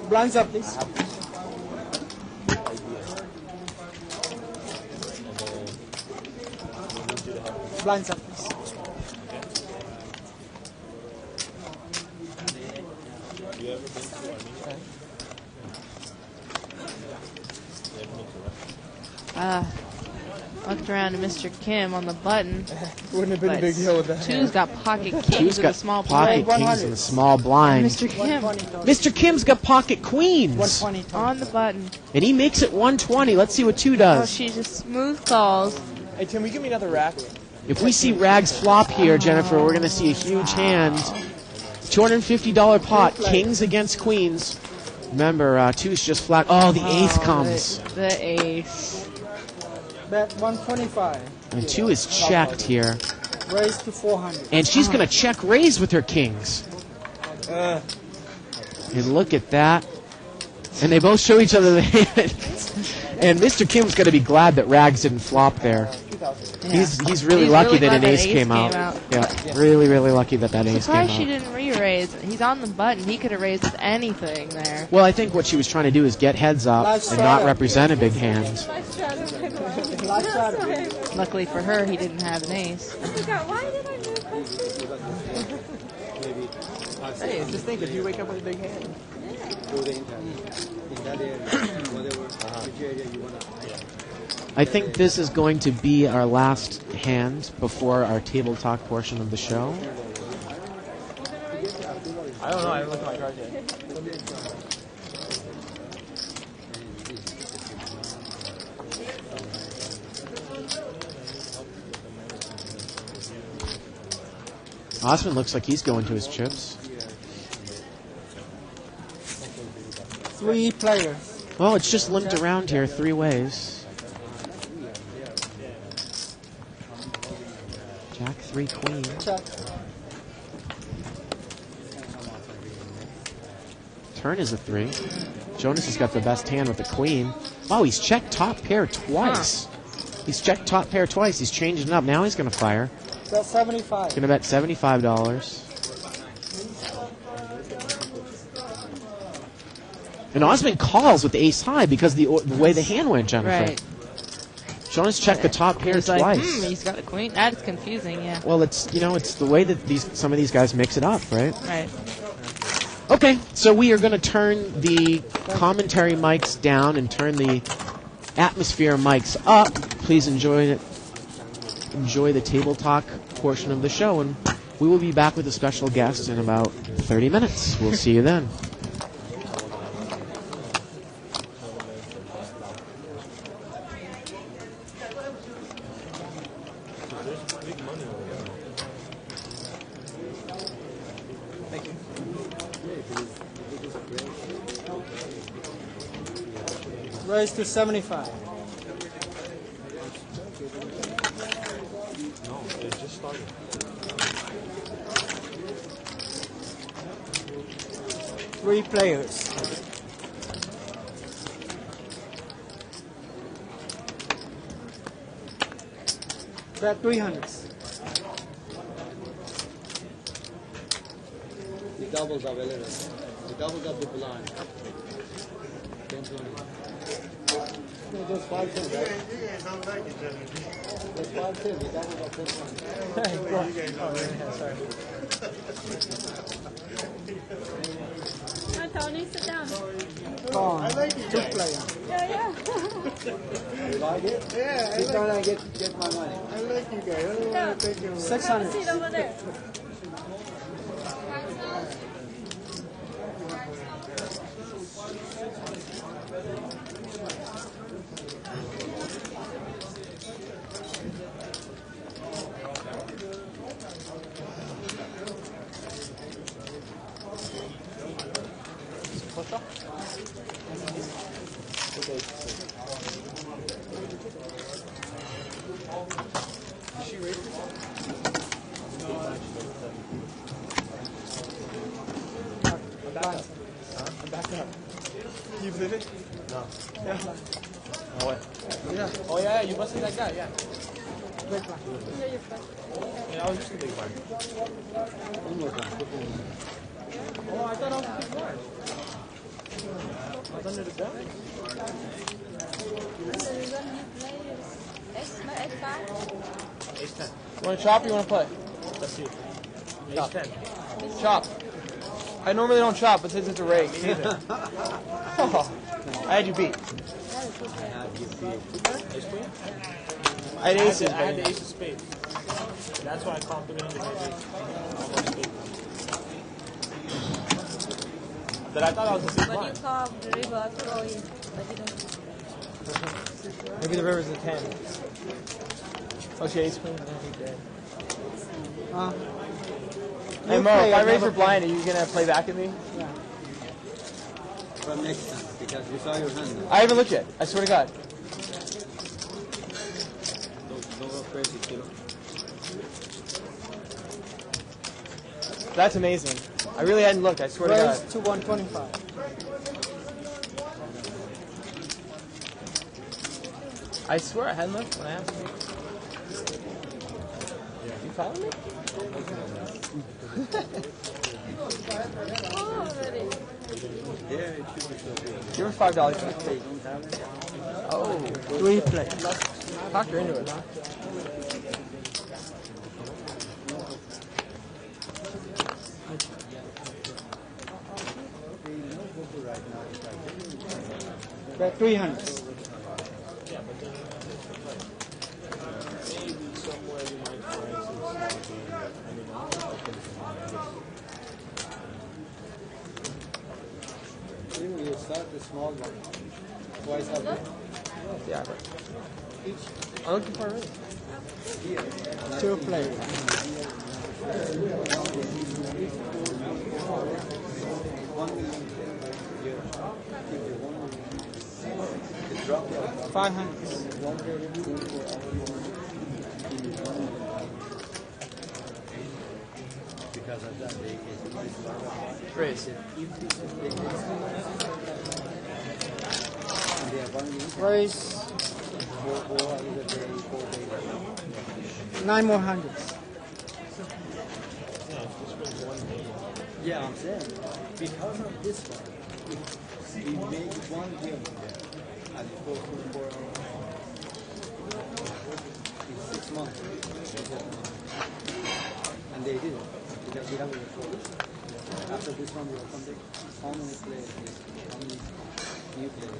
Blinds up, please. Blinds up, please. Looked around to Mr. Kim on the button. Wouldn't have been a big deal with that. Two's got pocket kings Two's with got a small pocket blind. kings and a small blind. Mr. Kim Mr. Kim's got pocket queens. 120. on the button. And he makes it 120. Let's see what 2 Oh, does. she just smooth calls. Hey, Tim, will you give me another rack? If we see rags flop here, Jennifer, we're going to see a huge hand. $250 pot. Kings against queens. Remember, 2's just flat. Oh, the ace comes. The ace. Bet 125. And 2 is checked here. Raise to 400. And she's going to check raise with her kings. And look at that. And they both show each other the hand. And Mr. Kim's going to be glad that rags didn't flop there. Yeah. He's really lucky that an glad ace came out. Yeah, really, really lucky that ace came Surprised she out. didn't re-raise. He's on the button. He could have raised with anything there. Well, I think what she was trying to do is get heads up and not represent a big hand. Luckily for her, he didn't have an ace. Why did I move this? Hey, just think, if you wake up with a big hand. I think this is going to be our last hand before our table talk portion of the show. I don't know, I haven't looked at my cards yet. Osman looks like he's going to his chips. 3 players. Well, it's just limped around here 3 ways. Jack 3 queen. Check. Turn is a 3. Jonas has got the best hand with the queen. Wow, he's checked top pair twice. He's checked top pair twice. He's changing it up. Now he's going to fire. Bet 75. Going to bet $75. And Osman calls with the ace high because the way the hand went, Jennifer. Right. Jonas checked the top pair He's twice. like, he's got a queen. That is confusing, yeah. Well, it's it's the way that some of these guys mix it up, right? Right. Okay, so we are going to turn the commentary mics down and turn the atmosphere mics up. Please enjoy it. Enjoy the table talk portion of the show, and we will be back with a special guest in about 30 minutes. We'll see you then. Raise to 75. No, it just started. Three players. Bet 300. The doubles are available. The doubles of the blind. 10, 20. No, those 5 10, right? You guys don't like each other. Those 5 10, the doubles are 10, 20. You guys don't like each other. Come on, Tony, sit down. Oh, I like you guys. player. Yeah. You like it? Yeah, Sit down and get my money. I like you guys. I don't want to take you away. 600. Seat over there. Oh, what? Yeah. Oh, yeah, you busted that guy, yeah. Yeah, I was just a big blind. Oh, I thought I was a big blind. I was under the belt. Ace-10. You want to chop or you want to play? Let's see. Ace-10. Chop. I normally don't chop, but since it's a race. Oh, I had you beat. I had aces. I had the ace of spades. That's why I complimented my ace. But I thought I was a big But you blind. call the river throw in, but you don't. Maybe the river's a 10. Oh, she ace queen? Hey Mo, if I raise your blind, are you going to play back at me? Yeah. But next time, because you saw your hand. I haven't looked yet. I swear to God. Don't go crazy, kilo. That's amazing. I really hadn't looked. I swear to God. To 125. I swear I hadn't looked when I asked you. You follow me? Give her $5 for the fee. Oh, Replay. talk her into it, huh? Bet 300. You start the small one. Twice a week. Yeah, but I'm looking for a ring. Two play. $500. Because of that, they Raise. Raise 9 more hundreds. Yeah, I'm saying, because of this one, we made one game there, and it goes for 4 hours. In 6 months. And they did it, because we have a record. After this one, we will come back. How many players, how many new players?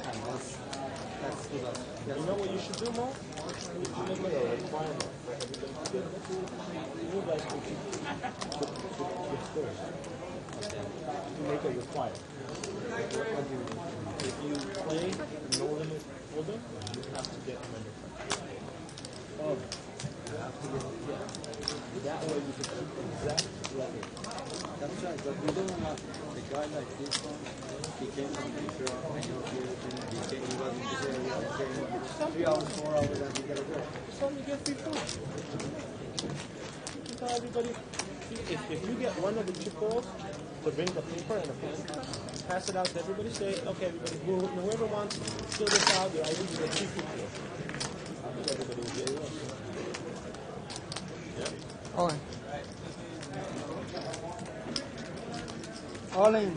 And that's good. You know what you should do, Mo? You should make it a requirement for everybody to do. You guys can keep your scores. You make it required. If you play no limit hold'em, you have to get a member card. Oh, you have to get that way you can keep exact record. That's right, but we don't have a guy like this one. He came from Israel, and he was here, he was in this area, he came 3 hours, 4 hours, and he got a job. Just tell them you get free food. You can tell everybody, if you get one of the chip balls to bring the paper and a pen, pass it out to everybody, say, okay, everybody, whoever wants, fill this out, I give you the free food. I think everybody will get it. Yeah. All in. All in.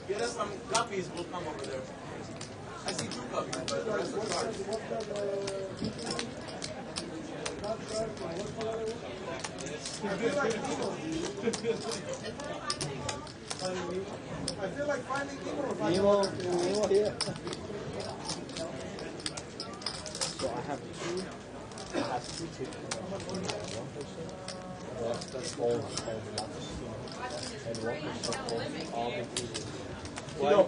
Get us some guppies, we'll come over there. I see 2 guppies, but the rest are I feel like finding Nemo here. So I have 2. I have 2 tickets. That's all the lots. And 1% all the pieces. Well,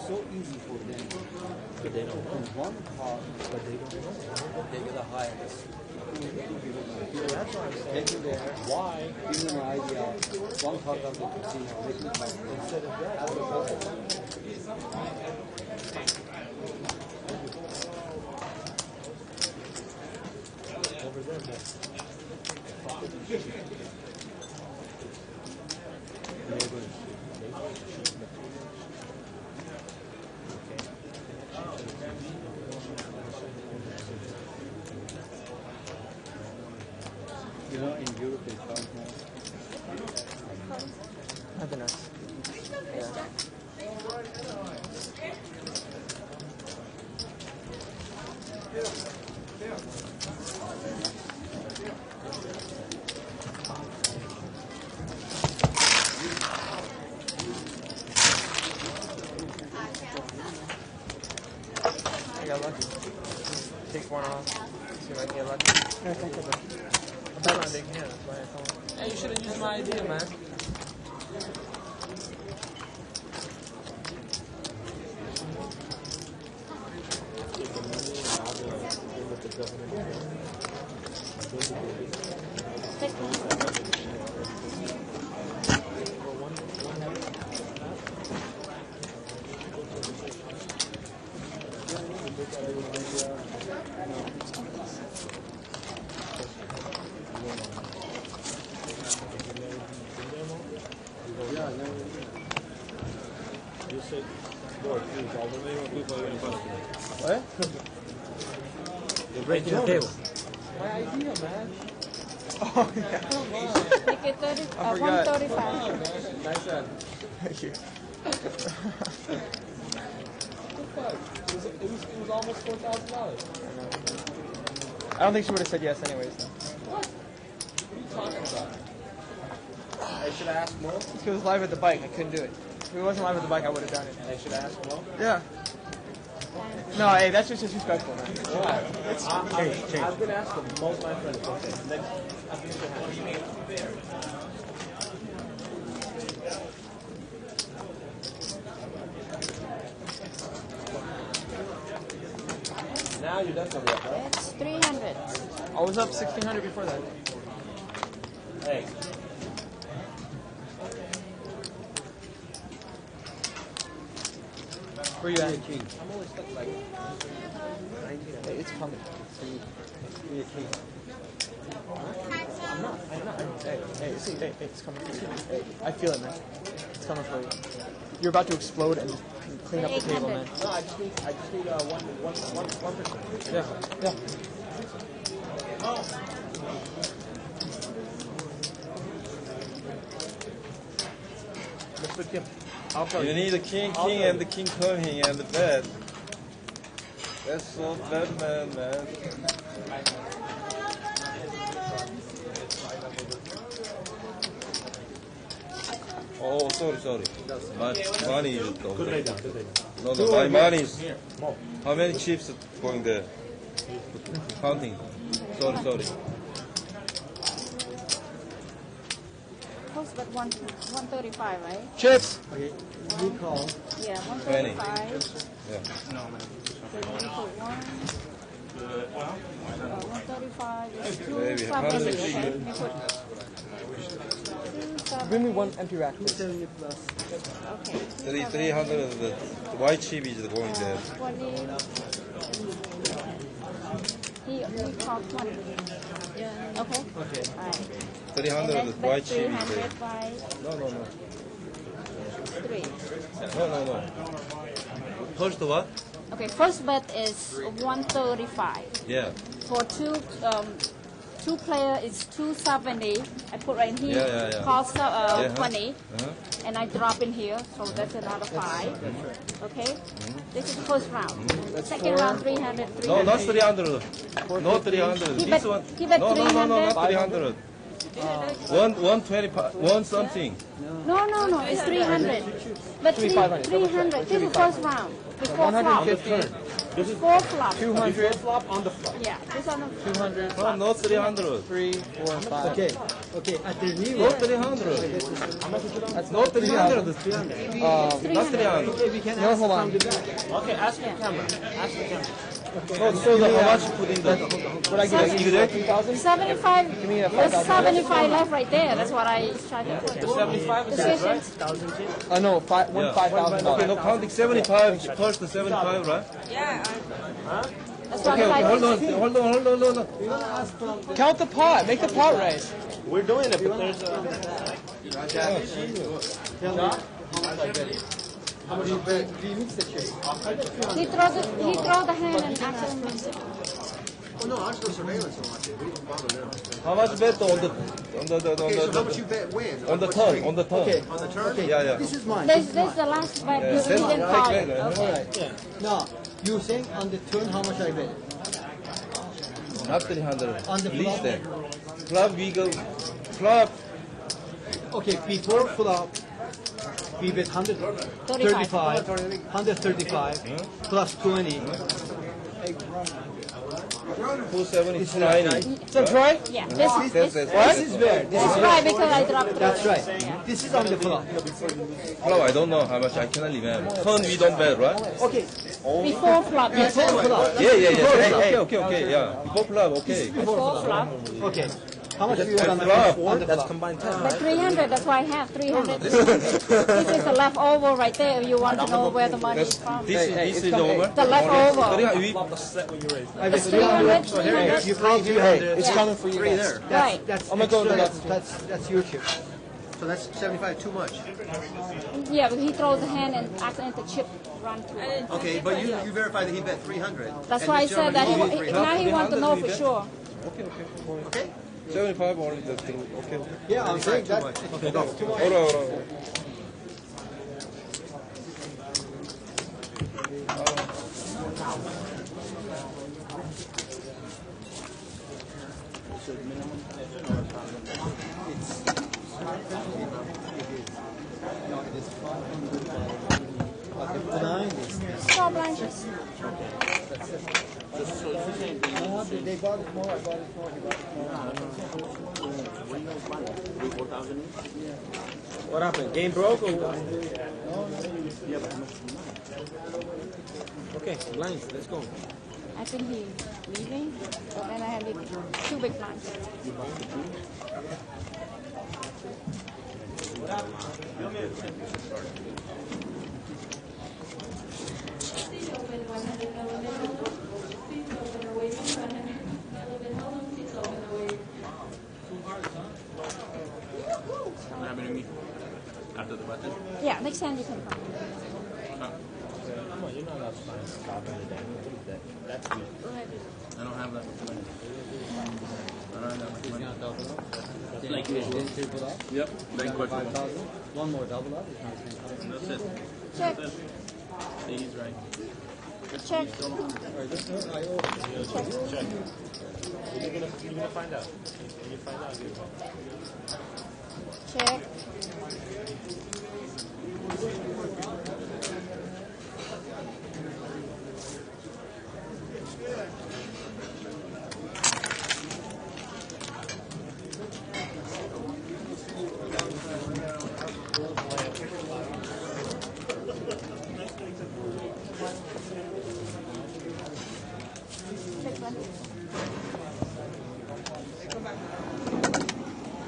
So easy for them. But they don't open one card, but they don't know. They get a higher. That's what I'm saying. Take it there. Why? Give them an idea. One card on the casino. Instead of that, over there. You know, in Europe they count now. That'd be nice. Yeah. I got lucky. Take one off. See if I can get lucky. Yeah, thank you, bro. I'm not a big hand, that's why I call. Hey, you should have used my idea, man. What? You're breaking the table. My idea, man. Oh, yeah. Make it 30, I forgot. 135. Nice one. Thank you. It was almost $4,000. I don't think she would have said yes anyways. What? What are you talking about? I should have asked Mo. If it was live at the bike, I couldn't do it. If it wasn't live at the bike, I would have done it. I should ask Mo. Yeah. No, hey, that's just disrespectful, man. Why? I was going to ask him. Mo's my friend. Okay. Next. What do you mean? Now you're definitely up, right? It's 300. I was up 1,600 before that. Hey. Where you at? I'm always stuck like 19. Hey, it's coming. Be a king. I'm not. Hey, see, hey, it's coming for you. Hey, I feel it, man. It's coming for you. You're about to explode and clean up the table, man. No, I just need 1%. Yeah, yeah. Let's put him. You need a king, and the king coming and the bed. That's so bad, man. Oh, sorry. Money is over there. No, my money is. How many chips going there? Counting. Sorry. Post but 135, right? Chips! Okay, you call. Yeah, 20. 135. Yeah. So you put 135 is Maybe 270, 100. okay? You put Bring me one empty rack, please. 270 plus. Okay. 300. The white chip is going there. 20. He called 20. Yeah. Okay? Okay. All right. 300. The white chip is 300 there. by No. 3. No. First what? Okay, first bet is 135. Yeah. For two player is 270. I put right here. Yeah. Cost 20. 20. And I drop in here, so that's another 5. Okay? This is the first round. Second round 300. No, not 300. Not 300. He This bet- one. he bet No, 300. not 300. 125. 1 something. No, it's 300. But 300. This is the first round. Before flop. 150. 4 flop. 200 flop on the flop. Yeah, this on the 200. Oh, no 300. 3, 4, 5. Okay, okay, at the new No 300. That's No 300. 300. Not 300. No, hold on. Okay, ask the camera. Ask the camera. No, so how much you put in the... What I give you? 2,000? 75. Give me a There's 5,000. 75 left right there. That's what I tried to put. 75 is that right? No, five, one Yeah. $5,000. Okay, no, counting 75. First 75, right? That's what Okay, I hold on. Hold on. Count the pot. Make the pot raise. We're doing it, but there's How much you bet? Do you mix the chip? He throws the hand and accidentally mixes it. Oh no, I'm still surveillance on it. We don't bother now. How much bet on the Okay, so how much you bet wins? on the turn? On the turn. Okay, on the turn? Okay, Yeah. this is mine. This is the last bet. You Send- didn't take call that, it. huh? Alright. Now, you saying on the turn how much I bet? Not 300. On the Please flop? then. Flop we go. Flop. Okay, before flop, we bet 135, 135 plus 20. 270 is 90. So, Troy? Yeah, That's This is where? This That's is right, because I dropped That's it. right. This is on the flop. Flop I don't know how much. I cannot remember. Turn we don't bet, right? Okay, Before flop, yes. before flop. Yeah. Okay. Yeah. Before flop, okay. Before flop. Okay. How much do you bet on the Flop. flop? On the That's flop. combined 10. But 300, that's why I have 300. This is the leftover right there if you want to know where the money is from. This is over. The leftover. We I bet 300, 300. 300. You pay 300. It's coming for you guys. There. Right. That's I'm gonna go to the extra. That's your chip. So that's 75 too much. Yeah, but he throws the hand and accidentally the chip run through it. Okay, but you verified that he bet 300. That's why I said that now he wants to know for sure. Okay. 75 only the thing. Okay. Yeah, I'm saying that. Okay, no. Hold on. No, it is 500. But the blind is. Small blanches. They bought it more. I bought it more. He bought it more. What happened? Game broke or what? Okay, blinds. Let's go. I think he's leaving. Then I have 2 big blinds. What happened to me? After the button? Yeah, next hand you can come. Go ahead. I don't have that much money. I don't have that much money. Like Yep. Thank you. One more double up. That's it. Check. He's right. Check. check. You're gonna find out. When you find out, Check.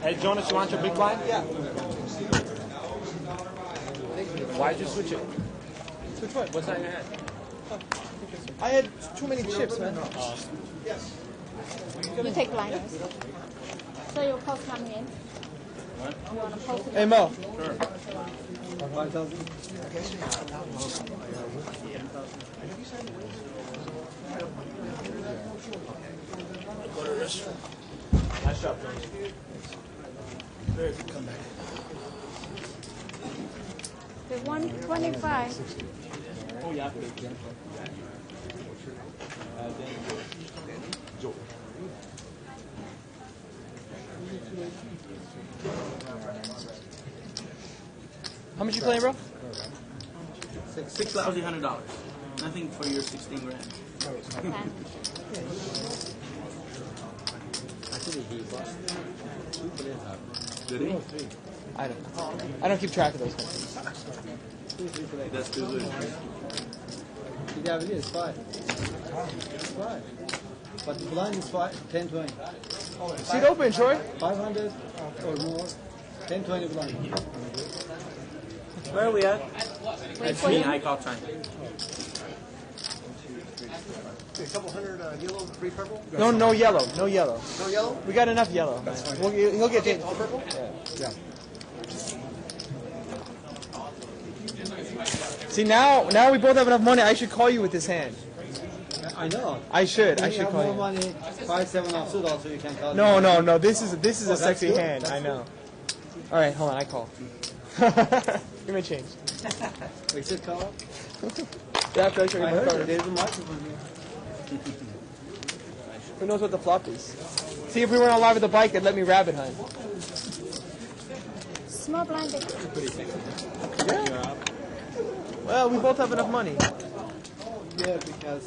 Hey, Jonas, you want your big blind? Yeah. Why'd you switch it? Switch what? What's that in your hand? I had too many chips, man. Yes. You take blinders. So you'll post coming in. You want to post it? Hey, Mo. Sure. 5,000. Nice job, Jonas. Very good comeback. The 125. Oh, yeah. How much you playing, bro? $6,100. Nothing for your 16 grand. Actually, he bought 2 players out. Did he? I don't know. I don't keep track of those things. That's too good. Yeah, it is 5. 5. But the blind is 5, 10, 20. Seat open, Troy. 500 or more. 10, 20 blind. Where are we at? Wait for Me, him. I call time. A couple hundred yellow, 3 purple? No, no yellow. No yellow. No yellow? We got enough yellow. He'll get Okay, all purple? Yeah. See, now we both have enough money. I should call you with this hand. I know. I should When you have call more you. money, 5, 7 offsuit also you can call No, me. no. This is a that's sexy good. hand. That's I know. All right, hold on. I call. Give me a change. We should call. Yeah, after I show you I my heard card. there's a microphone here. Who knows what the flop is? See, if we weren't alive with the bike, they'd let me rabbit hunt. Small blind. Big. Yeah. Well, we both have enough money. Yeah, because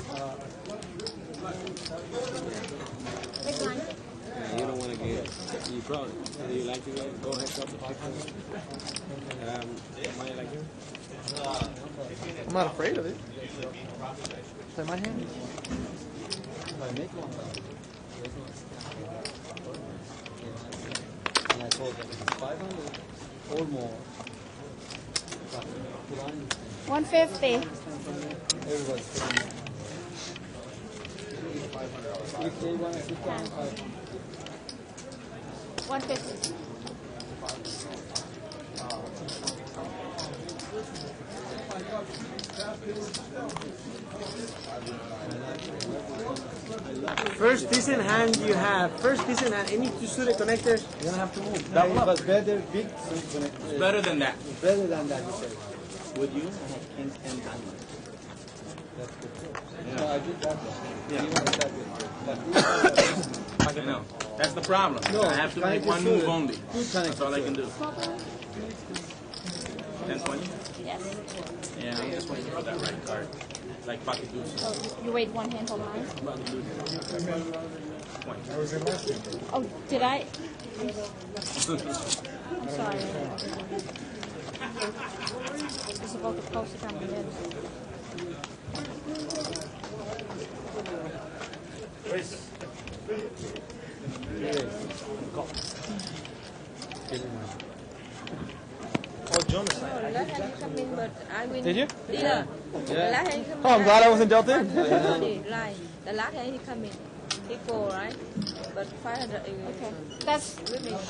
Big blind. You don't want to get. You probably. You like to go ahead and top money like you? I'm not afraid of it. Play my hand. if I make one, and I told them 500 or more. But blind, 150. everybody's paying. If they want to sit down, 150. First decent hand you have. First decent hand. Any two suited connectors, you're gonna have to move. it was better, big. It's better than that. Better than that, you said. Would you? I have king 10 diamonds. That's good. No, I did that one. Yeah. You wanted that one. I know. That's the problem. No, I have to make connected one suited. move only. Good That's all I can do. 10, 20? Yes. Yeah, I'm just waiting for that right card. Like pocket deuce. Oh, you wait one hand for mine. Pocket deuce. 20. Oh, did I? I'm sorry. You're supposed to post it on the end. Oh, Jonas. Did you? Yeah. Oh, I'm glad I wasn't dealt in. Right. The last hand he come in. He go, right? But 500. Okay. That's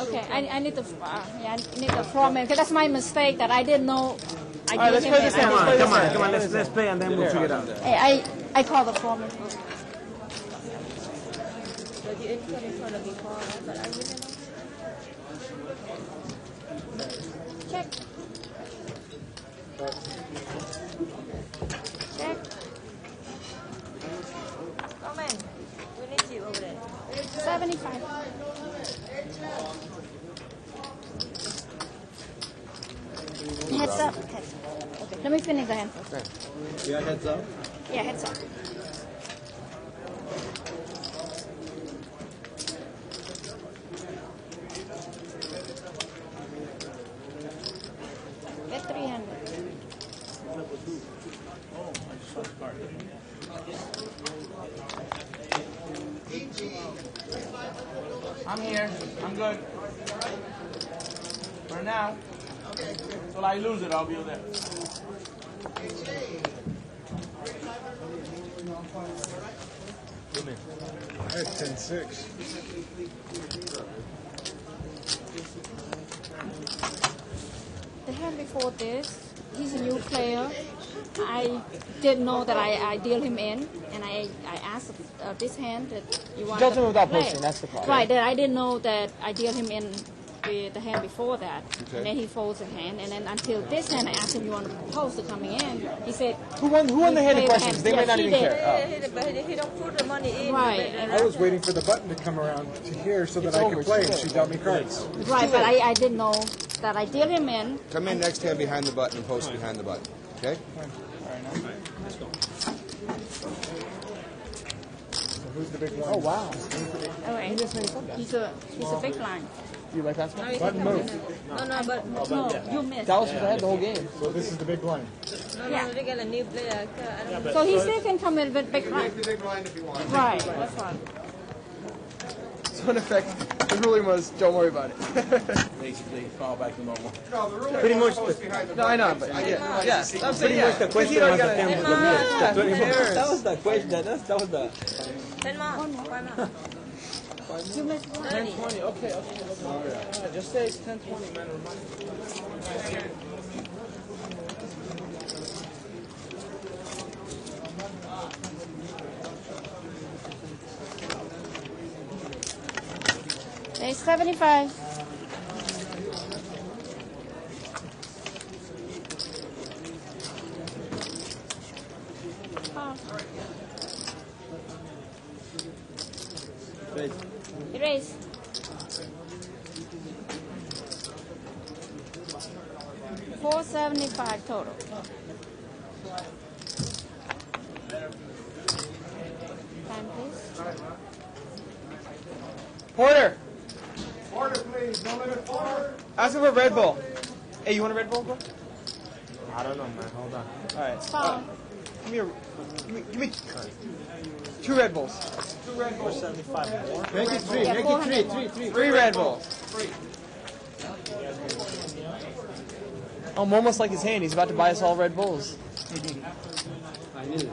okay. I need to yeah, I need the format because that's my mistake that I didn't know. I All right, let's gave play him this it. hand. I didn't- Come on. Let's play and then we'll figure it out. Hey, I call the format. So you income is going to be more, right? But I really know. Check. Check. Come on. We need you over there. 75. Heads up. Heads up. Okay. Let me finish the hand first. Yeah, heads up. Yeah, heads up. Get 300. I'm here. I'm good. For now. Till I lose it, I'll be there. I had 10-6. The hand before this, he's a new player. I didn't know that I deal him in, and I asked this hand that you want Dealt to him without play. posting, that's the problem. Right, that I didn't know that I deal him in with the hand before that, Okay. and then he folds the hand, and then until this hand I asked him you want to post it coming in. He said Who won the hand in play question? 'Cause they may Yes, not he even did. care. But he don't put the money in. Right. I was waiting for the button to come around to here so that It's I over, could play, it's and she dealt me cards. Right, but I didn't know that I deal him in. Come in next hand behind the button and post behind the button. Okay? Who's the big one? Oh wow. Oh, wait. He's a big line. You like that No, one? you Button can move. No, but No, you missed. That was because I had the whole game. So this is the big blind. no, they get a new player. I don't So he still can come in with big line. The big blind if you want. Right, that's right. So in effect, the ruling was, don't worry about it. Basically, fall back to normal. No, the ruler Pretty was much always behind the No, I know, but I get yeah. I'm saying, Pretty yeah. much the question You know, was you the gotta- same as the Yeah, that was the question. That was the. 10 more. Why not? You missed one. 10-20, okay. Yeah, just say it's 10-20, man. There's 75. Erase. $475 total. Time, please. Porter, Order, please. No limit forward. ask him for Red Bull. Hey, you want a Red Bull, bro? I don't know, man. Hold on. All right. Foul. Give me 2 Red Bulls. 2 Red Bulls. 75 more. Make it 3. Yeah, Make it 400. 3. 3 Red Bulls. I'm almost like his hand. He's about to buy us all Red Bulls. I knew it.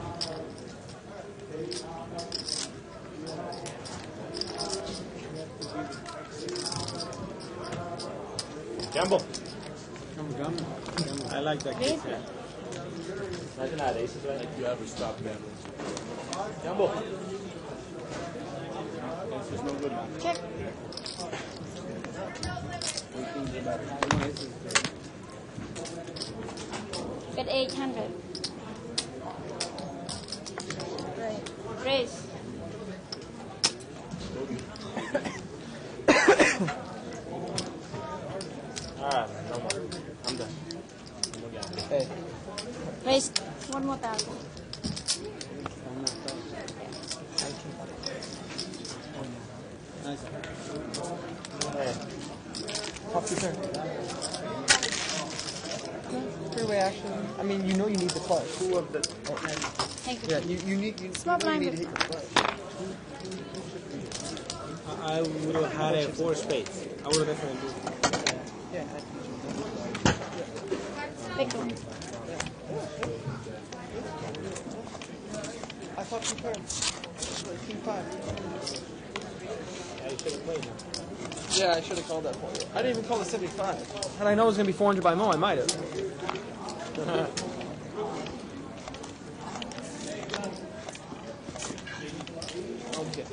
Gamble. Gum. I like that kid. Imagine I had aces, right? Like you ever stop gambling. Gamble. It's no good, man. Check. Get 800. Raise. Alright, man. No more. I'm done. No gambling. Hey. Raise. One more thousand. Nice. Hey. Top 2 turn. 3-way action. I mean, you know you need the flush. 2 of the. Thank you. Yeah, you need you Small know you blind. need to hit your flush. I would have had a 4 spades. I would have definitely do it. Yeah. Big one. I thought 2 turns. King 5. Yeah, you should have played now. Yeah, I should have called that for you. I didn't even call the 75. And I know it was going to be 400 by Mo, I might have. Okay.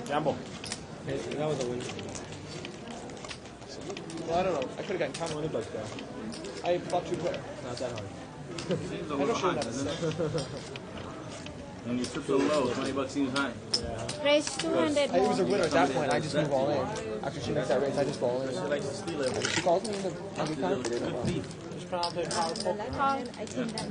Gamble. That was a win. Well, I don't know. I could have gotten counter. $20 though. I thought 2 player. Not that hard. Seems a I little don't show high, that. doesn't it? When you trip so low, $20 seems high. Raise 200 It was a more. winner at that point. I just move all in. After she makes that raise, I just go all in. Like to steal it. She calls me in the every time. Just probably power poker. I think that.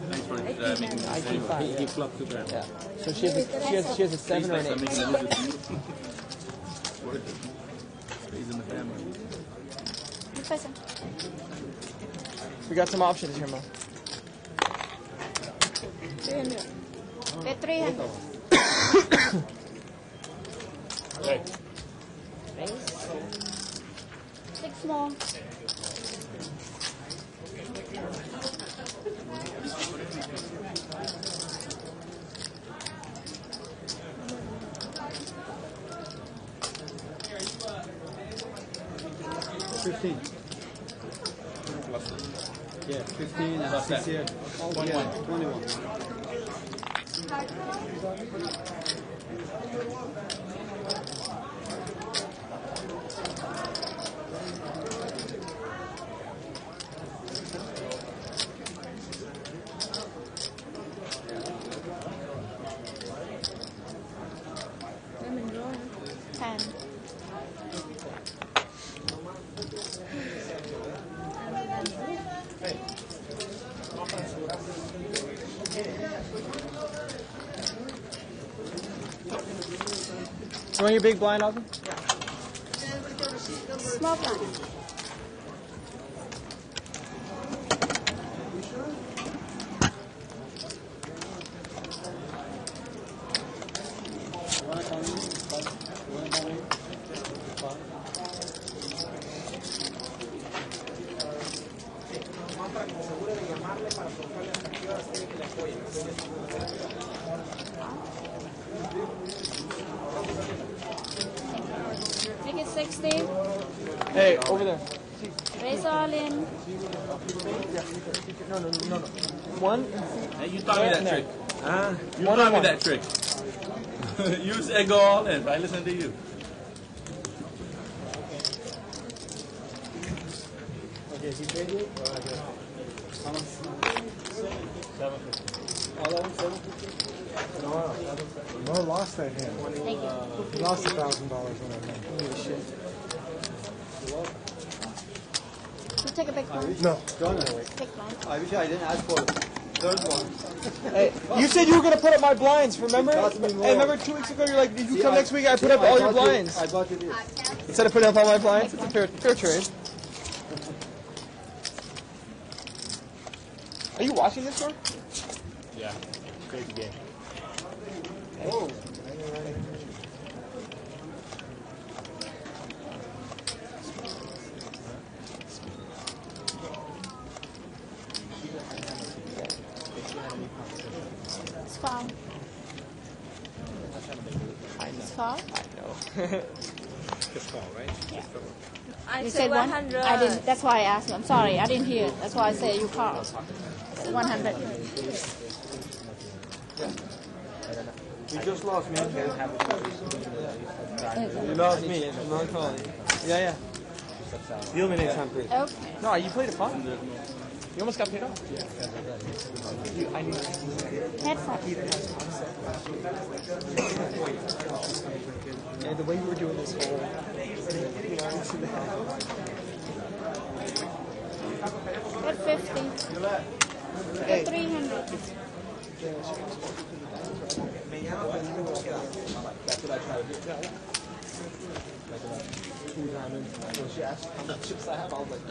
Thanks for making I the keep same. 5. He flopped 2 grand. Yeah. So she has a 7 or an 8. Making a little bit it's worth it. Stays in the family. Good person. We got some options here, Mo. 300. Bet 300. Hey. Raise. 6 more. Yeah, 15 and 6 here. 21. Lemon roll. 10. Throw your big blind, Austin. Small blind. Make it 60. Hey, over there. Raise all in. No. One. Hey, you taught me that trick. You One taught on me one. that trick. Use and go all in. I listen to you. Okay, he paid you? How much? 750. All of them 750? No, lost that hand. Thank you. He lost $1,000 on that hand. You take a big one. No. Big blind. I wish I didn't ask for the third one. Hey, you said you were gonna put up my blinds. Remember? Cost me more. Hey, remember 2 weeks ago? You're like, if you come next week, I put up all your blinds. I bought you this. Instead of putting up all my blinds, it's a fair trade. Are you watching this one? Yeah. Crazy game. Oh. It's foul. It's foul. Just call, right? Yeah. I You say said 100. I didn't. That's why I asked you. I'm sorry. I didn't hear it. That's why I said you called. 100. You just lost me. You lost me. I'm not calling. Yeah. Deal me next time, please. Okay. No, you played it fine. You almost got paid off. I need Headphone. Yeah, the way you were doing this whole. At 50. At 300. That's what I try to do. She asked how many chips I have. I was like,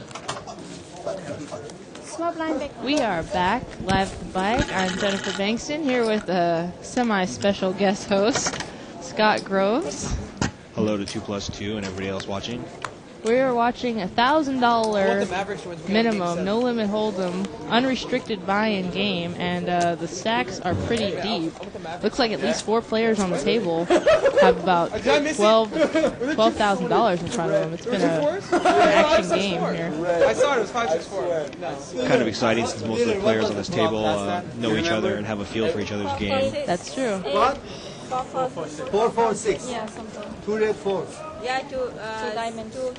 Small blind big. We are back live at the bike. I'm Jennifer Bankston here with a semi-special guest host, Scott Groves. Hello to 2+2 and everybody else watching. We are watching $1,000 minimum, no limit hold'em, unrestricted buy-in game, and the stacks are pretty deep. Looks like at least 4 players on the table have about $12,000 in front of them. It's been an action game here. I saw it. It was 5-6-4. Kind of exciting since most of the players on this table know each other and have a feel for each other's game. That's true. What? 4, 4, 6. Yeah, something. 2 red 4. Yeah, two diamonds. Two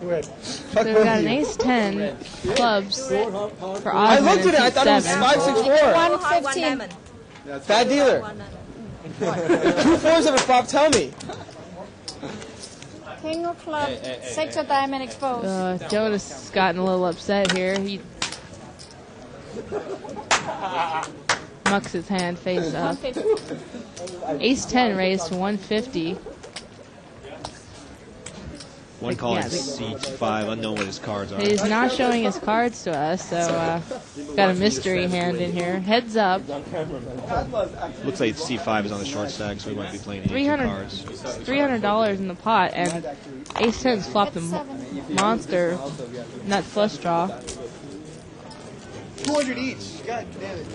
red. So we've got an ace-10 clubs for I Osmond looked at it. I thought it was 5-6-4. 115. Bad dealer. 2 fours of a flop. Tell me. King of club. 6 of diamond exposed. Jonas has gotten a little upset here. He mucks his hand face up. 150. Ace-10 raised to 150. One calling C5, unknown what his cards are. He's not showing his cards to us, so got a mystery hand in here. Heads up. Looks like C5 is on the short stack, so we might be playing 82 cards. $300 in the pot, and Ace-10's flopped a monster nut flush draw. 200 each. God damn it.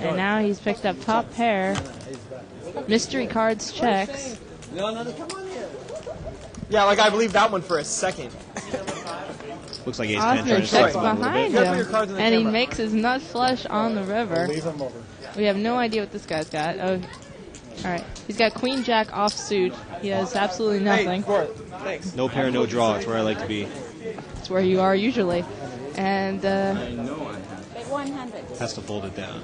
And now he's picked up top pair. Mystery cards checks. Yeah, like I believe that one for a second. Looks like Ace-10 Osmond trying to checks slip on a behind little bit. him, and he makes his nut flush on the river. We have no idea what this guy's got. Oh, all right. He's got Queen Jack offsuit. He has absolutely nothing. Thanks. No pair, no draw. It's where I like to be. It's where you are usually. And 100. Has to fold it down.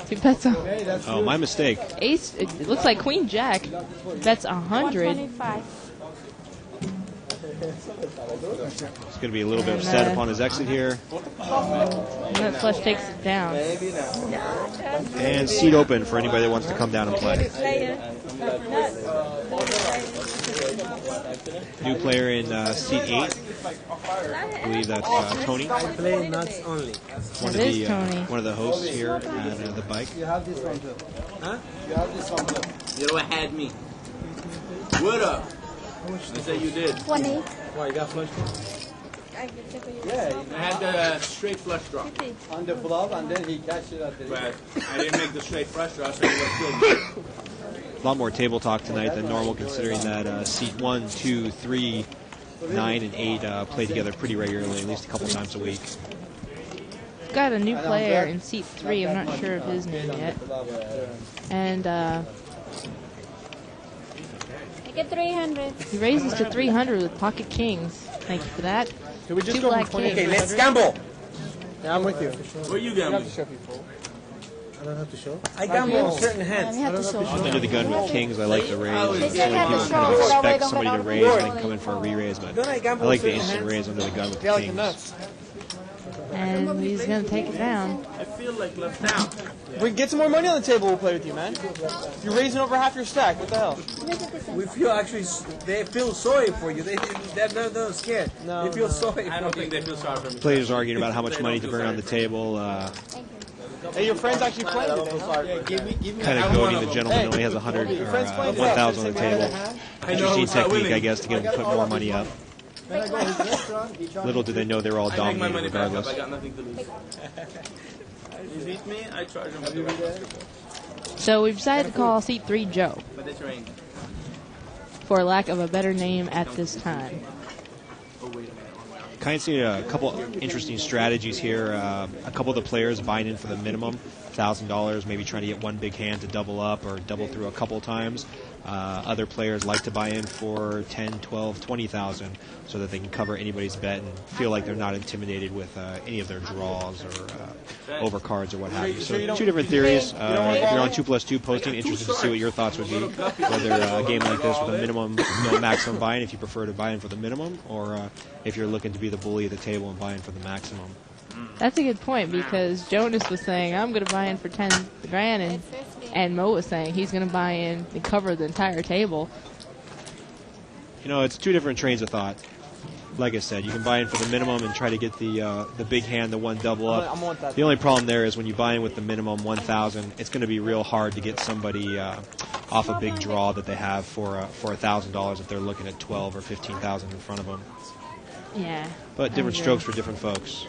he bets a Oh, my mistake. ace. It looks like Queen Jack bets 100. 125. going to be a little bit upset upon his exit here. And that flush takes it down. And seat open for anybody that wants to come down and play. New player in seat 8. I believe that's Tony. I play nuts only. One of the hosts here at the bike. You have this one too. Huh? You have this one too. You know what had me? What up? I said you did. 20. Why, you got flush? Yeah, I had the straight flush draw. on the flop, and then he cashed it at the But I didn't make the straight flush draw, so it was good. A lot more table talk tonight than normal, considering that seat 1, 2, 3, 9, and 8 play together pretty regularly, at least a couple times a week. We've got a new player in seat 3. I'm not sure of his name yet. And I get 300. he raises to 300 with pocket kings. Thank you for that. Can we just 2 go black from kings. 20? Okay, let's gamble. Yeah, I'm with you. Where you You don't have gambling? to show people. I don't have to show. I gamble on certain hands. Under the gun with kings, I like the raise. They So still have people to kind of show, so expect they don't somebody to get raise and out then come in for a re-raise, but Don't I I gamble like the certain instant hands? raise under the gun with Yeah, like the kings. nuts. And he's going to take it down. I feel like left out. We get some more money on the table, we'll play with you, man. You're raising over half your stack. What the hell? We feel actually, they feel sorry for you. They're not scared. No, They feel no. sorry I don't for think you. they feel sorry for me. Players arguing about how much money to bring on the table, Hey, your friend's actually playing today, huh? Yeah, give me. kind of goading the gentleman who only has 100 or 1,000 on the table. Interesting technique, I guess, to get him to put more money up. When I go to his restaurant, he charges Little do they know they're all I make my dominated money back up. regardless. I got nothing to lose. You beat me, I charge him with the basketball. So we've decided to call seat 3 Joe, But it's rain. for lack of a better name at this time. Kind of see a couple interesting strategies here. A couple of the players buying in for the minimum, $1,000, maybe trying to get one big hand to double up or double through a couple times. Other players like to buy in for 10, 12, 20,000 so that they can cover anybody's bet and feel like they're not intimidated with any of their draws or overcards or what have you. So two different theories. If you're on 2+2 posting, interested to see what your thoughts would be. Whether a game like this with a minimum, no maximum buy-in, if you prefer to buy in for the minimum, or if you're looking to be the bully of the table and buy in for the maximum. That's a good point, because Jonas was saying, I'm going to buy in for 10 grand, and Mo was saying he's going to buy in and cover the entire table. You know, it's two different trains of thought. Like I said, you can buy in for the minimum and try to get the big hand, the one double up. The only problem there is when you buy in with the minimum 1,000, it's going to be real hard to get somebody off a big draw that they have for $1,000 if they're looking at 12 or 15,000 in front of them. Yeah. But different strokes for different folks.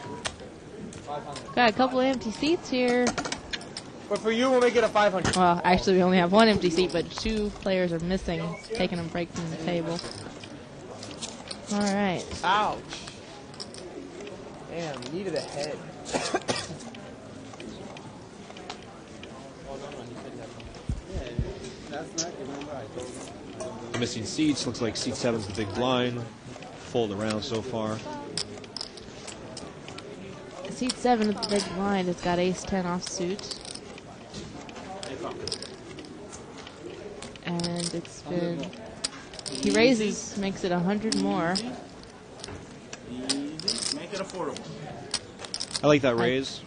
Got a couple of empty seats here. But for you, we'll make it a 500. Well, actually, we only have one empty seat, but 2 players are missing, taking a break from the table. All right. Ouch. Damn, knee to the head. Missing seats. Looks like seat 7's the big blind. Fold around so far. Seat 7 of the big blind has got ace-10 offsuit. And it's been... He raises, makes it 100 more. Easy. Make it affordable. I like that raise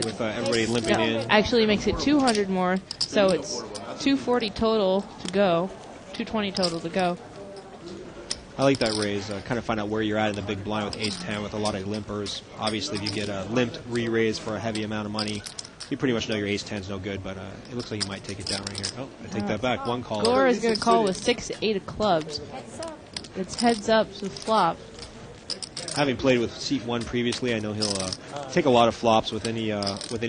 with everybody limping No, in. actually makes it 200 more, so it's 240 total to go. 220 total to go. I like that raise. Kind of find out where you're at in the big blind with ace-10 with a lot of limpers. Obviously, if you get a limped re-raise for a heavy amount of money, you pretty much know your ace-10's no good, but it looks like you might take it down right here. Oh, I take that back. One call. Gore is going to call with 6-8 of clubs. It's heads up to flop. Having played with seat 1 previously, I know he'll take a lot of flops with any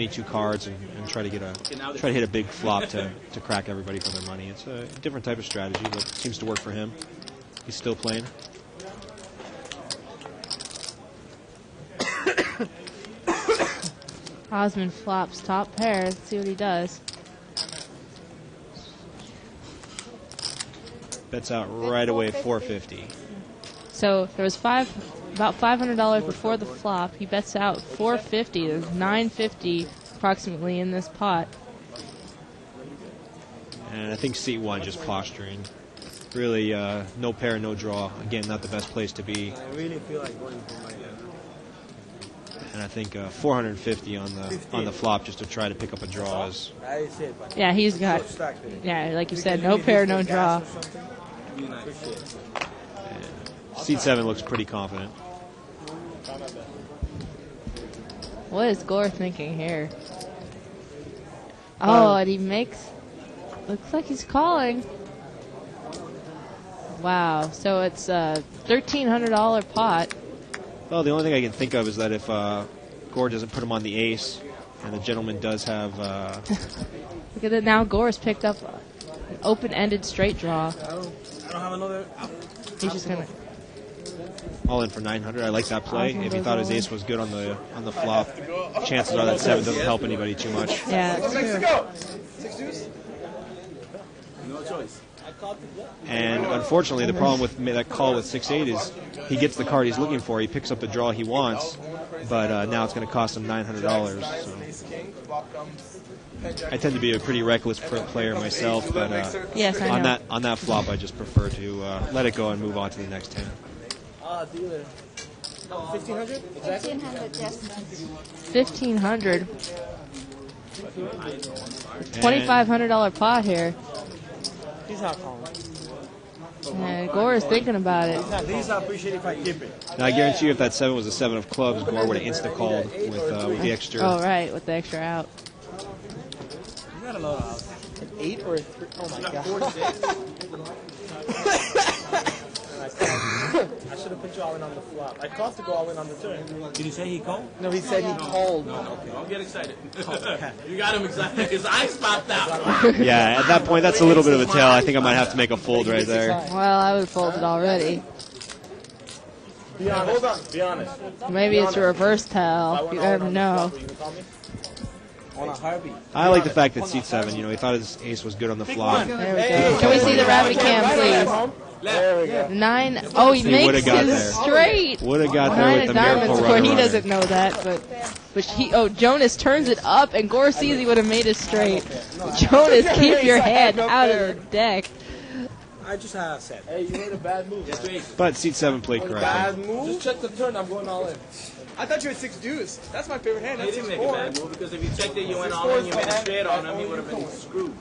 2 cards and try to hit a big flop to crack everybody for their money. It's a different type of strategy, but it seems to work for him. He's still playing. Osmond flops top pair. Let's see what he does. Bets out right away 450. So there was about $500 before the flop. He bets out 450. There's 950 approximately in this pot. And I think seat 1 just posturing. really no pair, no draw. Again, not the best place to be. I really feel like going for my. And I think 450 on the flop just to try to pick up a draw is. Yeah, he's got. Yeah, like you said, no pair, no draw. Seat 7 looks pretty confident. What is Gore thinking here? Oh, and he makes. Looks like he's calling. Wow, so it's a $1,300 pot. Well, the only thing I can think of is that if Gore doesn't put him on the ace, and the gentleman does have. Look at it now. Gore's picked up an open-ended straight draw. I don't have another. He's just gonna. All in for 900. I like that play. If he thought his ace was good on the flop, chances are that 7 doesn't help anybody too much. Yeah, that's true. 6 deuce. No choice. And unfortunately, the problem with that call with 6-8 is he gets the card he's looking for. He picks up the draw he wants, but now it's going to cost him $900. So. I tend to be a pretty reckless player myself, but yes, I know. on that flop, I just prefer to let it go and move on to the next hand. Dealer. 1,500? Exactly. 1,500, yes. 1,500. $2,500 pot here. He's not calling. Yeah, Gore is thinking about it. He's not appreciating if I keep it. Now, I guarantee you if that 7 was a 7 of clubs, Gore would have insta-called with the extra. Oh, right, with the extra out. You got a lot of outs. An 8 or a 3? Oh, my God. I should have put you all in on the flop. I called to go all in on the turn. Did he say he called? No, he said he called. Okay, don't get excited. You got him excited. His eyes popped out. Yeah, at that point, that's a little bit of a tell. I think I might have to make a fold right there. Well, I would have folded already. Be honest. Hold on. Be honest. Maybe it's a reverse tell. You never know. I like the fact that seat 7, he thought his ace was good on the flop. There we go. Can we see the rabbit cam, please? There we go. 9. Oh, he makes got his there. straight. Would have got there 9 with the of diamonds. miracle Of course, he runner. doesn't know that, but he. Oh, Jonas turns it up, and Gore sees he would have made it straight. Jonas, keep your hand out of the deck. I just said. Hey, you made a bad move. But seat 7 played Bad correctly. move? Just check the turn. I'm going all in. I thought you had 6 deuce. That's my favorite hand. He didn't make a bad move because if you checked it, you went all in, you made a straight on him, he would have been screwed.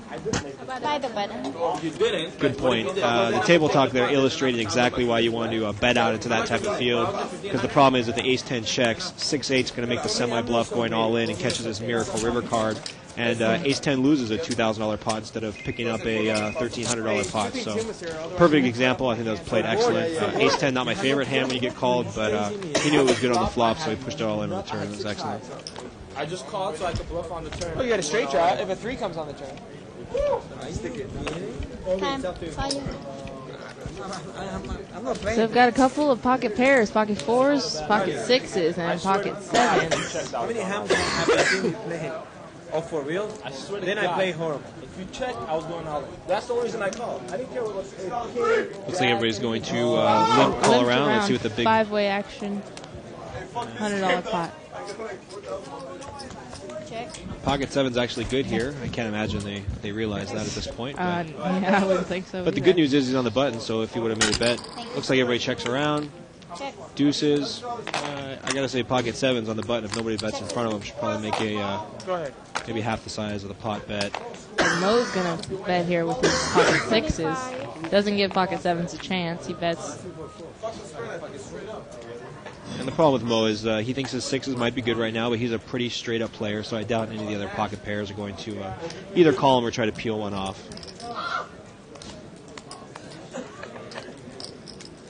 By the button. You didn't. Good point. The table talk there illustrated exactly why you want to bet out into that type of field. Because the problem is that the ace-10 checks, 6-8 is going to make the semi-bluff going all in and catches this miracle river card. And ace-10 loses a $2,000 pot instead of picking up a $1,300 pot. So, perfect example. I think that was played excellent. Ace-10, not my favorite hand when you get called, but he knew it was good on the flop, so he pushed it all in on the turn. It was excellent. I just called so I could bluff on the turn. Oh, you got a straight draw if a 3 comes on the turn. Time. Fire. So I've got a couple of pocket pairs, pocket 4s, pocket 6s, and pocket 7s. How many hands have I seen you play? Oh, for real? I swear to Then God. I play horrible. If you check, I was going all in. That's the only reason I called. I didn't care what was Looks like everybody's going to limp call around. Let's see what the big 5-way action. $100 pot. Check. pocket 7's actually good here. I can't imagine they realize that at this point. But, Yeah, I wouldn't think so. but the good news is he's on the button, so if he would have made a bet, looks like everybody checks around. Check. Deuces. I gotta say, pocket 7's on the button. If nobody bets in front of him, should probably make a Go ahead. maybe half the size of the pot bet. And Mo's gonna bet here with his pocket 6s. Doesn't give pocket 7s a chance. He bets. And the problem with Mo is he thinks his 6s might be good right now, but he's a pretty straight up player, so I doubt any of the other pocket pairs are going to either call him or try to peel one off.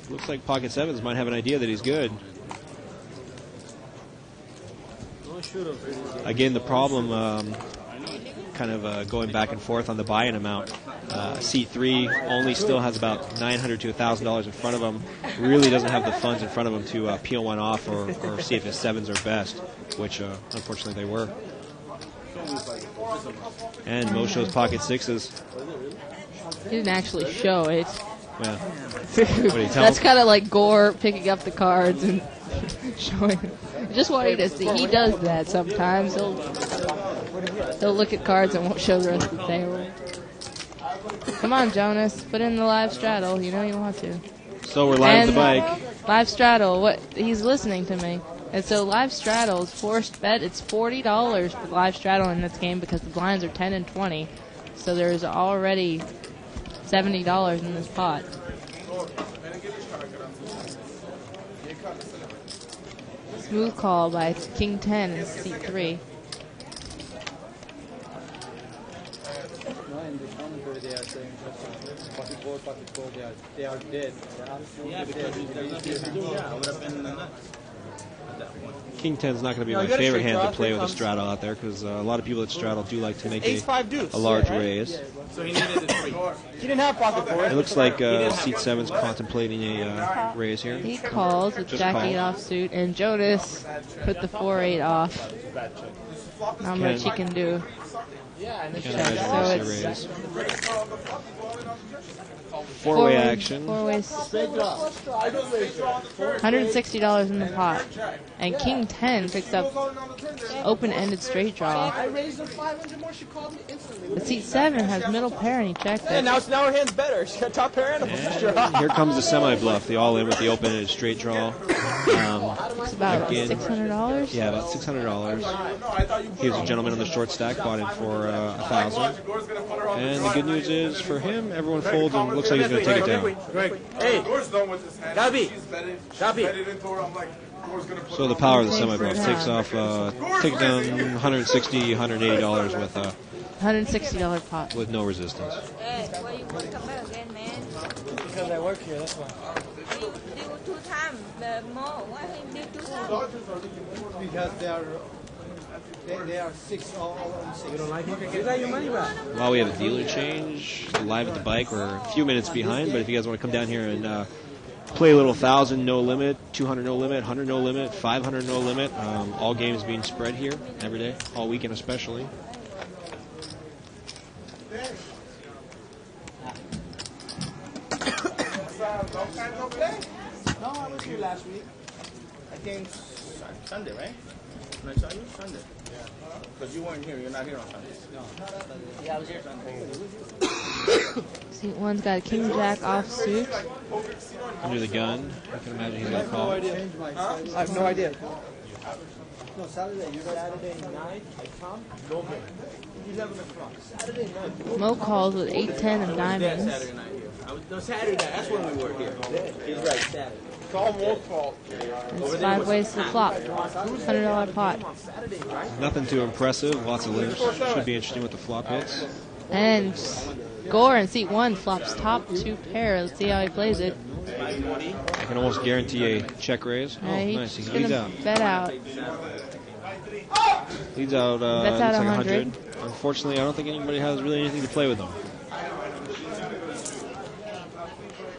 Looks like pocket 7s might have an idea that he's good. Again, the problem kind of going back and forth on the buy-in amount. C3 only still has about $900 to $1,000 in front of him. Really doesn't have the funds in front of him to peel one off or see if his 7s are best, which unfortunately they were. And Mo shows pocket 6s. He didn't actually show it. Yeah. What do you tell That's him? kind of like Gore picking up the cards and showing. Just wanting to see. He does that sometimes. He'll look at cards and won't show the rest of the table. Come on, Jonas. Put in the live straddle. You know you want to. So we're live at the bike. Live straddle. What? He's listening to me. And so live straddle is forced bet. It's $40 for live straddle in this game because the blinds are 10 and 20. So there's already $70 in this pot. Smooth call by King 10 in seat 3. No, in the commentary they are saying pocket four, they are dead. Yeah, because I would have been nuts. King 10 is not going to be my favorite hand to play with a straddle out there because a lot of people at straddle do like to make a large raise. So he needed a 3. He didn't have pocket four. It looks like seat 7's contemplating a raise here. He calls with Just Jack call. 8 offsuit, and Jonas put the 4-8 off. Not much he can do. So it's four-way action. Four-way. $160 in the pot. And King 10 picks up open-ended straight draw. I raised her 500 more. She called me instantly. But seat 7 has middle pair, and he checked And it. now her hand's better. She got top pair and a Here comes the semi-bluff, the all-in with the open-ended straight draw. It's about again, $600? Yeah, about $600. Here's a gentleman on the short stack, bought it for $1,000. And the good news is, for him, everyone folds and looks like he's going to take it down. Hey, Gabi. So the power of the semi-bluff takes off, takes down $160, $180 with $160 pot. with no resistance. Hey, why you want to come back again, man? Because I work here, that's why. Do 2 times more. Why he do 2 times? Because they are 6 all on 6. You don't like it? You got your money back. While we have a dealer change, live at the bike, we're a few minutes behind, but if you guys want to come down here and play a little 1,000 no limit, 200 no limit, 100 no limit, 500 no limit, all games being spread here every day, all weekend especially. No, I was here last week. I came Sunday, right? When I saw you Sunday. Yeah. Because you weren't here. You're not here on Sunday. No. Yeah, I was here Sunday. Seat 1's got a King Jack offsuit. Under the gun, I can imagine he's going to call. I have no idea. No, Saturday. You Saturday night. I come. No game. 11 o'clock. Saturday night. Mo calls with 8-10 of diamonds. Saturday night here. No, Saturday night. That's when we were here. He's right, Saturday. Call more fault. It's 5 ways to the flop. $100 pot. Nothing too impressive, lots of limps. Should be interesting with the flop hits. And Gore in seat 1 flops top 2 pair. Let's see how he plays it. I can almost guarantee a check raise. Oh, nice. He He's leads gonna out. bet out. Leads out, Bets out looks like 100. Unfortunately, I don't think anybody has really anything to play with him.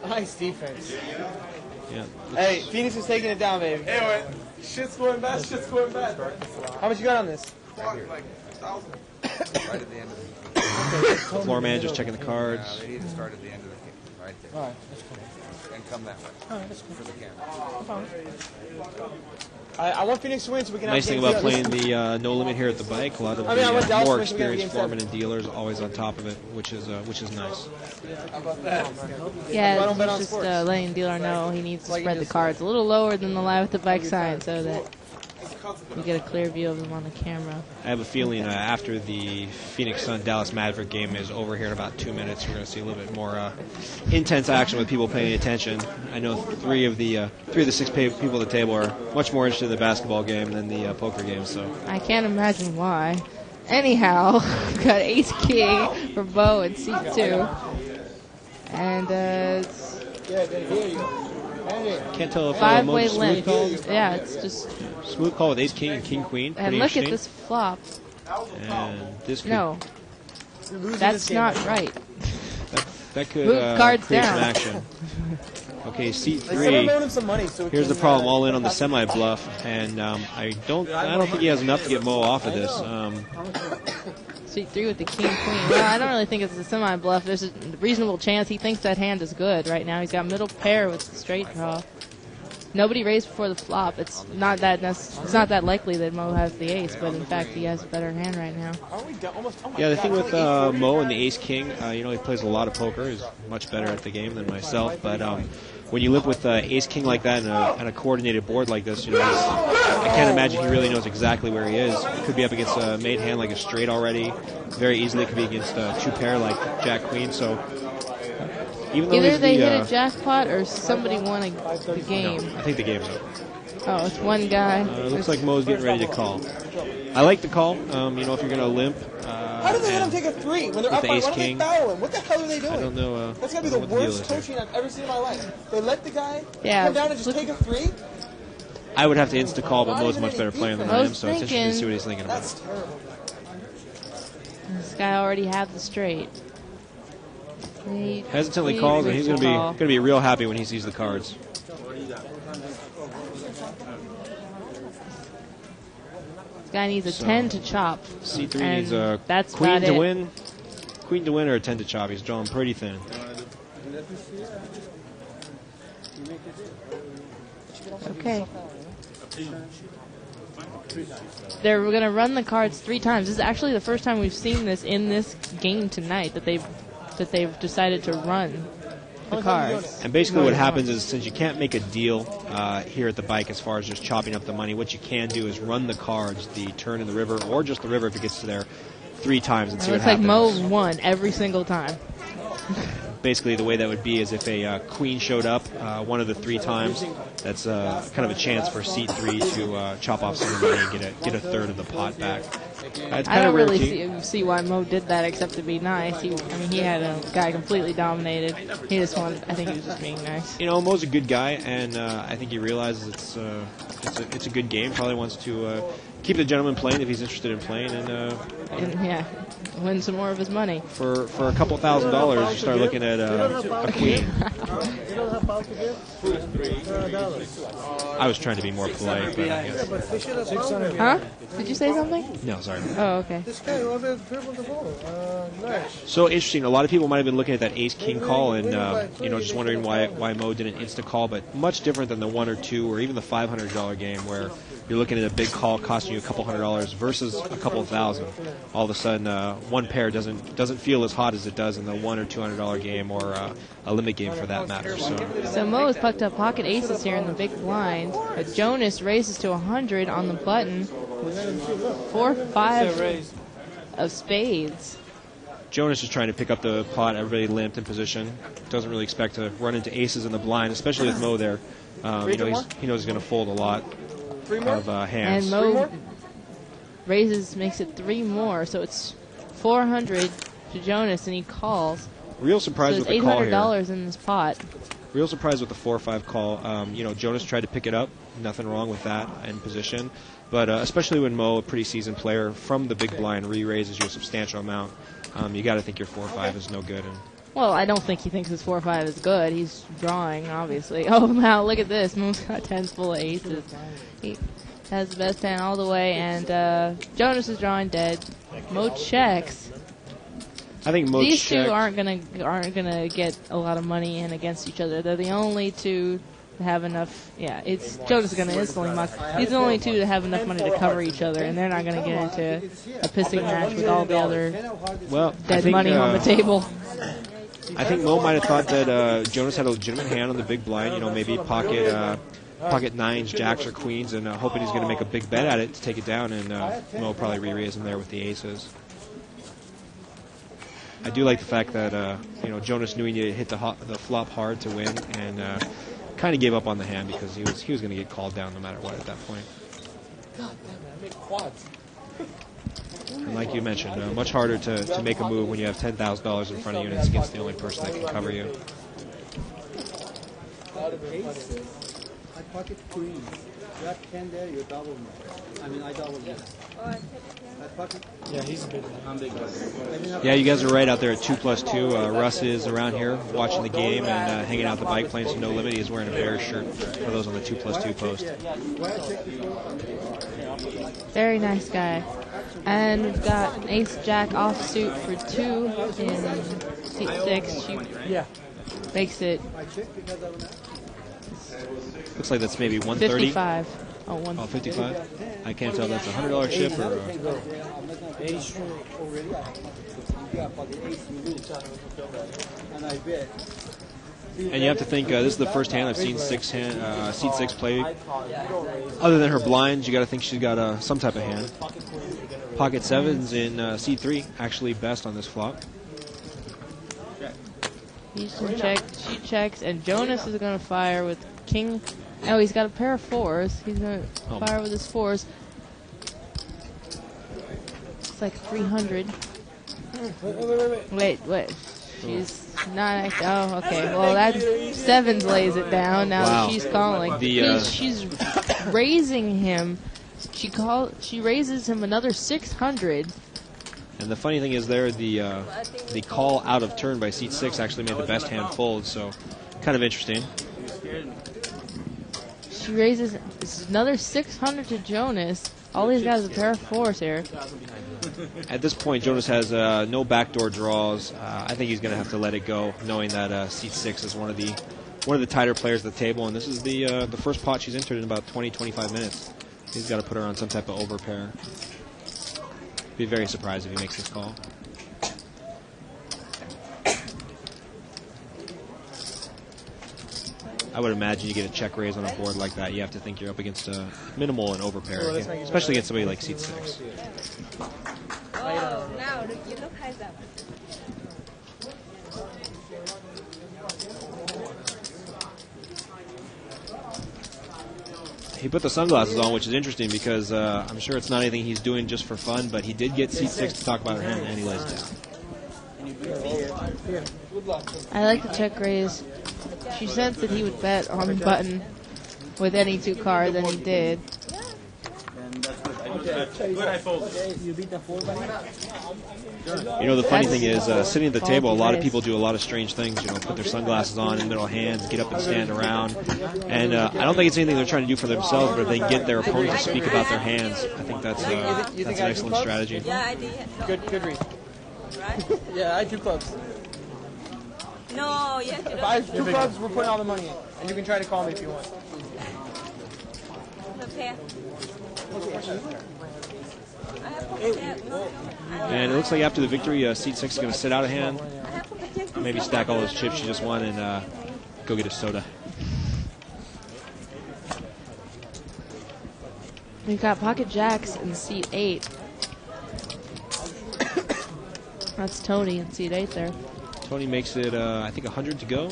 Nice defense. Yeah. Hey, Phoenix is taking it down, baby. Anyway, shit's going bad. How much you got on this? Like 1,000. Right at the end of the Floor manager's checking the cards. They need to start at the end of the game, right there. All right, that's cool. And come that way. All right, that's cool. For the camera. I want Phoenix to win so we can Nice have thing game about seven. playing the no limit here at the bike, a lot of I want the Dallas more to win so we can have experienced game foremen seven. and dealers always on top of it, which is nice. How about that? Yeah, I don't bet he's on just sports. letting the dealer know he needs to Like you spread the just- cards a little lower than the live with the bike sign so that you get a clear view of them on the camera. I have a feeling after the Phoenix Sun Dallas Maverick game is over here in about 2 minutes, we're going to see a little bit more intense action with people paying attention. I know three of the 6 people at the table are much more interested in the basketball game than the poker game. So I can't imagine why. Anyhow, we've got Ace King for Bo in seat 2. And it's Yeah, they hear you. can't tell if 5-way smooth limp. call. Yeah, it's just. Smooth call with Ace King and King Queen. And Pretty look at interesting. this flop. And this could, No, that's not right. that could Move cards create down. some action. Okay, seat Like, someone 3. loan him some money so we Here's can, the problem, all in on the semi bluff, and I don't think he has enough to get Mo off of this. Seat 3 with the King Queen. Well, I don't really think it's a semi bluff. There's a reasonable chance he thinks that hand is good right now. He's got middle pair with the straight draw. nobody raised before the flop. It's not that likely that Mo has the ace, but in fact he has a better hand right now. Yeah, the thing with Mo and the ace-king, he plays a lot of poker. He's much better at the game than myself. But when you live with ace-king like that and a coordinated board like this, I can't imagine he really knows exactly where he is. He could be up against a made hand like a straight already. Very easily could be against a two-pair like Jack-Queen. So even though either they hit a jackpot or somebody won the game. No, I think the game's over. Oh, it's one guy. It looks like Mo's getting ready to call. I like the call. If you're going to limp. How do they let him take a 3 when they're up by one? Why do they foul him? What the hell are they doing? I don't know. That's got to be the worst coaching I've ever seen in my life. They let the guy come down and just take a 3? I would have to insta-call, but Mo's a much better player than I am, so it's interesting to see what he's thinking about. That's terrible. This guy already had the straight. Hesitantly calls, and he's going to be real happy when he sees the cards. This guy needs a 10 to chop. C3 needs a queen to win. Queen to win or a 10 to chop. He's drawn pretty thin. Okay. They're going to run the cards 3 times. This is actually the first time we've seen this in this game tonight, that they've decided to run the cards. And basically what happens is, since you can't make a deal here at the bike as far as just chopping up the money, what you can do is run the cards, the turn in the river, or just the river if it gets to there, 3 times and see what happens. It looks like Mo won every single time. Basically, the way that would be is if a queen showed up one of the 3 times, that's kind of a chance for seat 3 to chop off some of the money and get a third of the pot back. I don't really see why Mo did that except to be nice. He had a guy completely dominated. He just wanted. I think he was just being nice. Mo's a good guy, and I think he realizes it's a good game. Probably wants to keep the gentleman playing if he's interested in playing, and win some more of his money. For a couple $1,000s, you start looking at a queen. I was trying to be more polite, but I guess. Huh? Did you say something? No, sorry. Oh, okay. So interesting. A lot of people might have been looking at that ace-king call and just wondering why Mo didn't insta-call, but much different than the 1 or 2 or even the $500 game where you're looking at a big call costing you a couple $100s versus a couple $1,000. All of a sudden, one pair doesn't feel as hot as it does in the $100 or $200 game or a limit game for that matter. So Mo has pucked up pocket aces here in the big blind, but Jonas raises to 100 on the button with 4-5 of spades. Jonas is trying to pick up the pot. Everybody limped in position. Doesn't really expect to run into aces in the blind, especially with Mo there. He knows he's going to fold a lot of hands. And Mo makes it 3 more, so it's 400 to Jonas, and he calls. Real surprised with the call here. $800 in this pot. Real surprised with the 4-5 call. Jonas tried to pick it up. Nothing wrong with that in position. But especially when Mo, a pretty seasoned player, from the big blind re-raises you a substantial amount, you got to think your 4-5 is no good. Well, I don't think he thinks his 4-5 is good. He's drawing, obviously. Oh, wow, look at this. Mo's got 10s full of aces. He has the best hand all the way, and Jonas is drawing dead. Mo checks. I think Mo These 2 aren't gonna get a lot of money in against each other. They're the only 2 to have enough. Yeah, Jonas is gonna instantly muck. These are the only 2 to have enough money to cover each other, and they're not gonna get into a pissing match with all the other dead money on the table. I think Mo might have thought that Jonas had a legitimate hand on the big blind. Maybe pocket 9s, jacks, or queens, and hoping he's going to make a big bet at it to take it down, and Mo probably re-raise him there with the aces. I do like the fact that Jonas knew he needed to hit the flop hard to win, and kind of gave up on the hand because he was going to get called down no matter what at that point. God damn it, I make quads. And like you mentioned, much harder to make a move when you have $10,000 in front of you and it's against the only person that can cover you. I pocket queen. You have 10 there, you double me. I double you. I pocket. Yeah, he's a big one. I'm big. Yeah, you guys are right out there at 2+2. Russ is around here watching the game and hanging out the bike, playing some No Limit. He's wearing a Bears shirt for those on the 2+2 post. Very nice guy. And we've got an ace-jack offsuit for 2 in seat 6. She makes it Looks like that's maybe 130. 55. Oh, Oh, 55. I can't tell if that's a $100 chip or. And you have to think this is the first hand I've seen seat 6 play. Other than her blinds, you got to think she's got some type of hand. Pocket sevens in seat 3, actually best on this flop. Houston checks, she checks, and Jonas is going to fire with king. Oh, he's got a pair of 4s. He's going to fire with his 4s. It's like 300. Wait. She's not. Oh, okay. Well, that 7s lays it down. Now Wow. she's calling. She's raising him. She raises him another 600. And the funny thing is there, the call out of turn by seat 6 actually made the best hand fold, so kind of interesting. She raises another 600 to Jonas. All he's got is a pair of 4s here. At this point, Jonas has no backdoor draws. I think he's going to have to let it go, knowing that seat 6 is one of the tighter players at the table, and this is the first pot she's entered in about 20-25 minutes. He's got to put her on some type of overpair. Be very surprised if he makes this call. I would imagine you get a check raise on a board like that, you have to think you're up against a minimal and overpair, especially against somebody like seat 6. Oh, now you look high up. He put the sunglasses on, which is interesting because I'm sure it's not anything he's doing just for fun, but he did get seat 6 to talk about her hand, and he lays it down. I like the check raise. She sensed that he would bet on the button with any 2 cards, and he did. Good, I folded. You know, the funny thing is, sitting at the table, a lot of people do a lot of strange things. You know, put their sunglasses on in middle hands, get up and stand around. And I don't think it's anything they're trying to do for themselves, but if they can get their opponent to speak about their hands, I think that's an excellent strategy. Yeah, I did. Good read. Right? Yeah, I had 2 clubs. No, yeah. If I have 2 clubs, we're putting all the money in. And you can try to call me if you want. The pair. And it looks like after the victory, seat 6 is going to sit out a hand, maybe stack all those chips she just won, and go get a soda. We've got pocket jacks in seat 8. That's Tony in seat 8 there. Tony makes it, I think, 100 to go.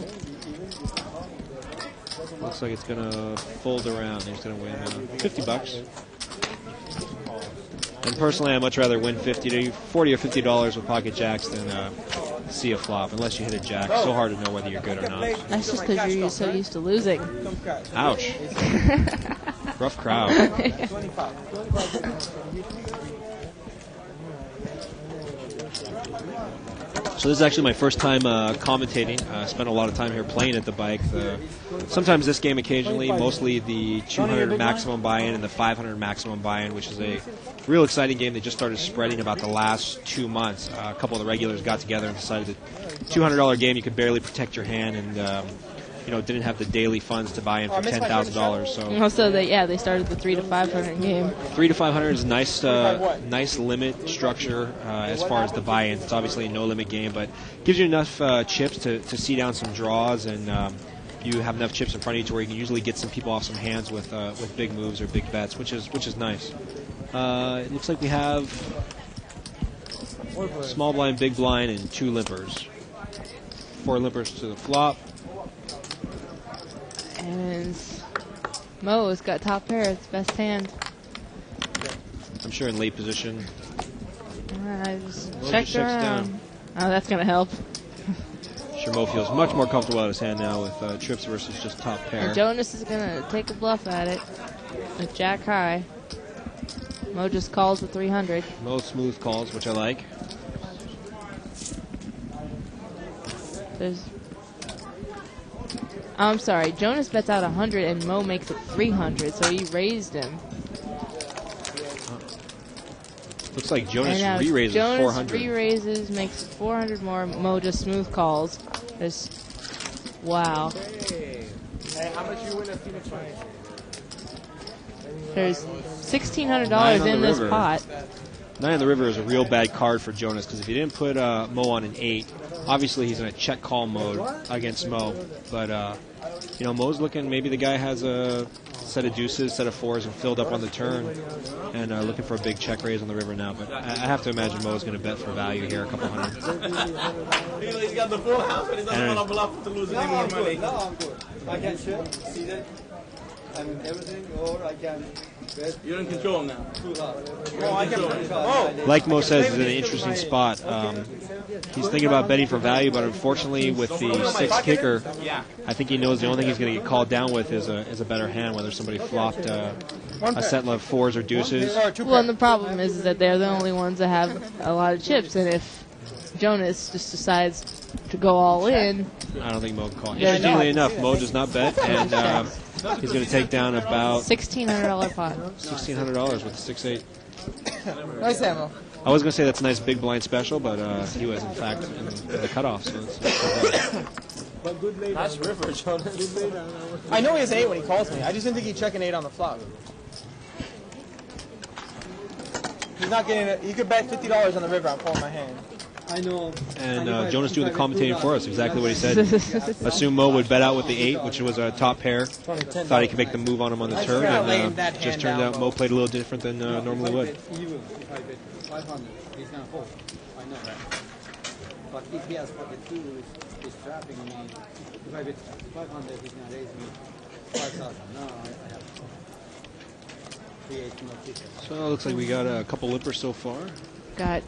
Looks like it's going to fold around. He's going to win $50. And personally, I'd much rather win $40 or $50 with pocket jacks than see a flop, unless you hit a jack. So hard to know whether you're good or not. That's just because you're so used to losing. Ouch. Rough crowd. So this is actually my first time commentating. I spent a lot of time here playing at the bike. Sometimes this game occasionally, mostly the 200 maximum buy-in and the 500 maximum buy-in, which is a real exciting game that just started spreading about the last 2 months. A couple of the regulars got together and decided that $200 game you could barely protect your hand and didn't have the daily funds to buy in for $10,000. So also, they started the 3 to 500 game. 3 to 500 is a nice limit structure as far as the buy-in. It's obviously a no-limit game, but gives you enough chips to see down some draws, and you have enough chips in front of you to where you can usually get some people off some hands with big moves or big bets, which is nice. It looks like we have small blind, big blind, and 2 limpers. 4 limpers to the flop. And Mo's got top pair. It's best hand. I'm sure in late position. I just checked around. Oh, that's going to help. Sure, Mo feels much more comfortable out of his hand now with trips versus just top pair. And Jonas is going to take a bluff at it with jack high. Mo just calls the 300. Mo smooth calls, which I like. I'm sorry, Jonas bets out 100 and Mo makes it 300, so he raised him. Looks like Jonas re-raises 400. Jonas re-raises, makes 400 more. Mo just smooth calls. Wow. Hey, how much you win at Phoenix Ranch? There's $1,600 in this pot. 9 on the river is a real bad card for Jonas because if he didn't put Mo on an 8, obviously he's in a check call mode against Mo. But you know, Mo's looking. Maybe the guy has a set of deuces, set of 4s, and filled up on the turn, and looking for a big check raise on the river now. But I have to imagine Mo's going to bet for value here, a couple hundred. He's got the full house, but he doesn't want to bluff to lose any more money. No, I'm good. I can check, see that, and everything, or I can bet. You're in control now. No, I can. Like Mo says, he's in an interesting spot. He's thinking about betting for value, but unfortunately with the 6 kicker, I think he knows the only thing he's going to get called down with is a better hand, whether somebody flopped a set of 4s or deuces. Well, and the problem is that they're the only ones that have a lot of chips, and if Jonas just decides to go all in, I don't think Mo can call. Interestingly enough, Mo does not bet, and he's going to take down about $1,600 pot. $1,600 with the 6-8. Nice ammo. I was going to say that's a nice big blind special, but he was in fact in the cutoff. So it's Nice river, Jonas. I know he has 8 when he calls me. I just didn't think he'd check an 8 on the flop. He's not getting it. He could bet $50 on the river. I'm calling my hand. I know. And Jonas doing the commentating for us, exactly what he said. Assume Mo would bet out with the 8, which was a top pair. Thought he could make the move on him on the turn, and just turned out Mo played a little different than normally would. If I bet 500, he's going to fold. I know that. But if he has pocket 2, he's trapping me. If I bet 500, he's going to raise me 5,000. No, I have to. 3-8, no ticket. So it looks like we got a couple lippers so far. Got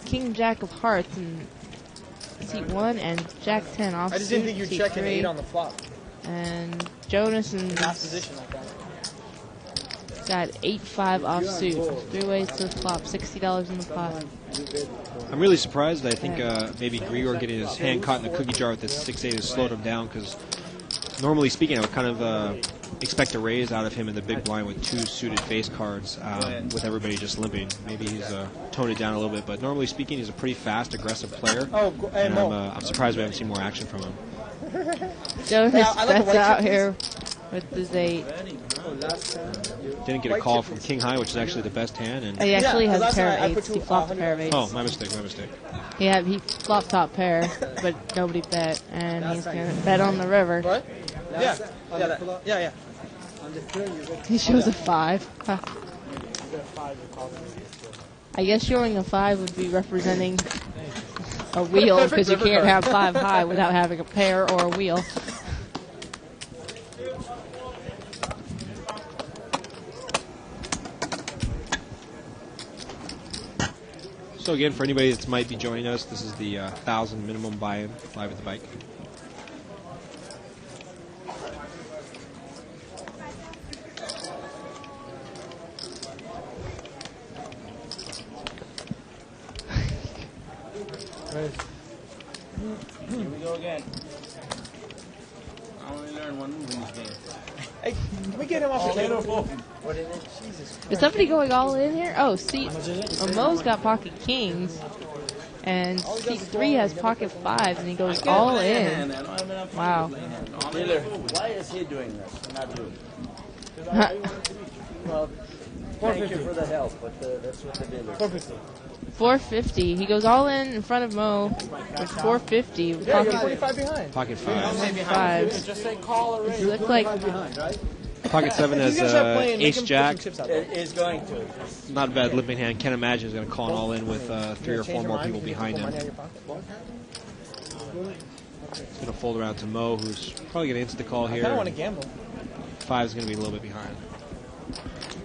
King Jack of Hearts in seat 1 and Jack 10 off. I just didn't think you'd check an 8 on the flop. And Jonas in last position like that. got 8-5 offsuit. 3 ways to the flop, $60 in the pot. I'm really surprised. I think maybe Grigor getting his hand caught in the cookie jar with this 6-8 has slowed him down, because normally speaking, I would kind of expect a raise out of him in the big blind with 2 suited face cards, with everybody just limping. Maybe he's toned it down a little bit, but normally speaking, he's a pretty fast, aggressive player. And I'm surprised we haven't seen more action from him. Jonas bets out here with his 8. Didn't get a call from King High, which is actually the best hand. And he actually has a pair of 8s. He flopped a pair of 8s. Oh, my mistake. He flopped top pair, but nobody bet, and he's going to bet on the river. What? Yeah. He shows a 5. Huh. I guess showing a 5 would be representing a wheel, because you can't have 5 high without having a pair or a wheel. So again, for anybody that might be joining us, this is the 1,000 minimum buy-in live at the bike. Here we go again. I only learned one move in this game. Hey, can we get him off the table? What is it? Jesus Christ. Is somebody going all in here? Oh, see, Mo's got pocket kings, and seat 3 has pocket 5s, and he goes all in. Wow. Dealer, why is he doing this and not you? Well, thank you for the help, but that's what the dealer. 450. He goes all in front of Mo with 450. Yeah, you're 45 behind. Pocket 5. 5s. Just say call or raise. You look like Pocket 7 has Ace Jack. Is going to. Not a bad limping hand. Can't imagine he's going to call it all in with 3 or 4 more people behind him. It's going to fold around to Mo, who's probably going to insta-call here. I kind of want to gamble. 5 is going to be a little bit behind.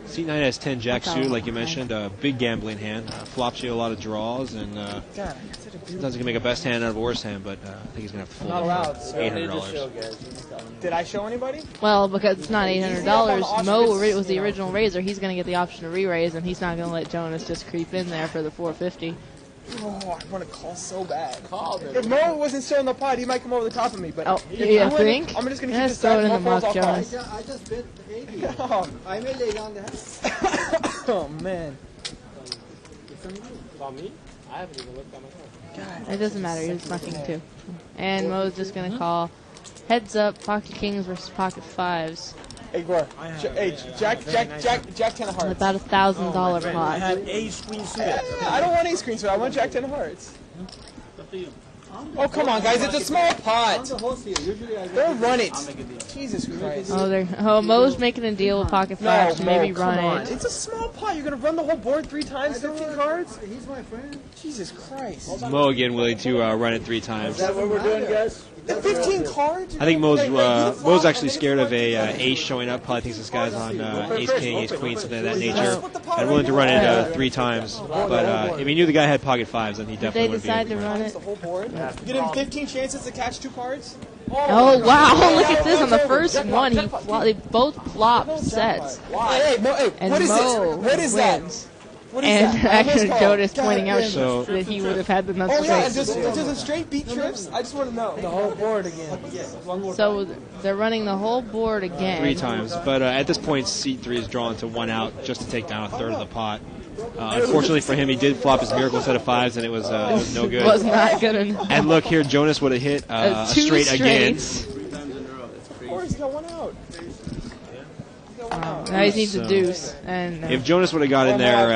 Seat 9 has 10 Jack suited, like you mentioned. A big gambling hand. Flops you a lot of draws, and sometimes he can make a best hand out of a worse hand, but I think he's going to have to fold. Not allowed. $800. Did I show anybody? Well, because it's not $800. Mo was the original raiser. He's going to get the option to re-raise, and he's not going to let Jonas just creep in there for the 450. Oh, I want to call so bad. If Mo wasn't still in the pot, he might come over the top of me. But you think? I'm just going to keep this throw it in the muff, muff, Jonas. I just bet 80. I may lay down the house. Oh, man. It's on me? I haven't even looked at my phone. It doesn't matter. He was mucking too. And Mo's just going to call. Heads up, pocket kings versus pocket fives. Hey, Gore. Jack 10 of hearts. About $1,000 I pot. have ace queen suited. I don't want ace queen suited. I want Jack 10 of hearts. Oh, come on, guys. It's a small pot. Don't run it. Jesus Christ. Mo's making a deal with pocket fives. No, maybe Mo, run come on. it. It's a small pot. You're going to run the whole board 3 times, 15 cards? He's my friend. Jesus Christ. Mo again willing to run it 3 times. Is that what we're doing, guys? The 15 cards? I think Mo's actually scared of a ace showing up. Probably thinks this guy's on ace king, ace queen, something of that nature, and willing to run it 3 times. But if he knew the guy had pocket fives, then he definitely would be. Did they decide to run it? The whole board? You get him 15 chances to catch 2 cards? Oh wow! Look at this. On the first one, they both flop sets. Hey, and what is Mo this? What is wins. that? What is and that? actually, Jonas pointing out So- that he would have had the nuts Oh yeah, straight. does a straight beat trips? I just want to know. The whole board again. So they're running the whole board again. 3 times, but at this point, seat 3 is drawn to 1 out just to take down a third of the pot. Unfortunately for him, he did flop his miracle set of 5s, and it was no good. Was not good enough. And look here, Jonas would have hit a straight again. Of course, he got 1 out. Now he needs a deuce. And If Jonas would have got in there,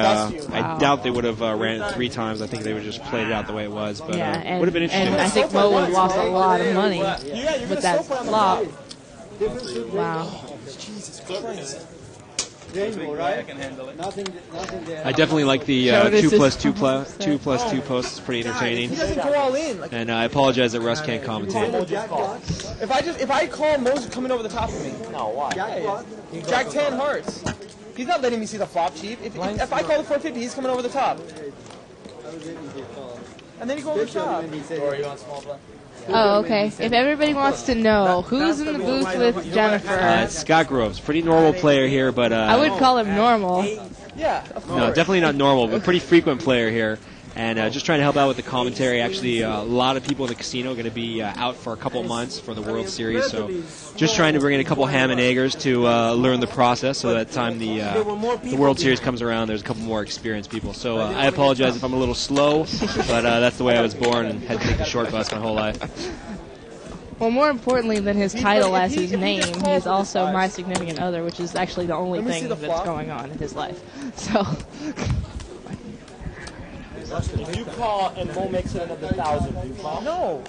I doubt they would have ran it 3 times. I think they would have just played it out the way it was. But and, would have been interesting. and I think Mo would have lost a lot of money with that flop. Wow. Jesus Christ. I can handle it. Nothing there. I definitely like the 2 plus 2 plus 2 plus 2 posts. It's pretty entertaining. He doesn't go all in. Like, And I apologize that Russ can't commentate. if I call, Mo's coming over the top of me. No, why? Jack 10 hearts. He's not letting me see the flop, Chief. If I call the 450, he's coming over the top. And then he goes over the top. Or are you on small blind? Oh, okay. If everybody wants to know, who's in the booth with Jennifer? It's Scott Groves, pretty normal player here, but I would call him normal. Yeah, of course. no, definitely not normal, but pretty frequent player here. And just trying to help out with the commentary. Actually, a lot of people in the casino are going to be out for a couple months for the World Series, so just trying to bring in a couple ham and eggers to learn the process, so that time the World Series comes around, there's a couple more experienced people. So I apologize if I'm a little slow, but that's the way I was born and had to take the short bus my whole life. Well, more importantly than his title as his name, he's also my significant other, which is actually the only thing that's going on in his life. So. If you call and Mo makes it another 1,000, do you call? No.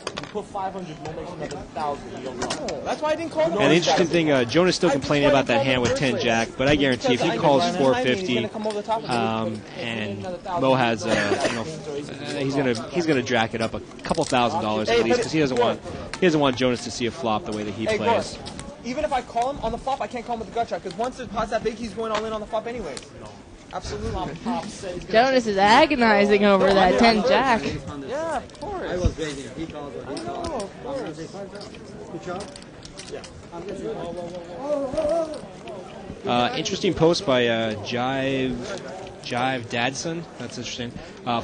You put 500, Mo makes another 1,000, you don't call. No, that's why I didn't call him. And the interesting thing, Jonas still complaining about that hand with 10 jack, but I guarantee if he calls 450, and Mo has, he's gonna jack it up a couple $1,000s at least, because he doesn't want Jonas to see a flop the way that he plays. Even if I call him on the flop, I can't call him with the gut shot, because once the pot's that big, he's going all in on the flop anyways. Absolutely. Jonas is agonizing over that 10 jack. Yeah, of course. I was waiting. He called it. I know, of course. Good job. Yeah. Interesting post by Jive Dadson. That's interesting.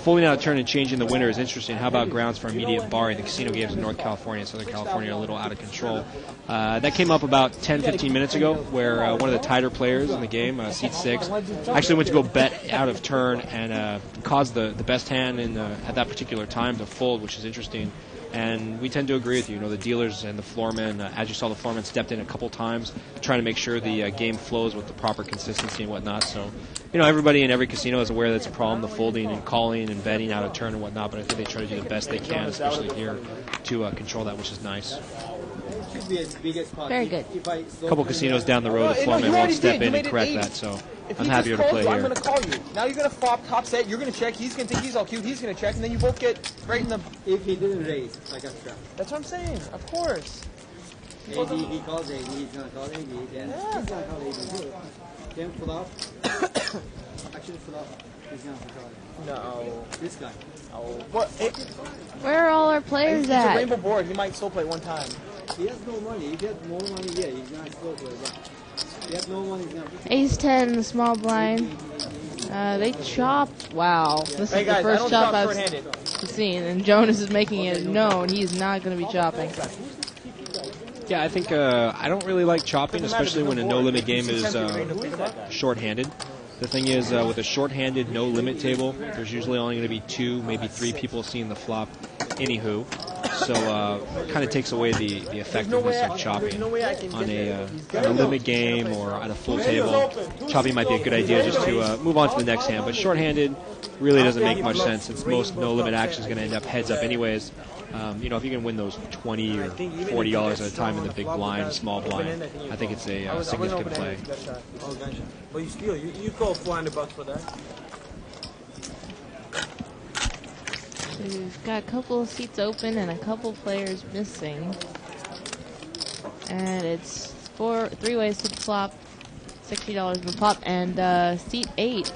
Folding out a turn and changing the winner is interesting. How about grounds for immediate barring? The casino games in North California and Southern California are a little out of control. That came up about 10-15 minutes ago, where one of the tighter players in the game, seat 6, actually went to go bet out of turn and caused the best hand at that particular time to fold, which is interesting. And we tend to agree with you. You know, the dealers and the floormen, as you saw, the floormen stepped in a couple times, trying to make sure the game flows with the proper consistency and whatnot. So, you know, everybody in every casino is aware that it's a problem, the folding and calling and betting out of turn and whatnot. But I think they try to do the best they can, especially here, to control that, which is nice. Very good. A couple casinos down the road, the floormen won't step in and correct that. So I'm happier to play I'm here. going to call you. Now you're going to flop top set. You're going to check. He's going to think he's all cute. He's going to check, and then you both get right in the. If he didn't raise, I got trapped. That's what I'm saying. Of course. He calls AD. He's going to call AD. Then he's going to call AD too. Then flop. Actually flop. He's going to call it. No. This guy. Oh. What? Where are all our players It's at? a rainbow board. He might still play one time. He has no money. If he has more money, yeah, he's going to still play. But he has no money. He's going to. Ace 10, the small blind. They chopped. Wow. This Hey is guys, the I first don't chop chop I've short-handed. seen, and Jonas is making it known he's not going to be chopping. Yeah, I think I don't really like chopping, especially when a no-limit game is short-handed. The thing is, with a short-handed no-limit table, there's usually only going to be 2, maybe 3 people seeing the flop anywho. So kind of takes away the effectiveness of chopping. On a limit game or on a full table, chopping might be a good idea just to move on to the next hand. But shorthanded really doesn't make much sense since most no-limit action is going to end up heads up anyways. You know, if you can win those $20 or $40 at a time in the big blind, small blind, I think it's a significant play. Oh, gotcha. But you still, you call $400 for that? We've got a couple of seats open and a couple players missing. And it's 3 ways to the flop, $60 per flop, and seat 8.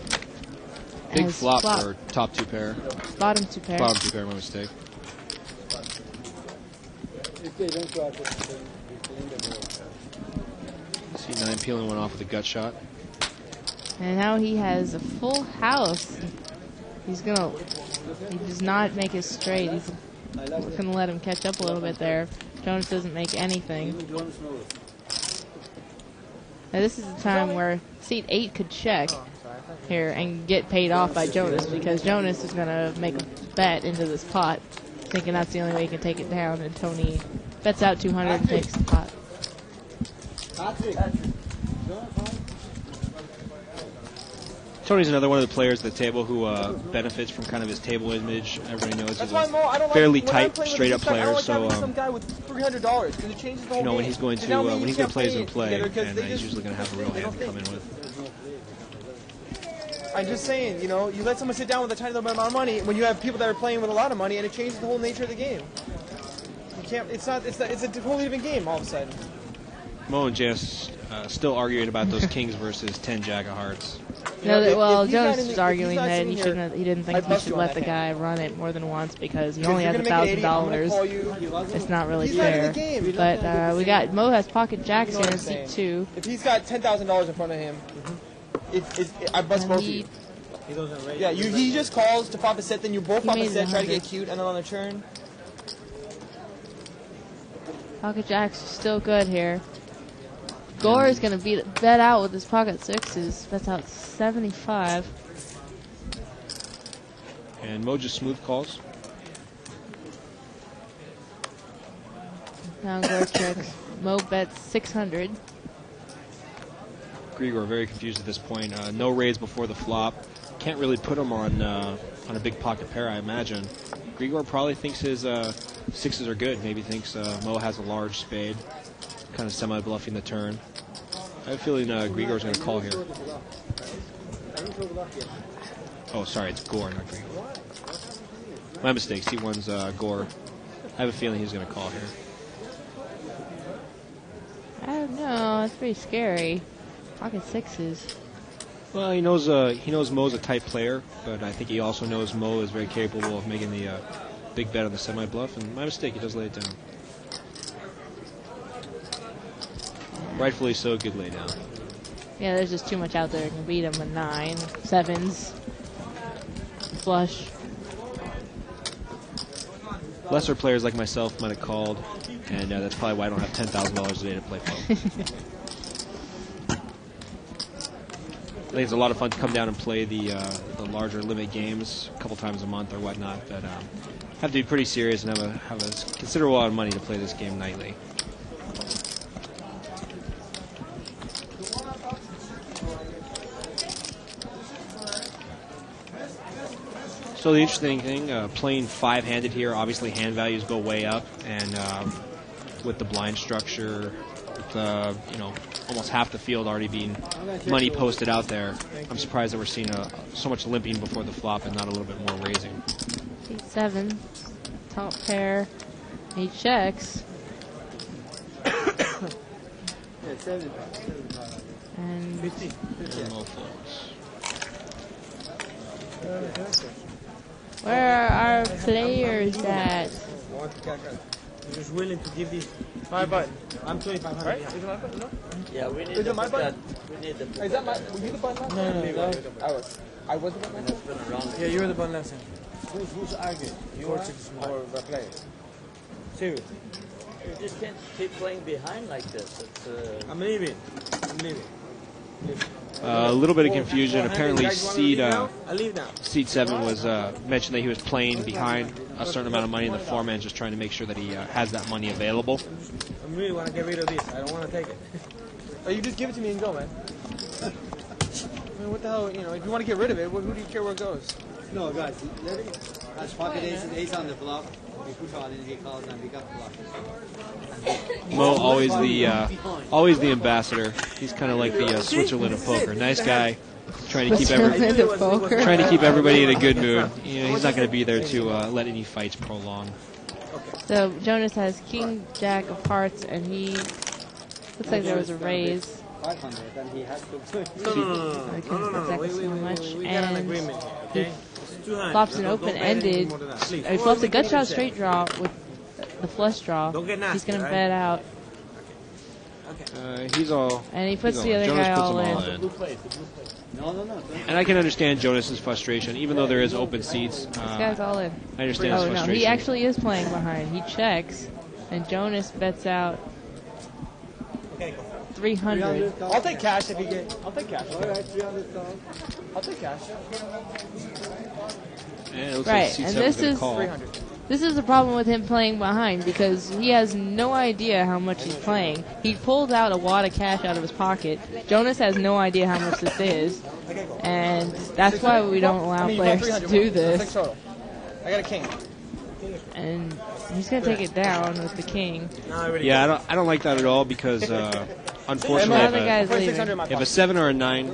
Big flop for top 2 pair. Bottom 2 pair. Bottom 2 pair, my mistake. C9 peeling one off with a gut shot. And now he has a full house. He does not make it straight. We're going to let him catch up a little bit there. Jonas doesn't make anything. Now this is the time where seat 8 could check here and get paid off by Jonas, because Jonas is going to make a bet into this pot, thinking that's the only way he can take it down, and Tony bets out 200 and takes the pot. Tony's another one of the players at the table who benefits from kind of his table image. Everybody knows he's a fairly tight, straight-up player. So, some guy with $300 because it changes the whole when game. he's going to play, he's going to play, and he's usually going to have a real hand to come in with. I'm just saying, you know, you let someone sit down with a tiny little amount of money when you have people that are playing with a lot of money, and it changes the whole nature of the game. You can't. It's a totally different game all of a sudden. Mo and Jess still arguing about those kings versus 10 jack of hearts. No, Jonas was arguing that he didn't think he should let the guy run it more than once because he only has $1,000. It's not really fair. But we got Mo has pocket jacks here in seat 2. If he's got $10,000 in front of him, I bust both of you. He doesn't raise. Yeah, he just calls to pop a set, then you both pop a set, try to get cute, and then on the turn. Pocket jacks are still good here. Gore is going to bet out with his pocket 6s. Bets out 75. And Mo just smooth calls. Now Gore checks. Mo bets 600. Grigor very confused at this point. No raids before the flop. Can't really put him on a big pocket pair, I imagine. Grigor probably thinks his 6s are good. Maybe thinks Mo has a large spade. Kind of semi-bluffing the turn. I have a feeling Grigor's going to call here. Oh, sorry, it's Gore, not Grigor. My mistake. C1's Gore. I have a feeling he's going to call here. I don't know. It's pretty scary. Pocket 6s. Well, he knows Mo's a tight player, but I think he also knows Mo is very capable of making the big bet on the semi-bluff. And my mistake, he does lay it down. Rightfully so, good lay down. Yeah, there's just too much out there. You can beat him with 9, 7s, flush. Lesser players like myself might have called, and that's probably why I don't have $10,000 a day to play poker. I think it's a lot of fun to come down and play the larger limit games a couple times a month or whatnot, but have to be pretty serious and have a considerable amount of money to play this game nightly. So the interesting thing, playing 5-handed here, obviously hand values go way up, and with the blind structure, with almost half the field already being money posted out there, I'm surprised that we're seeing so much limping before the flop and not a little bit more raising. 7, top pair, he checks. And 50. Where are our players at? You're just willing to give these. My button. I'm 2,500. Right? Is it my button? No? Yeah, we need Is it my button? We need the Is that my? Were you the button last time? No. I was the button last time? Yeah, you were the button last time. Who's arguing? You Or are? Or the player? Seriously. You just can't keep playing behind like this. It's, I'm leaving. A little bit of confusion. Apparently, seed I leave now. seed 7 was mentioned that he was playing behind a certain amount of money, and the foreman just trying to make sure that he has that money available. I really want to get rid of this. I don't want to take it. Oh, you just give it to me and go, man. I mean, what the hell? You know, if you want to get rid of it, who do you care where it goes? No, guys, as pocket ace on the bluff, we push on and he calls and we got bluff. Mo, always the ambassador. He's kind of like the Switzerland of poker. Nice guy, trying to keep everybody in a good mood. You know, he's not going to be there to let any fights prolong. So Jonas has King Jack of Hearts, and he looks like there was a raise. 500, then he has to. No. We got an agreement here, okay? Flops an open-ended. He flops a gut shot straight draw with the flush draw. Don't get nasty, he's going to right? bet out. He's all. And he puts the other Jonas guy puts all them in. No. And I can understand Jonas's frustration, even though there is open seats. This guy's all in. I understand his frustration. No, he actually is playing behind. He checks, and Jonas bets out 300. I'll take cash if you get. I'll take cash. All right, 300. I'll take cash. And it looks Right, like seat and 7's this gonna is call. 300. This is the problem with him playing behind, because he has no idea how much he's playing. He pulled out a wad of cash out of his pocket. Jonas has no idea how much this is, and that's why we don't allow players to do this. I got a king. And he's gonna take it down with the king. Yeah, I don't like that at all because unfortunately, if a 7 or a 9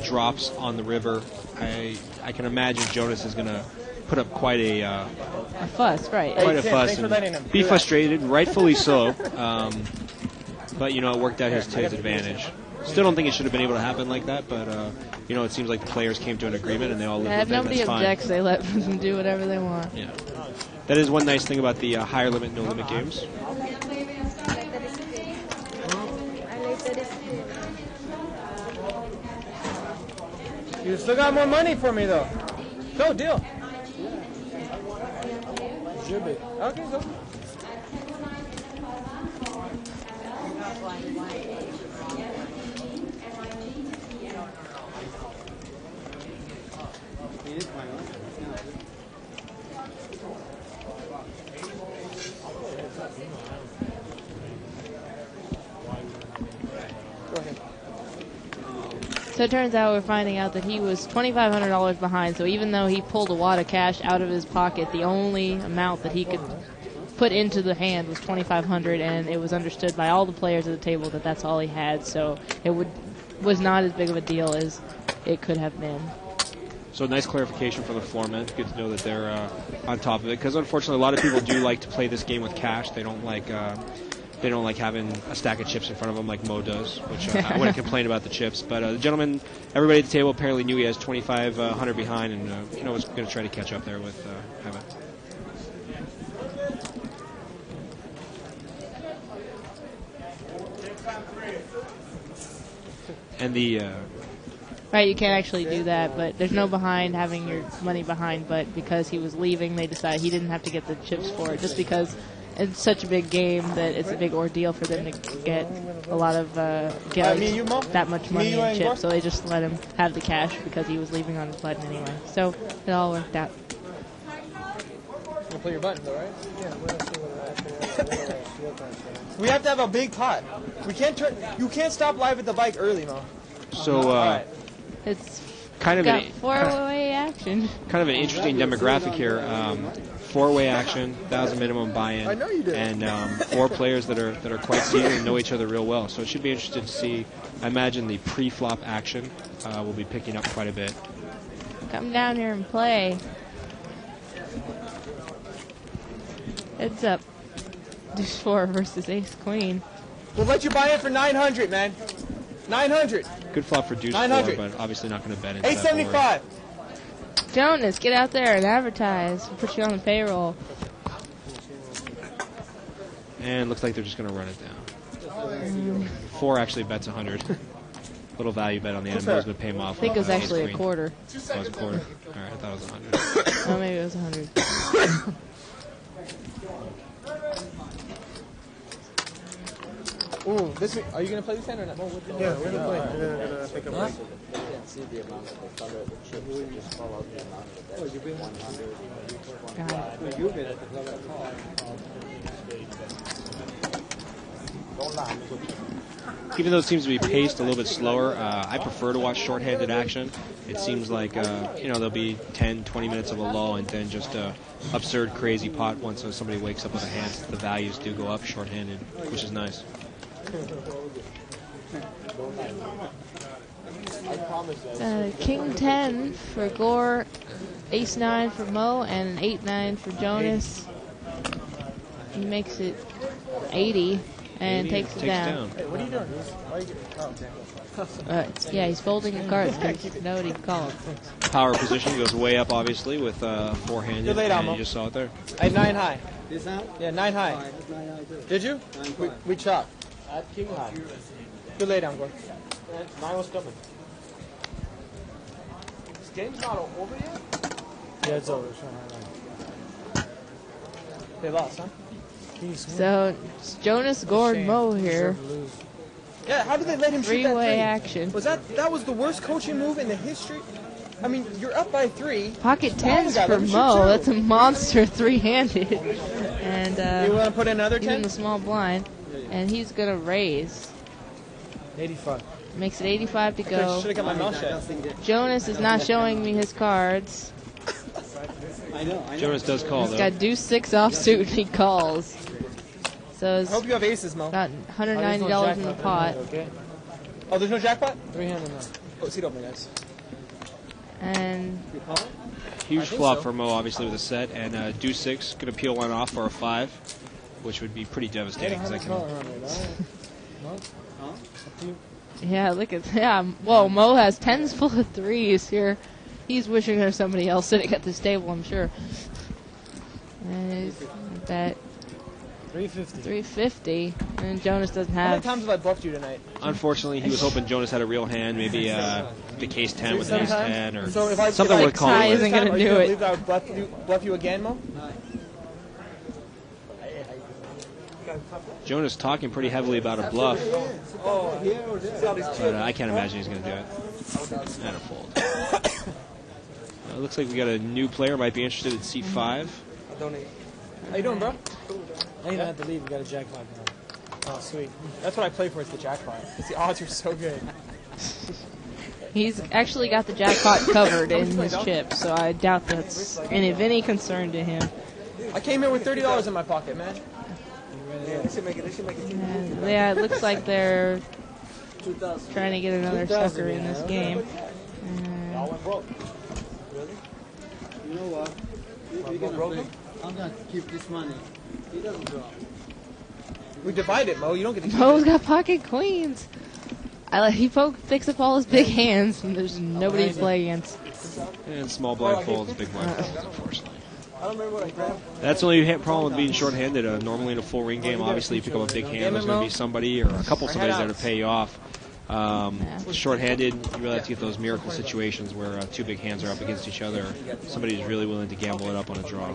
drops on the river, I can imagine Jonas is going to put up quite a fuss, right? Quite a fuss and be frustrated, rightfully so. But you know, it worked out to his advantage. Still don't think it should have been able to happen like that, but you know, it seems like the players came to an agreement and they all lived with it. Nobody That's objects; fine. they let them do whatever they want. Yeah, that is one nice thing about the higher limit, no limit games. You still got more money for me though. Go deal. Okay, go. So it turns out we're finding out that he was $2,500 behind. So even though he pulled a wad of cash out of his pocket, the only amount that he could put into the hand was $2,500, and it was understood by all the players at the table that that's all he had. So it was not as big of a deal as it could have been. So nice clarification from the foreman. Good to know that they're on top of it, because unfortunately a lot of people do like to play this game with cash. They don't like having a stack of chips in front of them like Mo does, which I wouldn't complain about the chips. But the gentleman, everybody at the table apparently knew he has 2,500 behind, and you know, was going to try to catch up there with Heaven. And the right, you can't actually do that, but there's no behind having your money behind. But because he was leaving, they decided he didn't have to get the chips for it, just because it's such a big game that it's a big ordeal for them to get a lot of that much money in chips. So they just let him have the cash because he was leaving on his button anyway. So it all worked out. You play your buttons, all right? We have to have a big pot. We can't turn. You can't stop live at the bike early, Mo. So it's kind of got four-way action. Kind of an interesting demographic here. Four-way action, 1,000 minimum buy-in, I know you did. and 4 players that are quite seasoned and know each other real well. So it should be interesting to see. I imagine the pre-flop action will be picking up quite a bit. Come down here and play. Heads up. Deuce 4 versus Ace Queen. We'll let you buy in for 900, man. 900. Good flop for Deuce 4, but obviously not going to bet into 875. Jonas, get out there and advertise. We'll put you on the payroll. And looks like they're just going to run it down. 4 actually bets 100. Little value bet on the end. Mo's going to pay him off. I think it was actually a quarter. Oh, it was a quarter? All right, I thought it was 100. Oh, maybe it was 100. Ooh, this are you gonna play this hand or not? Yeah, we're gonna play. We're gonna pick up. Huh? You can see the amount of the color of the chips. You just follow the amount of the bets. You've been 100. You've been at the club at all. Don't lie. Even though it seems to be paced a little bit slower, I prefer to watch shorthanded action. It seems like, there'll be 10, 20 minutes of a lull and then just absurd, crazy pot once somebody wakes up with a hand. The values do go up shorthanded, which is nice. King 10 for Gore, Ace 9 for Mo, and 8-9 for Jonas. He makes it 80 and takes it down. Hey, what are you doing? Why are you Yeah, he's folding the cards because nobody called. Power position goes way up, obviously, with four-handed, You're late, and Almo. you just saw it there. I had 9 high. This now? Yeah, 9 high. Alright, that's 9 high too. Did you? We chopped. I had king high. Good lay down, Gore. 9 was coming. This game's not over yet? Yeah, it's over. They lost, huh? So it's Jonas, Gore, and Mo here. Yeah, how did they let him shoot that Three-way three? action. That was the worst coaching move in the history? I mean, you're up by 3. Pocket Just tell the 10s guy, for let him shoot Mo. 2. That's a monster three-handed. And You want to put another even 10? the small blind. And he's going to raise. 85. Makes it 85 to go. Should have got my mouth shut. Jonas is not showing me his cards. I know. Jonas does call, He's though. got deuce 6 offsuit and he calls. So I it's hope you have aces, Mo. got $190 in the pot. Okay. Oh, there's no jackpot? 300 now. Oh, seat open, guys. And Huge I think flop so. for Mo, obviously, with a set, and deuce 6 going to peel one off for a 5, which would be pretty devastating. 'Cause I can, yeah, look at that. Whoa, Mo has 10s full of 3s here. He's wishing there's somebody else sitting at this table, I'm sure. And bet 350. 350, and Jonas doesn't How many have. times have I bluffed you tonight? unfortunately, he was hoping Jonas had a real hand, maybe the case 10 with an ace 10, or So if I, something if worth I calling Ty with. isn't gonna are you do gonna it. believe that I would bluff you again, Mo? Jonas talking pretty heavily about a bluff, Oh, but I can't imagine he's going to do it. And a fold. It looks like we got a new player, might be interested in C5. How you doing, bro? I didn't have to leave. We got a jackpot now. Oh, sweet. That's what I play for, is the jackpot. Because the odds are so good. He's actually got the jackpot covered in his chip, so I doubt that's any of any concern to him. I came here with $30 in my pocket, man. And, yeah, it looks like they're trying to get another sucker in this game. Y'all went broke. You know what? You're gonna break. I'm gonna keep this money. He doesn't drop. We divide it, Mo. You don't get to keep Mo's it. got pocket queens. He picks up all his big hands, and there's nobody to play against. And small blind folds, big blind folds, unfortunately. I don't remember what I grabbed. That's the only problem with being short-handed. Normally in a full ring game, obviously you pick up a big hand, there's going to be somebody or a couple somebody's there to pay you off. Short-handed, you really have to get those miracle situations where two big hands are up against each other. Somebody's really willing to gamble it up on a draw.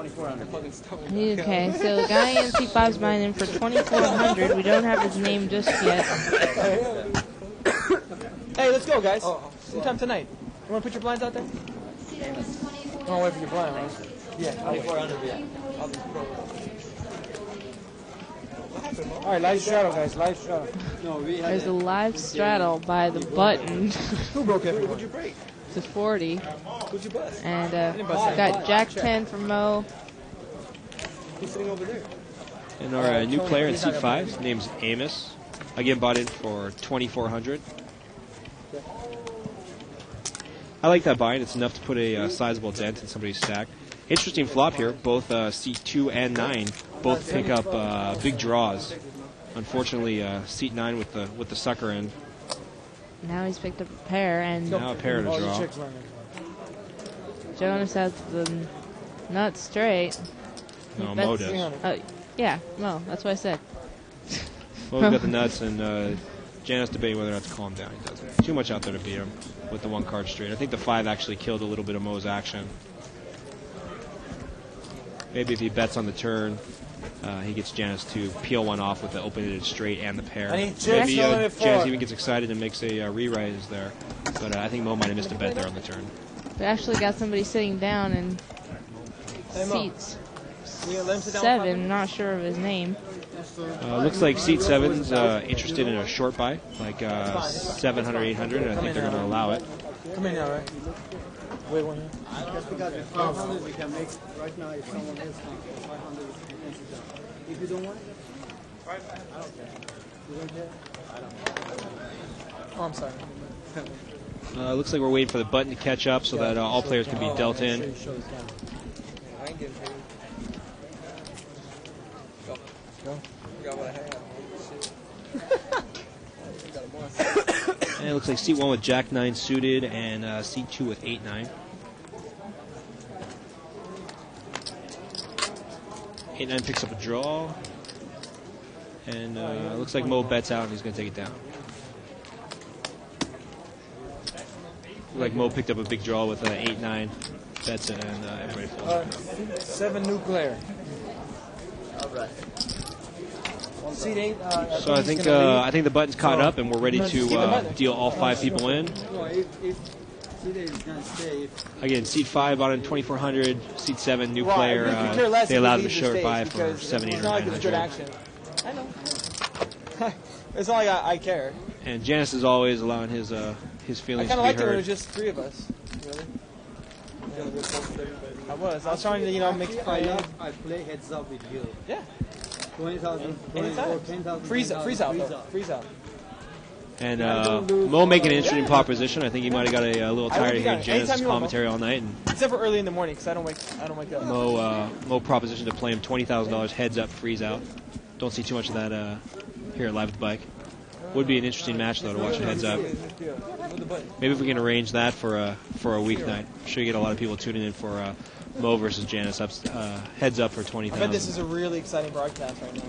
Okay, so the guy in C5's buying in for 2,400. We don't have his name just yet. Hey, let's go, guys. Sometime tonight. You want to put your blinds out there? Oh, wait for your blind, right? Yeah, 2,400, yeah. All right, live straddle, guys. Live straddle. No, we had There's a live straddle by the button. Who broke everyone? Who'd you break? It's a 40. Who'd you bust? And didn't bust got Jack 10 for Mo. He's sitting over there. And our new player in C5, his name's Amos. Again, bought in for 2,400. I like that bind. It's enough to put a sizable dent in somebody's stack. Interesting flop here. Both seat 2 and 9 both pick up big draws. Unfortunately, seat 9 with the sucker in. Now he's picked up a pair, and Now a pair to draw. Jonas has the nuts straight. No, He Mo bets- does. Yeah, Mo. That's what I said. Mo's got the nuts, and Janet's debating whether or not to calm down. He doesn't. Too much out there to beat him with the one card straight. I think the 5 actually killed a little bit of Mo's action. Maybe if he bets on the turn, he gets Janus to peel one off with the open-ended straight and the pair. I need Janus Maybe going at four. Janus even gets excited and makes a rewrite there. But I think Mo might have missed a bet there on the turn. We actually got somebody sitting down in seats We let him sit down 7. Not sure of his name. Looks like seat 7's interested in a short buy, like 700, 800, and I think they're going to allow it. Come in now, right? Wait one here. Just because it's 500, we can make right now. If someone else wants 500, we can sit down. If you don't want it, I don't care. You don't care? I don't. Oh, I'm sorry. Looks like we're waiting for the button to catch up so that all players can be dealt in. I ain't getting paid. Go. Go. Got what I had. And it looks like seat 1 with Jack 9 suited and seat 2 with 8-9. 8-9 picks up a draw. And looks like Mo bets out and he's going to take it down. Looks like Mo picked up a big draw with 8-9 bets it and everybody falls. 7 new player. All right. Seat 8. So I think the button's caught up and we're ready to deal all 5 people in. No, if seat 8 is going to stay, Again, seat 5 on 2,400. Seat 7, new Well, player. I really could care less They if allowed he him to leaves the short buy stage for because 7, 8, it's or not like it's good 900. action. I know. It's not like I care. And Janus is always allowing his I feelings kind of to be liked it when it heard. was just 3 of us. Really. I was trying to, make it fun. I play heads up with you. Yeah. 20,000, 10,000. Freeze out. And Mo making an interesting proposition. I think he might have got a little tired of hearing Janus' commentary all night. And Except for early in the morning, because I don't wake up. Mo proposition to play him $20,000 heads up, freeze out. Don't see too much of that here at Live at the Bike. Would be an interesting match though to watch it heads up. Maybe if we can arrange that for a weeknight. I'm sure you get a lot of people tuning in for Mo versus Janus heads up for $20,000. I bet this is a really exciting broadcast right now.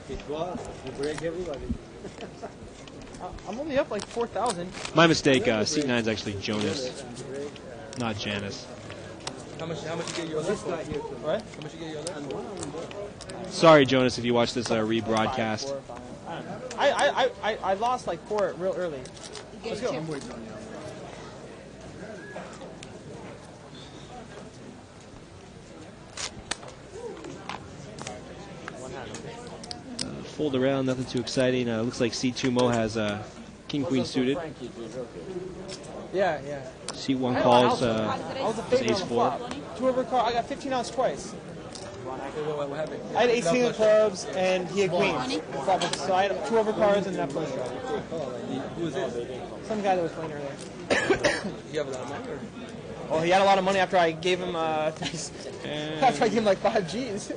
It was. You break everybody. I'm only up like 4,000. My mistake. Seat 9 is actually Jonas, not Janus. How much you get your list? What? How much you get your list? Sorry, Jonas, if you watch this rebroadcast. I lost like 4 real early. Let's go. Fold around, nothing too exciting. Looks like seat 2 Mo has King Queen suited. Yeah. Seat 1 calls I was a favorite Ace on 4. flop. 2 over card. I got 15 outs twice. What happened? I had 18 of clubs and he had queens. So I had 2 over cards and that flush draw. Who was this? Some guy that was playing earlier. You have a lot of money? Oh, he had a lot of money after I gave him after I gave him like 5 G's.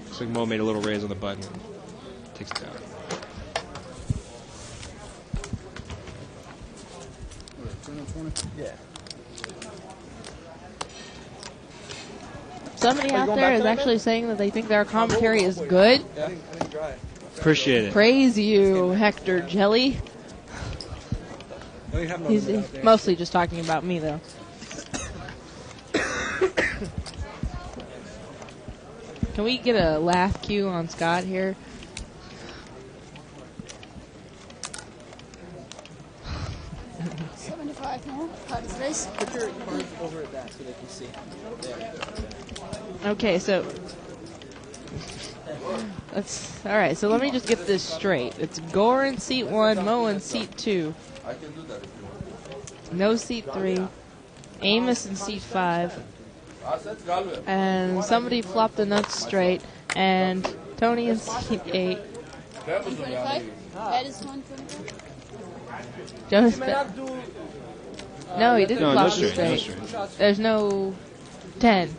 Looks like Mo made a little raise on the button. Takes it down. Yeah. Somebody out there is actually saying that they think their commentary is good. Yeah, I think dry. Appreciate it. Praise you, Hector Jelly. He's mostly just talking about me, though. Can we get a laugh cue on Scott here? Put your cards over at that so they can see. Okay, so that's all right. So let me just get this straight. It's Gore in seat 1, Mo in seat 2. I can do that if you want. No seat 3. Amos in seat 5. And somebody flopped the nuts straight. And Tony in seat 8. That is 125. Jonas bet. No, he didn't No, flop no the straight, no straight. straight. There's no 10.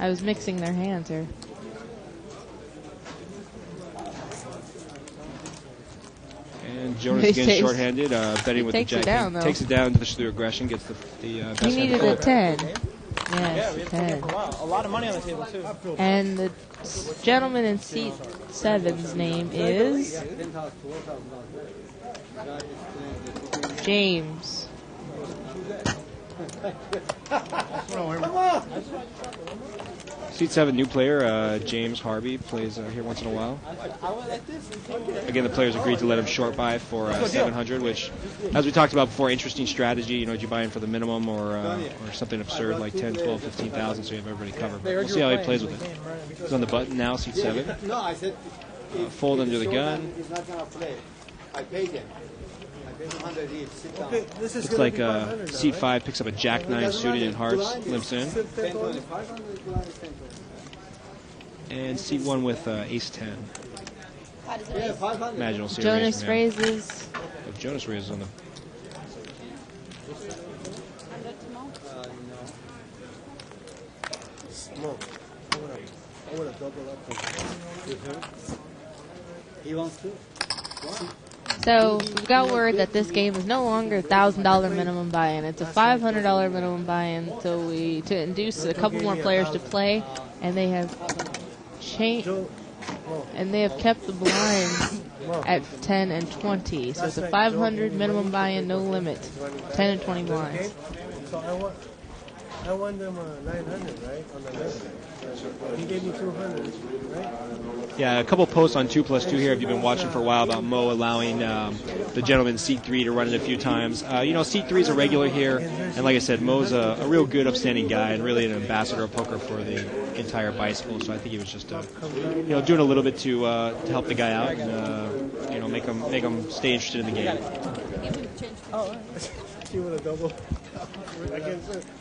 I was mixing their hands here. And Jonas He again takes- short-handed, betting with the takes it jack. down, though. Takes it down to the aggression, gets the best He hand needed to a flip. 10. Yeah, Yes, we a had to play 10. for a while. A lot of money on the table too. And the gentleman in seat 7's name is James. Seat 7, new player, James Harvey, plays here once in a while. Again, the players agreed to let him short buy for 700, which, as we talked about before, interesting strategy. You know, do you buy in for the minimum or something absurd like 10, 12, 15,000 so you have everybody covered. But we'll see how he plays with it. He's on the button now, seat 7. No, I said. Fold under the gun. He's not gonna play. I paid him. I paid him 100 each. Sit down. Looks like seat 5 picks up a Jack 9 suited in hearts, limps in. And seat 1 with ace 10. Imagine we'll see Jonas a raises. If Jonas raises on the. I would have doubled up with him. He wants to. So we've got word that this game is no longer a $1,000 minimum buy-in. It's a $500 minimum buy-in to induce a couple more players to play, and they have changed and they have kept the blinds at 10 and 20. So it's a 500 minimum buy-in, no limit, 10 and 20 blinds. So I won them 900, right, on the level. He gave me 200, right? Yeah, a couple posts on 2+2 here if you've been watching for a while about Mo allowing the gentleman seat 3 to run it a few times. You know, seat 3 is a regular here, and like I said, Mo's a real good, upstanding guy and really an ambassador of poker for the entire bicycle. So I think he was just, you know, doing a little bit to help the guy out and you know, make him stay interested in the game. Oh, she would have doubled.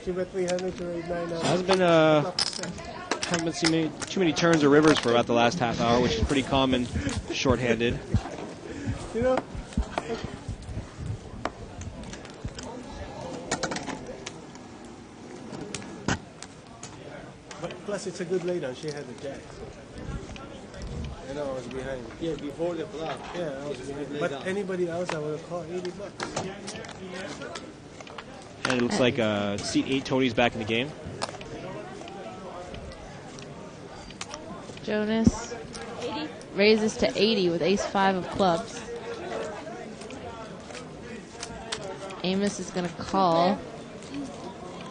She bet 300 to raise 900. Hasn't been haven't been seeing too many turns or rivers for about the last half hour, which is pretty common, short-handed. You know. But plus, it's a good laydown. She had the jack. So. I know I was behind. Yeah, before the bluff. Yeah, I was behind. But anybody else, I would have called $80. And it looks like seat 8 Tony's back in the game. Jonas raises to 80 with ace 5 of clubs. Amos is going to call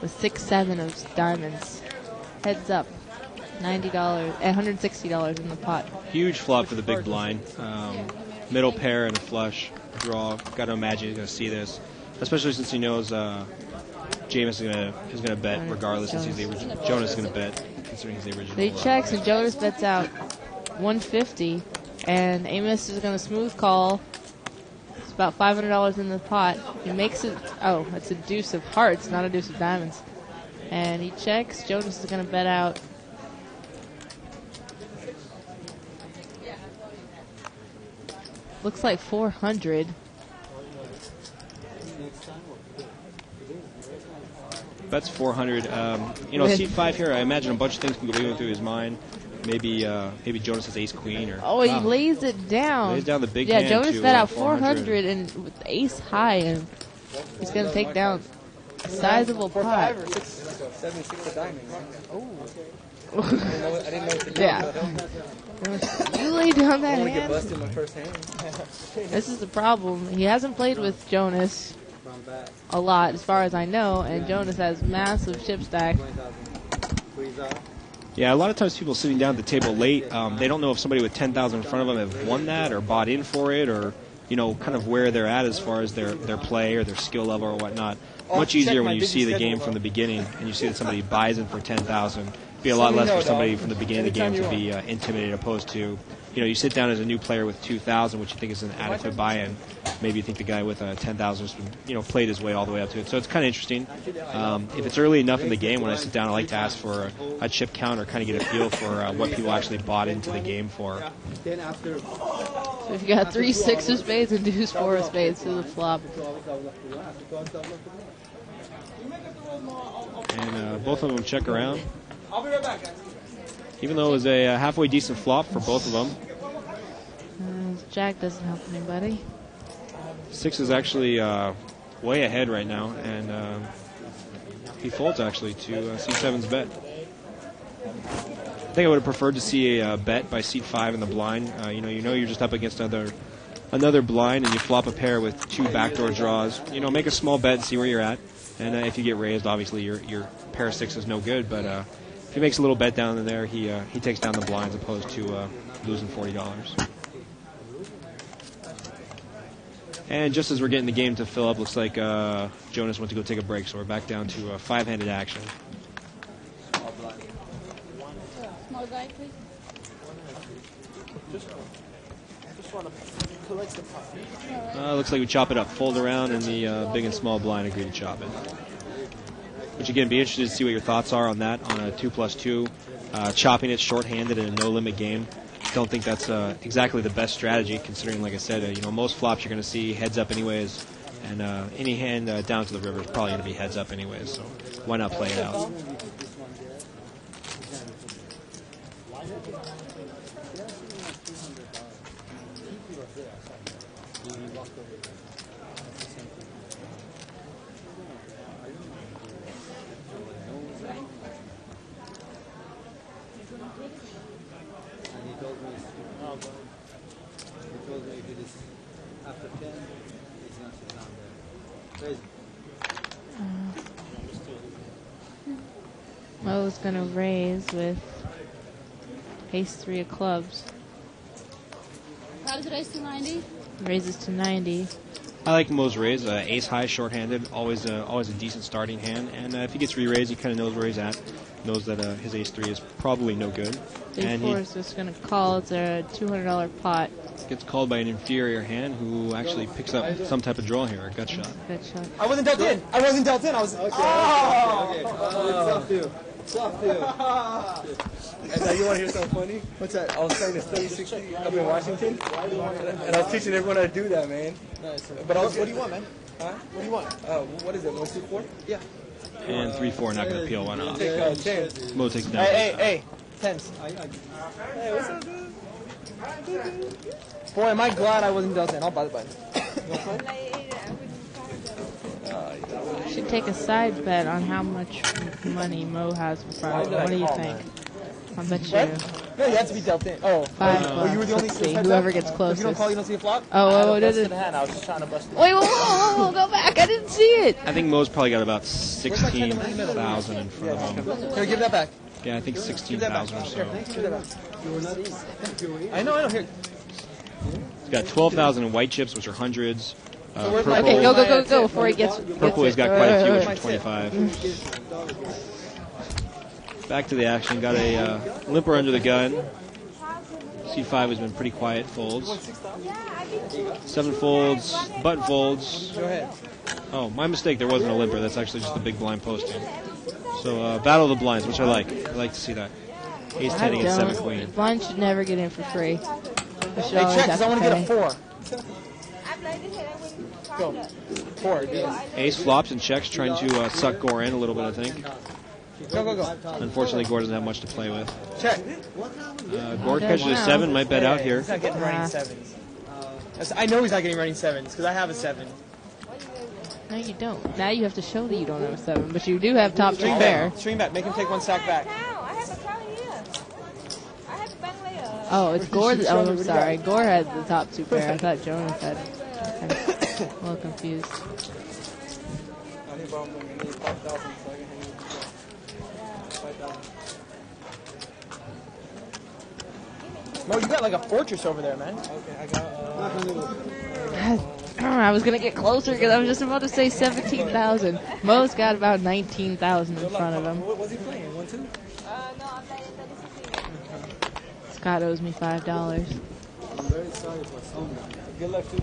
with 6-7 of diamonds. Heads up. $90, $160 in the pot. Huge flop for the big blind. Middle pair and a flush draw. Got to imagine he's going to see this, especially since he knows James is going to bet regardless, since he's the original. Jonas is going to bet, considering he's the original. He checks and Jonas bets out 150, and Amos is going to smooth call. It's about $500 in the pot. He makes it. Oh, it's a deuce of hearts, not a deuce of diamonds. And he checks. Jonas is going to bet out. Looks like 400. Bets 400. You know, seat 5 here, I imagine a bunch of things can go through his mind. Maybe Jonas has ace queen or. Oh, he lays it down. Lays down the big hand. hand. Yeah, Jonas to, bet out 400 and with ace high, and he's going to take down a sizable pot. 76 of diamonds. Oh. I didn't know what to do. Yeah. You lay down that hand. Get busted my first hand. This is the problem. He hasn't played with Jonas a lot, as far as I know, and Jonas has massive chip stack. Yeah, a lot of times people sitting down at the table late, they don't know if somebody with 10,000 in front of them have won that or bought in for it, or you know, kind of where they're at as far as their play or their skill level or whatnot. Much easier when you see the game from the beginning and you see that somebody buys in for 10,000. Be a lot less for somebody from the beginning of the game to be intimidated, opposed to, you know, you sit down as a new player with 2,000, which you think is an adequate buy-in. Maybe you think the guy with 10,000 has been, you know, played his way all the way up to it. So it's kind of interesting. If it's early enough in the game, when I sit down, I like to ask for a chip count or kind of get a feel for what people actually bought into the game for. So we've got 3 6 of spades and deuce 4 of spades to the flop. And both of them check around. I'll be right back, guys. Even though it was a halfway decent flop for both of them. Jack doesn't help anybody. 6 is actually way ahead right now, and he folds actually to C7's bet. I think I would have preferred to see a bet by seat 5 in the blind. You know you're just up against another blind, and you flop a pair with 2 backdoor draws. You know, make a small bet and see where you're at. And if you get raised, obviously your pair of 6 is no good. But if he makes a little bet down in there, he takes down the blinds opposed to losing $40. And just as we're getting the game to fill up, looks like Jonas went to go take a break, so we're back down to 5-handed action. Small guy, please. Just want to collect the pot. Looks like we chop it up, fold around, and the big and small blind agree to chop it. Which again, be interested to see what your thoughts are on that, on a 2+2. Chopping it short-handed in a no-limit game. Don't think that's exactly the best strategy, considering, like I said, most flops you're going to see heads up anyways, and any hand down to the river is probably going to be heads up anyways, so why not play it out? Mo's going to raise with ace-3 of clubs. How does it raise to 90? Raises to 90. I like Mo's raise. Ace-high, short-handed, always a decent starting hand. And if he gets re-raised, he kind of knows where he's at. Knows that his ace-3 is probably no good. Big four is just going to call. It's a $200 pot. Gets called by an inferior hand who actually picks up some type of draw here, a gut shot. Gut shot. I wasn't dealt in. I was. Okay. It's off to you. And now you want to hear something funny? What's that? I was starting to study 60 up in Washington, and I was teaching everyone how to do that, man. Nice. But what do you want, man? Huh? What do you want? What is it? 1, 2, 4? Yeah. And 3-4, not going to peel one off. Take 10. Mo takes down. Hey, tens. Hey, what's up, dude? Boy, am I glad I wasn't dealt in. I'll buy the button. Should take a side bet on how much money Mo has in front of him. What do you think? I bet you. No, you have to be dealt in. Oh, you were the only. Whoever gets closest. If you don't call, you don't see a flop. Oh, I busted a hand. I was just trying to bust. Wait, whoa, go back! I didn't see it. I think Mo's probably got about 16,000 in front of him. Here, give that back. Yeah, I think 16,000 or so. I know. Here. He's got 12,000 in white chips, which are hundreds. Purple, okay, go before he gets. Purple has got quite a few, which are 25. Back to the action. Got a limper under the gun. C5 has been pretty quiet. Folds. 7 folds. Button folds. Go ahead. Oh, my mistake. There wasn't a limper. That's actually just a big blind posting. So battle of the blinds, which I like. I like to see that. Ace 10 against 7 queen. Blind should never get in for free. Hey, check, because I want to get a 4. Go. 4. Ace flops and checks, trying to suck Gore in a little bit, I think. Go. Unfortunately, Gore doesn't have much to play with. Check. Gore catches a 7, might bet out here. He's not getting running 7s. I know he's not getting running 7s, because I have a 7. No, you don't. Now you have to show that you don't have a 7, but you do have top 2 pair. Stream bet. Make him take 1 stack back. Oh, it's Gore. Oh, I'm sorry. Gore had the top 2 pair. I thought Jonas had. I'm a little confused. Mo, you got like a fortress over there, man. Okay, I got. I was gonna get closer because I was just about to say 17,000. Mo's got about 19,000 in front of him. What was he playing? 1-2? No, I'm playing 36. Scott owes me $5. I'm very sorry for someone. Good luck, too.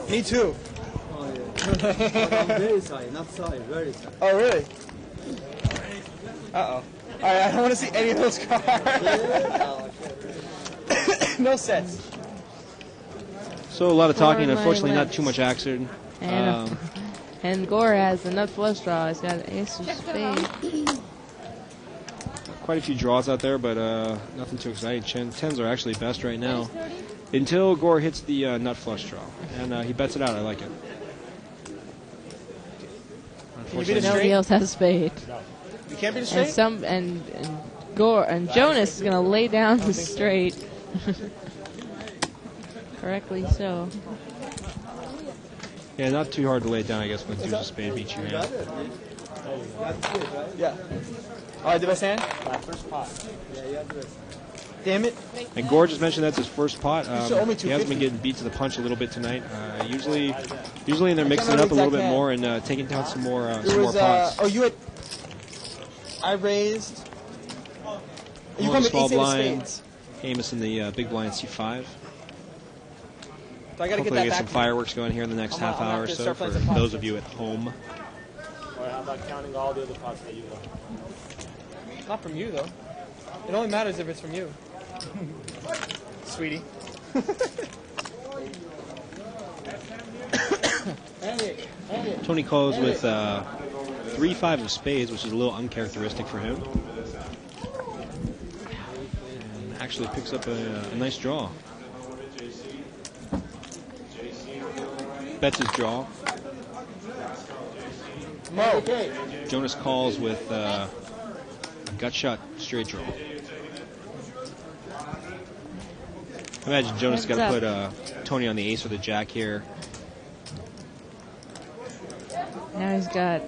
Me too. Oh, yeah. I'm very sorry. Not sorry. Very sorry. Oh, really? Uh-oh. All right, I don't want to see any of those cards. No sets. So a lot of talking, unfortunately not too much action. And Gore has the nut flush draw. He's got an ace of spades. Quite a few draws out there, but nothing too exciting. Tens are actually best right now. Until Gore hits the nut flush draw. And he bets it out. I like it. Unfortunately, nobody else has a spade. No. You can't be the straight? And Gore and Jonas is going to lay down the straight. Correctly so. Yeah, not too hard to lay it down, I guess, when deuce of spade beats you. Yeah. Yeah. All right, the best hand? My first pot. Yeah, you have this. Damn it. And Gore just mentioned that's his first pot. should owe me He hasn't been $250. getting beat to the punch a little bit tonight. Usually they're mixing it up a little bit more and taking down some more pots. Oh, you had... I raised... You Well, come the with small ace eight of blind, spades. Amos in the big blind C5. So I gotta Hopefully get we that get back. some fireworks going here in the next half hour or so for those of you at home. Or how about counting all the other pots that you won? Not from you, though. It only matters if it's from you. Sweetie. Tony calls with 3-5 of spades, which is a little uncharacteristic for him. And actually picks up a nice draw. Bets his draw. Mo. Jonas calls with a gut shot straight draw. I imagine Jonas has got to put Tony on the ace or the jack here. Now he's got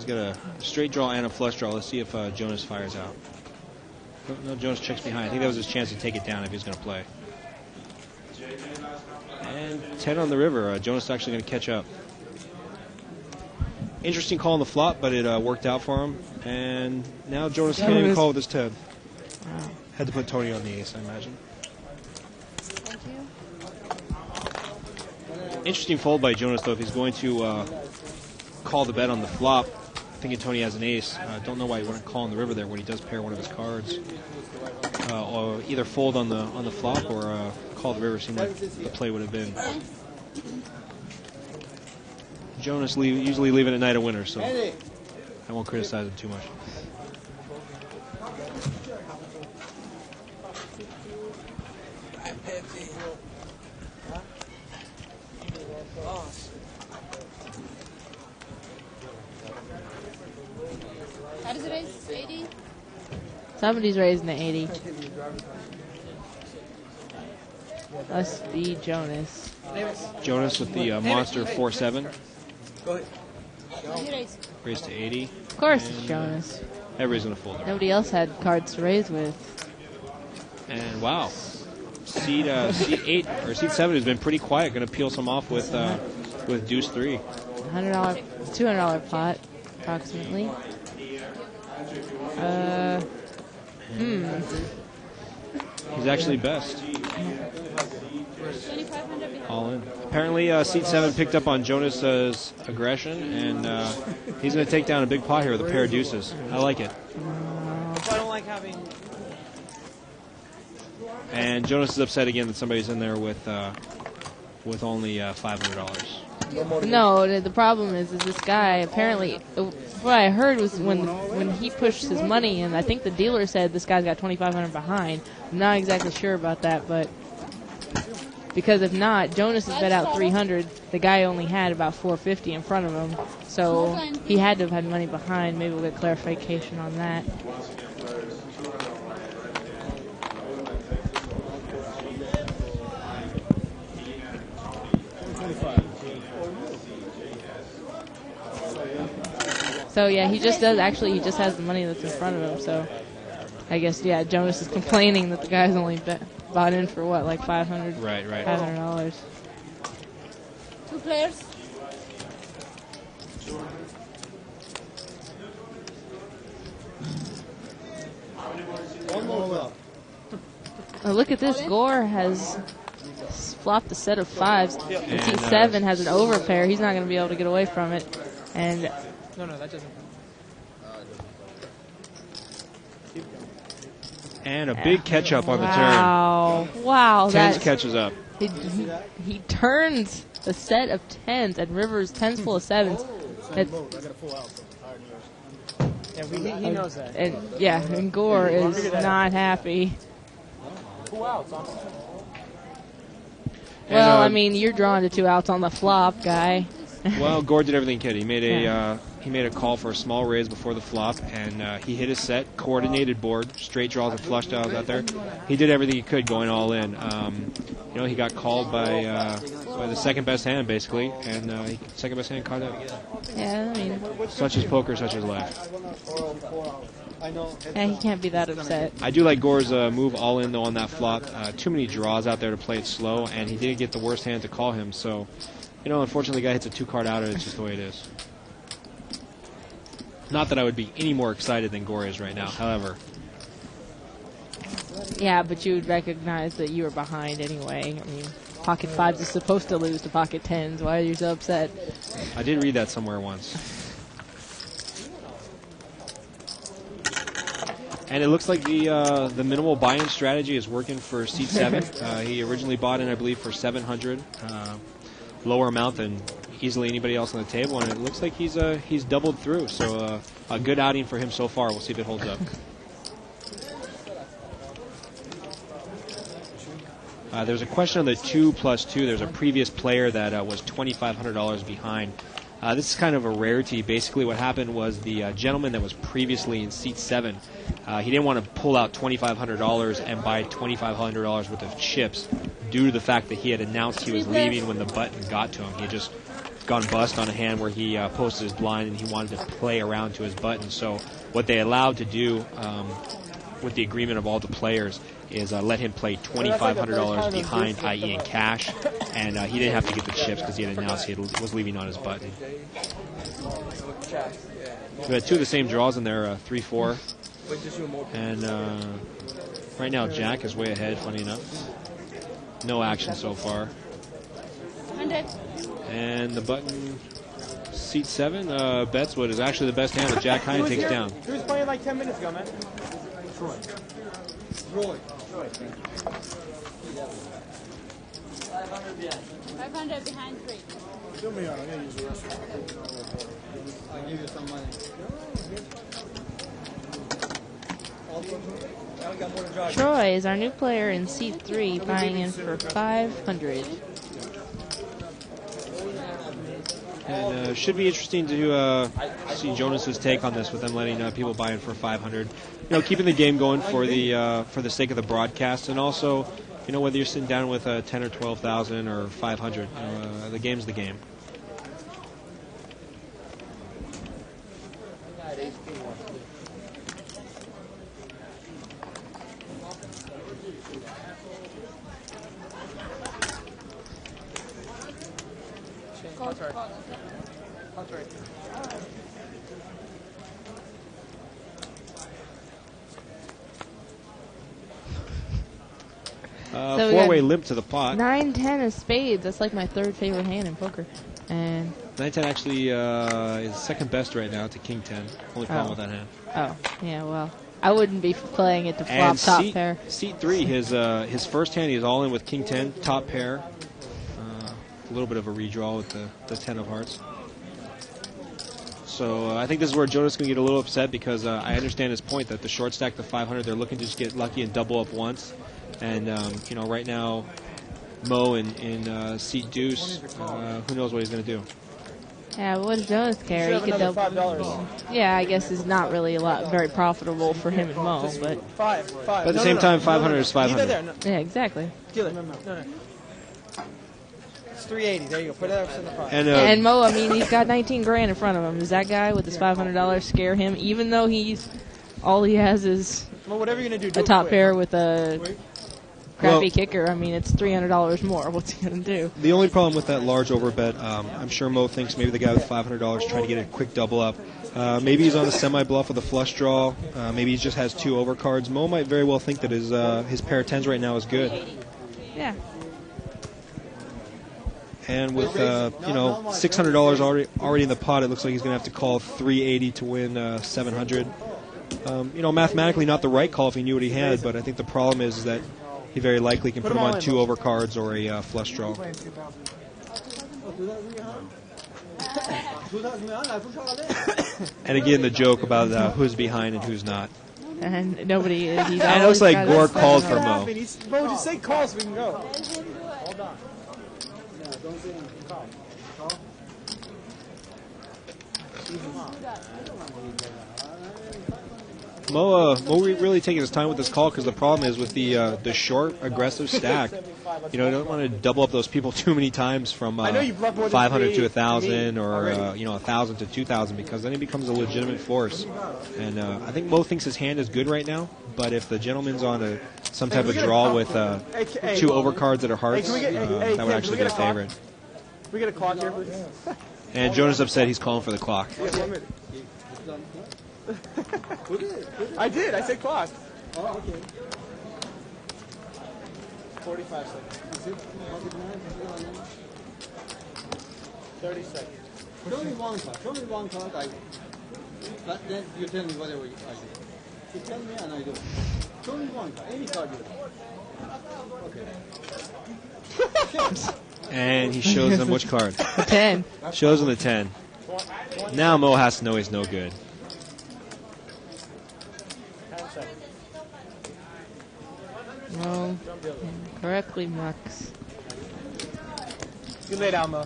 a straight draw and a flush draw. Let's see if Jonas fires out. No, Jonas checks behind. I think that was his chance to take it down if he was going to play. And 10 on the river. Jonas is actually going to catch up. Interesting call on the flop, but it worked out for him. And now Jonas can't even call with his 10. Wow. Had to put Tony on the ace, I imagine. Interesting fold by Jonas, though, if he's going to call the bet on the flop, thinking Tony has an ace. Don't know why he wouldn't call on the river there when he does pair one of his cards. Or either fold on the flop or call the river seemed like the play would have been. Jonas usually leaving at night a winner, so I won't criticize him too much. How does it raise? 80? Somebody's raising the 80. Must be Jonas. Jonas with the monster 4-7. Go ahead. Raised to 80. Of course it's Jonas. Everybody's going to fold. Nobody else had cards to raise with. And wow, seed 8 or seed 7 has been pretty quiet. Going to peel some off with deuce 3. $100, $200 pot, approximately. He's actually best. All in. Apparently, seed 7 picked up on Jonas's aggression, and he's going to take down a big pot here with a pair of deuces. I like it. I don't like having... And Jonas is upset again that somebody's in there with only $500. No, the problem is this guy apparently. What I heard was when he pushed his money in, I think the dealer said this guy's got $2,500 behind. I'm not exactly sure about that, but because if not, Jonas has bet out $300. The guy only had about $450 in front of him, so he had to have had money behind. Maybe we'll get clarification on that. So yeah, he just has the money that's in front of him. So I guess Jonas is complaining that the guy's only bought in for what, like $500? Right. $500. 2 players. Oh, look at this. Gore has flopped a set of 5s. And seat 7 has an overpair. He's not going to be able to get away from it. And No, that doesn't. And a big catch up on the turn. Wow. Tens catches up. He turns a set of 10s and Rivers 10s full of 7s. Yeah, he knows that. And Gore is not happy. Well, I mean, you're drawn to 2 outs on the flop, guy. Well, Gore did everything he could. He made he made a call for a small raise before the flop, and he hit his set, coordinated board, straight draws and flush draws out there. He did everything he could going all in. You know, he got called by the second best hand basically, and second best hand caught out. Yeah, I mean, such is poker, such is life. Yeah, he can't be that upset. I do like Gore's move all in though on that flop. Too many draws out there to play it slow, and he didn't get the worst hand to call him. So, you know, unfortunately, the guy hits a 2-card outer. It's just the way it is. Not that I would be any more excited than Gore is right now. However, yeah, but you would recognize that you were behind anyway. I mean, pocket fives is supposed to lose to pocket tens. Why are you so upset? I did read that somewhere once. And it looks like the minimal buy-in strategy is working for seat 7. He originally bought in, I believe, for 700, lower amount than easily anybody else on the table, and it looks like he's doubled through. So a good outing for him so far. We'll see if it holds up. There's a question on the 2+2. There's a previous player that was $2,500 behind. This is kind of a rarity. Basically, what happened was the gentleman that was previously in seat 7, he didn't want to pull out $2,500 and buy $2,500 worth of chips due to the fact that he had announced he was leaving when the button got to him. He had just gone bust on a hand where he posted his blind and he wanted to play around to his button. So what they allowed to do with the agreement of all the players is let him play $2,500 behind, i.e. in cash, and he didn't have to get the chips because he had announced he was leaving on his button. We had 2 of the same draws in there, 3-4, and right now Jack is way ahead, funny enough. No action so far. 100. And the button, seat 7, bets what is actually the best hand that Jack kind of takes down. He was playing like 10 minutes ago, man. Troy. 500 behind 3. Show me on. I'm going to use the rest of it. I'll give you some money. Troy is our new player in seat 3, buying in for 500. And should be interesting to see Jonas's take on this, with them letting people buy in for 500. You know, keeping the game going for the sake of the broadcast, and also, you know, whether you're sitting down with 10 or 12,000 or 500, the game's the game. So four-way limp to the pot. 9-10 of spades. That's like my 3rd favorite hand in poker. And 9-10 actually is second best right now to King 10. Only problem with that hand. Oh, yeah, well, I wouldn't be playing it to flop And top pair. Seat 3, his first hand, he is all in with King 10, top pair. A little bit of a redraw with the 10 of hearts. So I think this is where Jonas can get a little upset, because I understand his point that the short stack, the 500, they're looking to just get lucky and double up once. And, you know, right now, Mo in seat deuce, who knows what he's going to do. Yeah, what does Jonas care? He could double. Yeah, I guess it's not really very profitable for him and Mo, but. But at the same time, 500 is 500. Yeah, exactly. Kill it. No. It's 380. There you go. Put it in the pot. And Mo, I mean, he's got 19 grand in front of him. Does that guy with his $500 scare him? Even though all he has is well, whatever you're gonna do a top pair with a crappy kicker. I mean, it's $300 more. What's he going to do? The only problem with that large overbet, I'm sure Mo thinks maybe the guy with $500 trying to get a quick double up. Maybe he's on a semi-bluff with a flush draw. Maybe he just has 2 overcards. Mo might very well think that his pair of 10s right now is good. Yeah. And with $600 already in the pot, it looks like he's going to have to call 380 to win 700. Mathematically not the right call if he knew what he had, but I think the problem is that he very likely can put him on 2 overcards or a flush draw. And again, the joke about who's behind and who's not. And nobody is. And it looks like Gore called for Mo. Mo, just say call so we can go. Hold on. Mo really taking his time with this call because the problem is with the short, aggressive stack. You know, you don't want to double up those people too many times from 500 to 1,000 or 1,000 to 2,000 because then he becomes a legitimate force. And I think Mo thinks his hand is good right now, but if the gentleman's on some type of draw with 2 overcards that are hearts, that would actually be a favorite. Can we get a clock here, please? And Jonas upset he's calling for the clock. I did. I said clock. Oh, okay. 45 seconds. 30 seconds. Show me one card. Show me one card. Then you tell me whatever I do. You tell me and I do. Show me one card. Any card you want. Okay. And he shows them which card? The 10. Shows him the 10. Now Mo has to know he's no good. Mo correctly mucks. You lay down, Mo.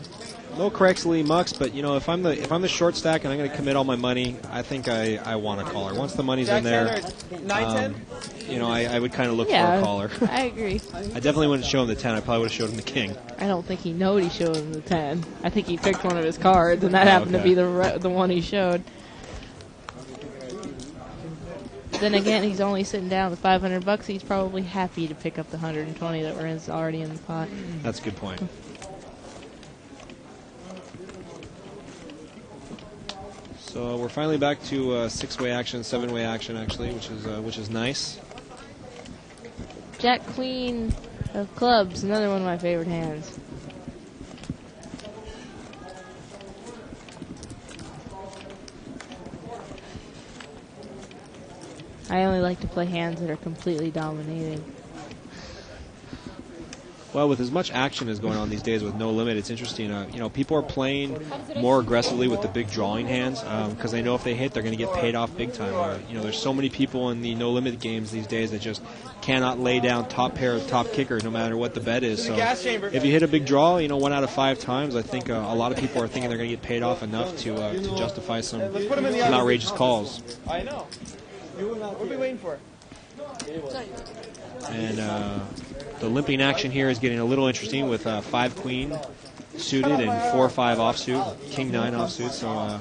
Mo correctly mucks, but you know if I'm the short stack and I'm going to commit all my money, I think I want a caller. Once the money's in there, I would kind of look for a caller. I agree. I definitely wouldn't show him the 10. I probably would have showed him the king. I don't think he knowed he showed him the 10. I think he picked one of his cards, and that happened to be the one he showed. Then again, he's only sitting down with $500. He's probably happy to pick up the 120 that is already in the pot. That's a good point. So we're finally back to 6-way action, 7-way action, actually, which is nice. Jack Queen of Clubs, another one of my favorite hands. I only like to play hands that are completely dominating. Well, with as much action as going on these days with no limit, it's interesting. People are playing more aggressively with the big drawing hands because they know if they hit, they're going to get paid off big time. There's so many people in the no limit games these days that just cannot lay down top pair of top kicker no matter what the bet is. So if you hit a big draw, 1 out of 5 times, I think a lot of people are thinking they're going to get paid off enough to justify some outrageous calls. I know. What are we waiting for? And the limping action here is getting a little interesting with 5 queen suited and 4-5 offsuit, king 9 offsuit. So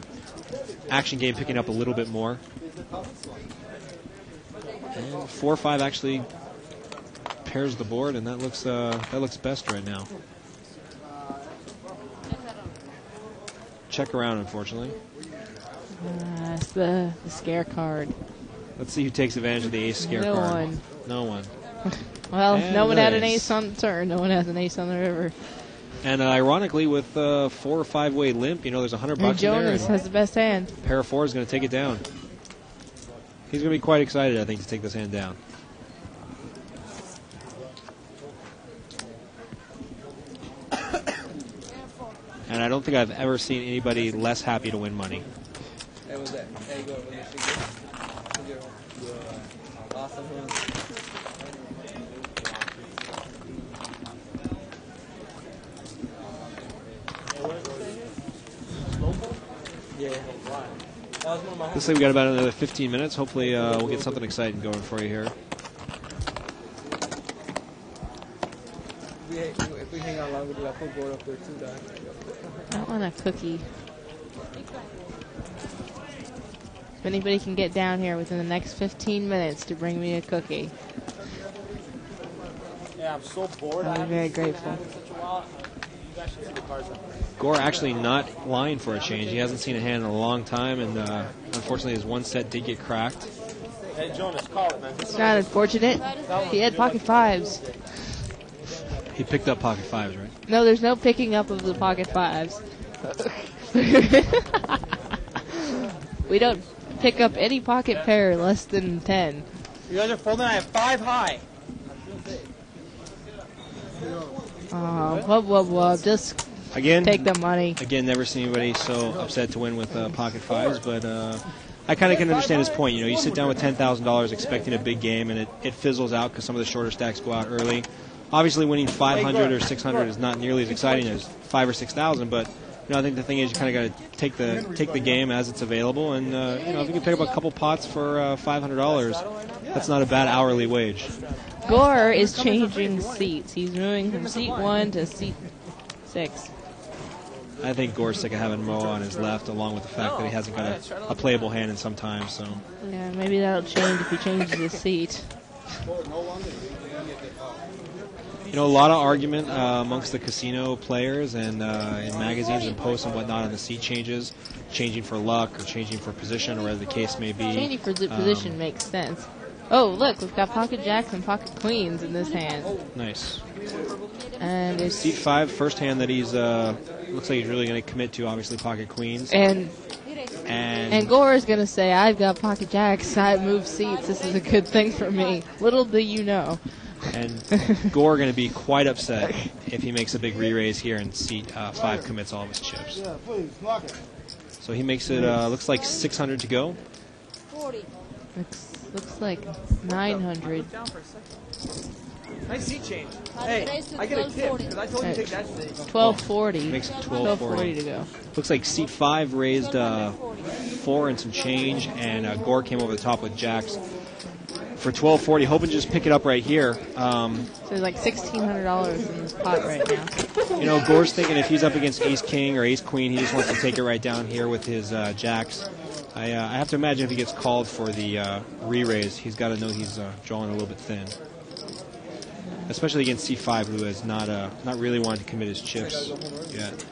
action game picking up a little bit more. And 4-5 actually pairs the board, and that looks best right now. Check around, unfortunately. It's the scare card. Let's see who takes advantage of the ace scare card. No one. Well, and no one had an ace on the turn. No one has an ace on the river. And ironically, with 4 or 5-way limp, there's $100 in there. Jonas has the best hand. Pair of 4 is going to take it down. He's going to be quite excited, I think, to take this hand down. And I don't think I've ever seen anybody less happy to win money. That was that. There you go. Awesome. Yeah. Looks like we got about another 15 minutes. Hopefully we'll get something exciting going for you here. If we hang out longer, we'll put board up there too, I want a cookie. If anybody can get down here within the next 15 minutes to bring me a cookie. Yeah, I'm so bored. I'm very grateful. You guys should see the cards up. Gore actually not lying for a change. He hasn't seen a hand in a long time, and unfortunately his one set did get cracked. Hey, Jonas, call it, man. It's not unfortunate. He had pocket 5s. He picked up pocket 5s, right? No, there's no picking up of the pocket 5s. We don't pick up any pocket pair less than 10. You guys are folding. I have 5 high. Just again, take the money. Again, never seen anybody so upset to win with pocket 5s, but I kind of can understand his point. You sit down with $10,000 expecting a big game, and it fizzles out because some of the shorter stacks go out early. Obviously, winning 500 or 600 is not nearly as exciting as 5,000 or 6,000, but I think the thing is you kind of got to take the game as it's available, and if you can pick up a couple pots for $500, that's not a bad hourly wage. Gore is changing seats. He's moving from seat 1 to seat 6. I think Gore's sick of having Mo on his left, along with the fact that he hasn't got a playable hand in some time. So yeah, maybe that'll change if he changes his seat. A lot of argument amongst the casino players and in magazines and posts and whatnot on the seat changes, changing for luck or changing for position or whatever the case may be. Changing for position makes sense. Oh, look, we've got pocket jacks and pocket queens in this hand. Nice. And it's seat 5, first hand that he's looks like he's really going to commit to, obviously pocket queens. And Gore is going to say, I've got pocket jacks, I've moved seats, this is a good thing for me. Little do you know. And Gore going to be quite upset if he makes a big re-raise here and seat 5 commits all of his chips. Yeah, please, lock it. So he makes it, looks like 600 to go. 40. Looks like 900. Nice seat change. Hey, I get a tip because I told you to take that seat. 1240. Makes it 1240 to go. Looks like seat 5 raised 4 and some change, and Gore came over the top with jacks for 1240, hoping to just pick it up right here. So there's like $1,600 in this pot right now. Gore's thinking if he's up against ace-king or ace-queen, he just wants to take it right down here with his jacks. I have to imagine if he gets called for the re-raise, he's got to know he's drawing a little bit thin. Especially against C5, who has not really wanted to commit his chips yet.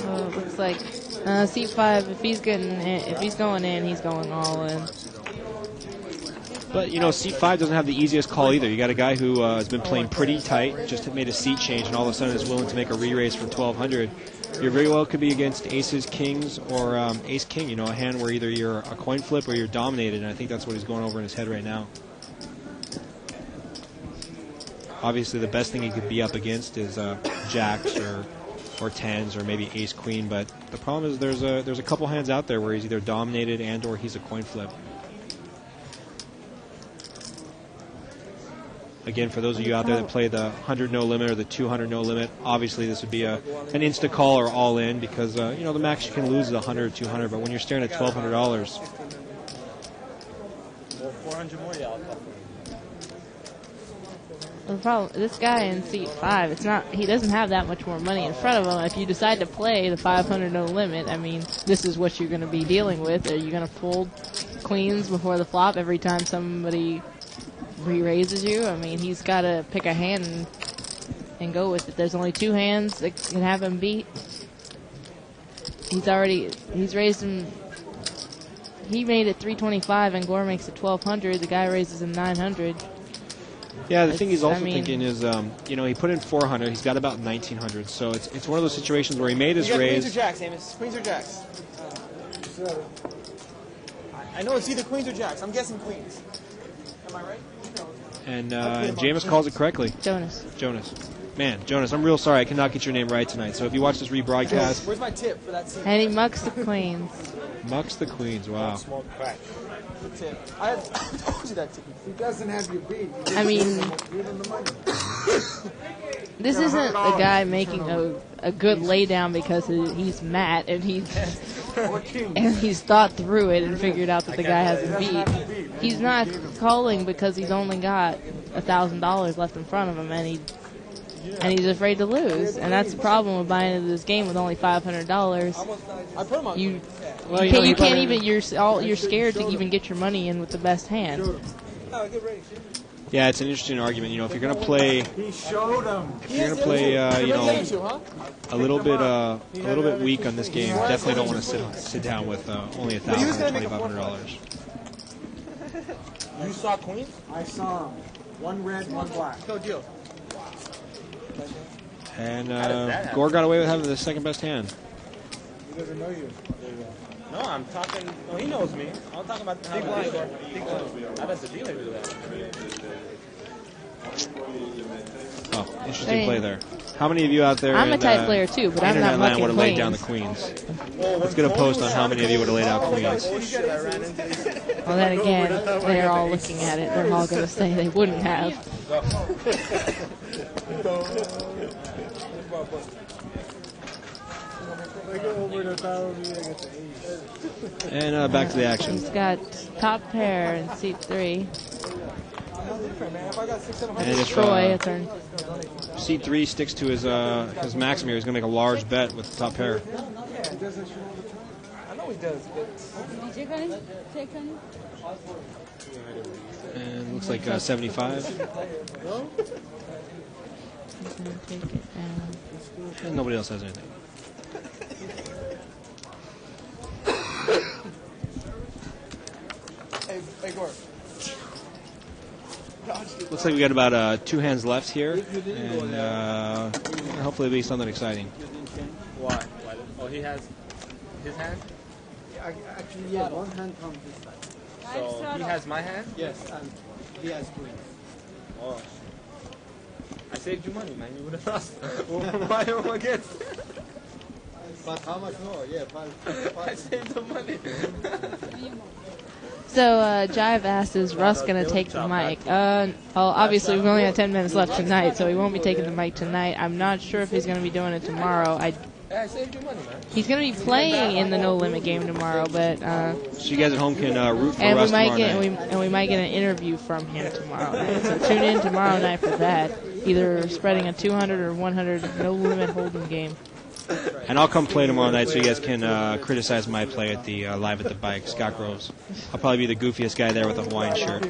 Oh, it looks like C5. If he's going in, he's going all in. But C5 doesn't have the easiest call either. You got a guy who has been playing pretty tight, just made a seat change, and all of a sudden is willing to make a re-raise for 1200. You very well could be against aces, kings, or ace-king. A hand where either you're a coin flip or you're dominated, and I think that's what he's going over in his head right now. Obviously, the best thing he could be up against is jacks or tens or maybe ace-queen. But the problem is there's a couple hands out there where he's either dominated and or he's a coin flip. Again, for those of you out there that play the 100 no limit or the 200 no limit, obviously this would be an insta call or all in because the max you can lose is 100 or 200. But when you're staring at $1,200, 400 more, yeah. The problem, this guy in seat 5, he doesn't have that much more money in front of him. If you decide to play the 500 no limit, I mean, this is what you're going to be dealing with. Are you going to fold queens before the flop every time somebody re-raises you? I mean, he's got to pick a hand and go with it. There's only 2 hands that can have him beat. He's raised him. He made it 325 and Gore makes it 1200. The guy raises him 900. Yeah, the thing he's also thinking is, he put in 400. He's got about 1900. So it's one of those situations where he made his raise. Queens or jacks, Amos? Queens or jacks? I know it's either queens or jacks. I'm guessing queens. Am I right? And Jameis calls it correctly. Jonas. Man, Jonas, I'm real sorry I cannot get your name right tonight. So if you watch this rebroadcast. Where's my tip for that scene? And he mucks the queens. Mucks the queens, wow. Tip. I told you that tip. He doesn't have you beat. I mean, this isn't the guy making a good laydown because he's Matt and he's thought through it and figured out that the guy hasn't beat. He's not calling because he's only got $1,000 left in front of him and he's afraid to lose. And that's the problem with buying into this game with only $500. You can't even. You're scared to even get your money in with the best hand. Yeah, it's an interesting argument. If you're gonna play, a little bit weak on this game, definitely don't want to sit down with only $1,000 or $2,500. You saw queens? I saw one red, one black. No deal. And Gore got away with having the second best hand. He doesn't know you. No, I'm talking. Oh, he knows me. I'm talking about big blind. Big blind. I bet the dealer do that. Oh, interesting play there. How many of you out there? I'm a tight player too, but I'm not mucking would have laid queens. down the queens. Let's get a post on how many of you would have laid out queens. Well, then again, they're all looking at it. They're all going to say they wouldn't have. And back to the action. He's got top pair in seat 3. And it's Troy, a turn. Seat 3 sticks to his maximum here. He's going to make a large bet with the top pair. I know he does, but... And looks like 75. And nobody else has anything. Hey, Gord. Looks like we got about 2 hands left here, and hopefully it'll be something exciting. Why? Oh, he has his hand? Actually, yeah, one hand comes this side. So he has my hand? Yes, and he has queens. Oh. I saved you money, man. You would have lost. Why am I against? But how much more? Yeah, five. I saved the money. So, Jive asked, is Russ going to take the mic? Well, obviously, we've only got 10 minutes left tonight, so he won't be taking the mic tonight. I'm not sure if he's going to be doing it tomorrow. I saved you money, man. He's going to be playing in the No Limit game tomorrow, but... so you guys at home can root for and Russ we might tomorrow get night. and we might get an interview from him tomorrow night. So tune in tomorrow night for that. Either spreading a 200 or 100 No Limit Hold'em game. And I'll come play tomorrow night so you guys can criticize my play at the Live at the Bike, Scott Groves. I'll probably be the goofiest guy there with a Hawaiian shirt.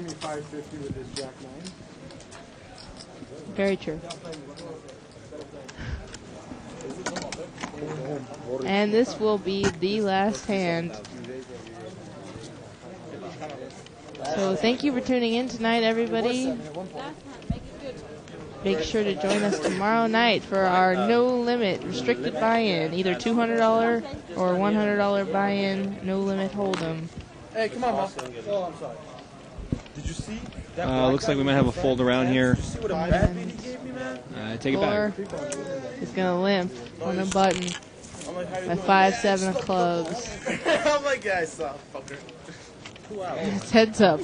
Very true. And this will be the last hand. So thank you for tuning in tonight, everybody. Make sure to join us tomorrow night for our no limit restricted buy-in, either $200 or $100 buy-in, no limit hold'em. Hey, come on, boss. Oh, I'm sorry. Did you see? Looks like we might have a fold around here. Take it back. He's gonna limp on a button by 5-7 of clubs. I'm like, yeah, I saw, fucker. It's heads up.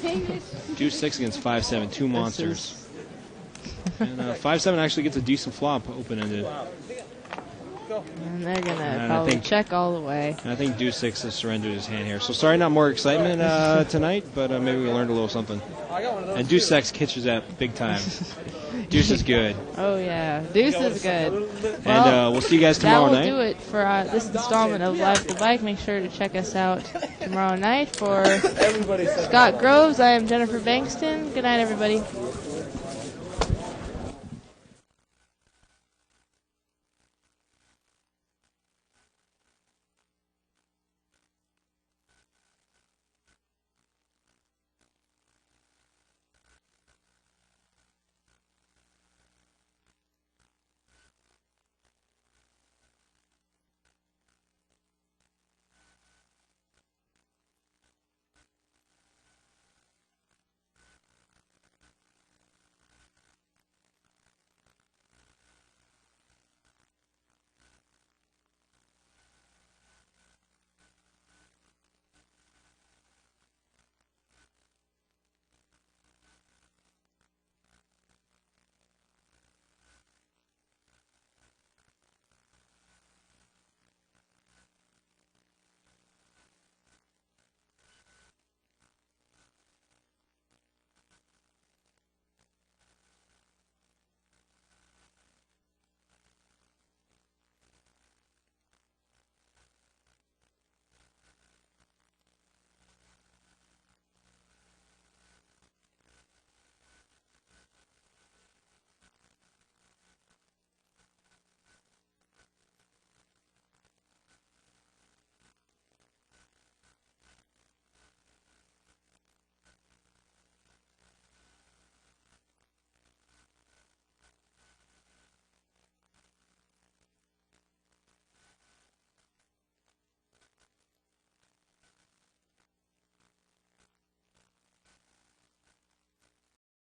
Deuce 6 against 5-7, 2 monsters. And 5-7 actually gets a decent flop open-ended. And they're going to probably check all the way. And I think Deuce 6 has surrendered his hand here. So sorry, not more excitement tonight, but maybe we learned a little something. And Deuce 6 catches that big time. Deuce is good. Oh, yeah. Deuce is good. And we'll see you guys tomorrow night. That will do it for this installment of Live the Bike. Make sure to check us out tomorrow night. For Scott Groves, I am Jennifer Bankston. Good night, everybody.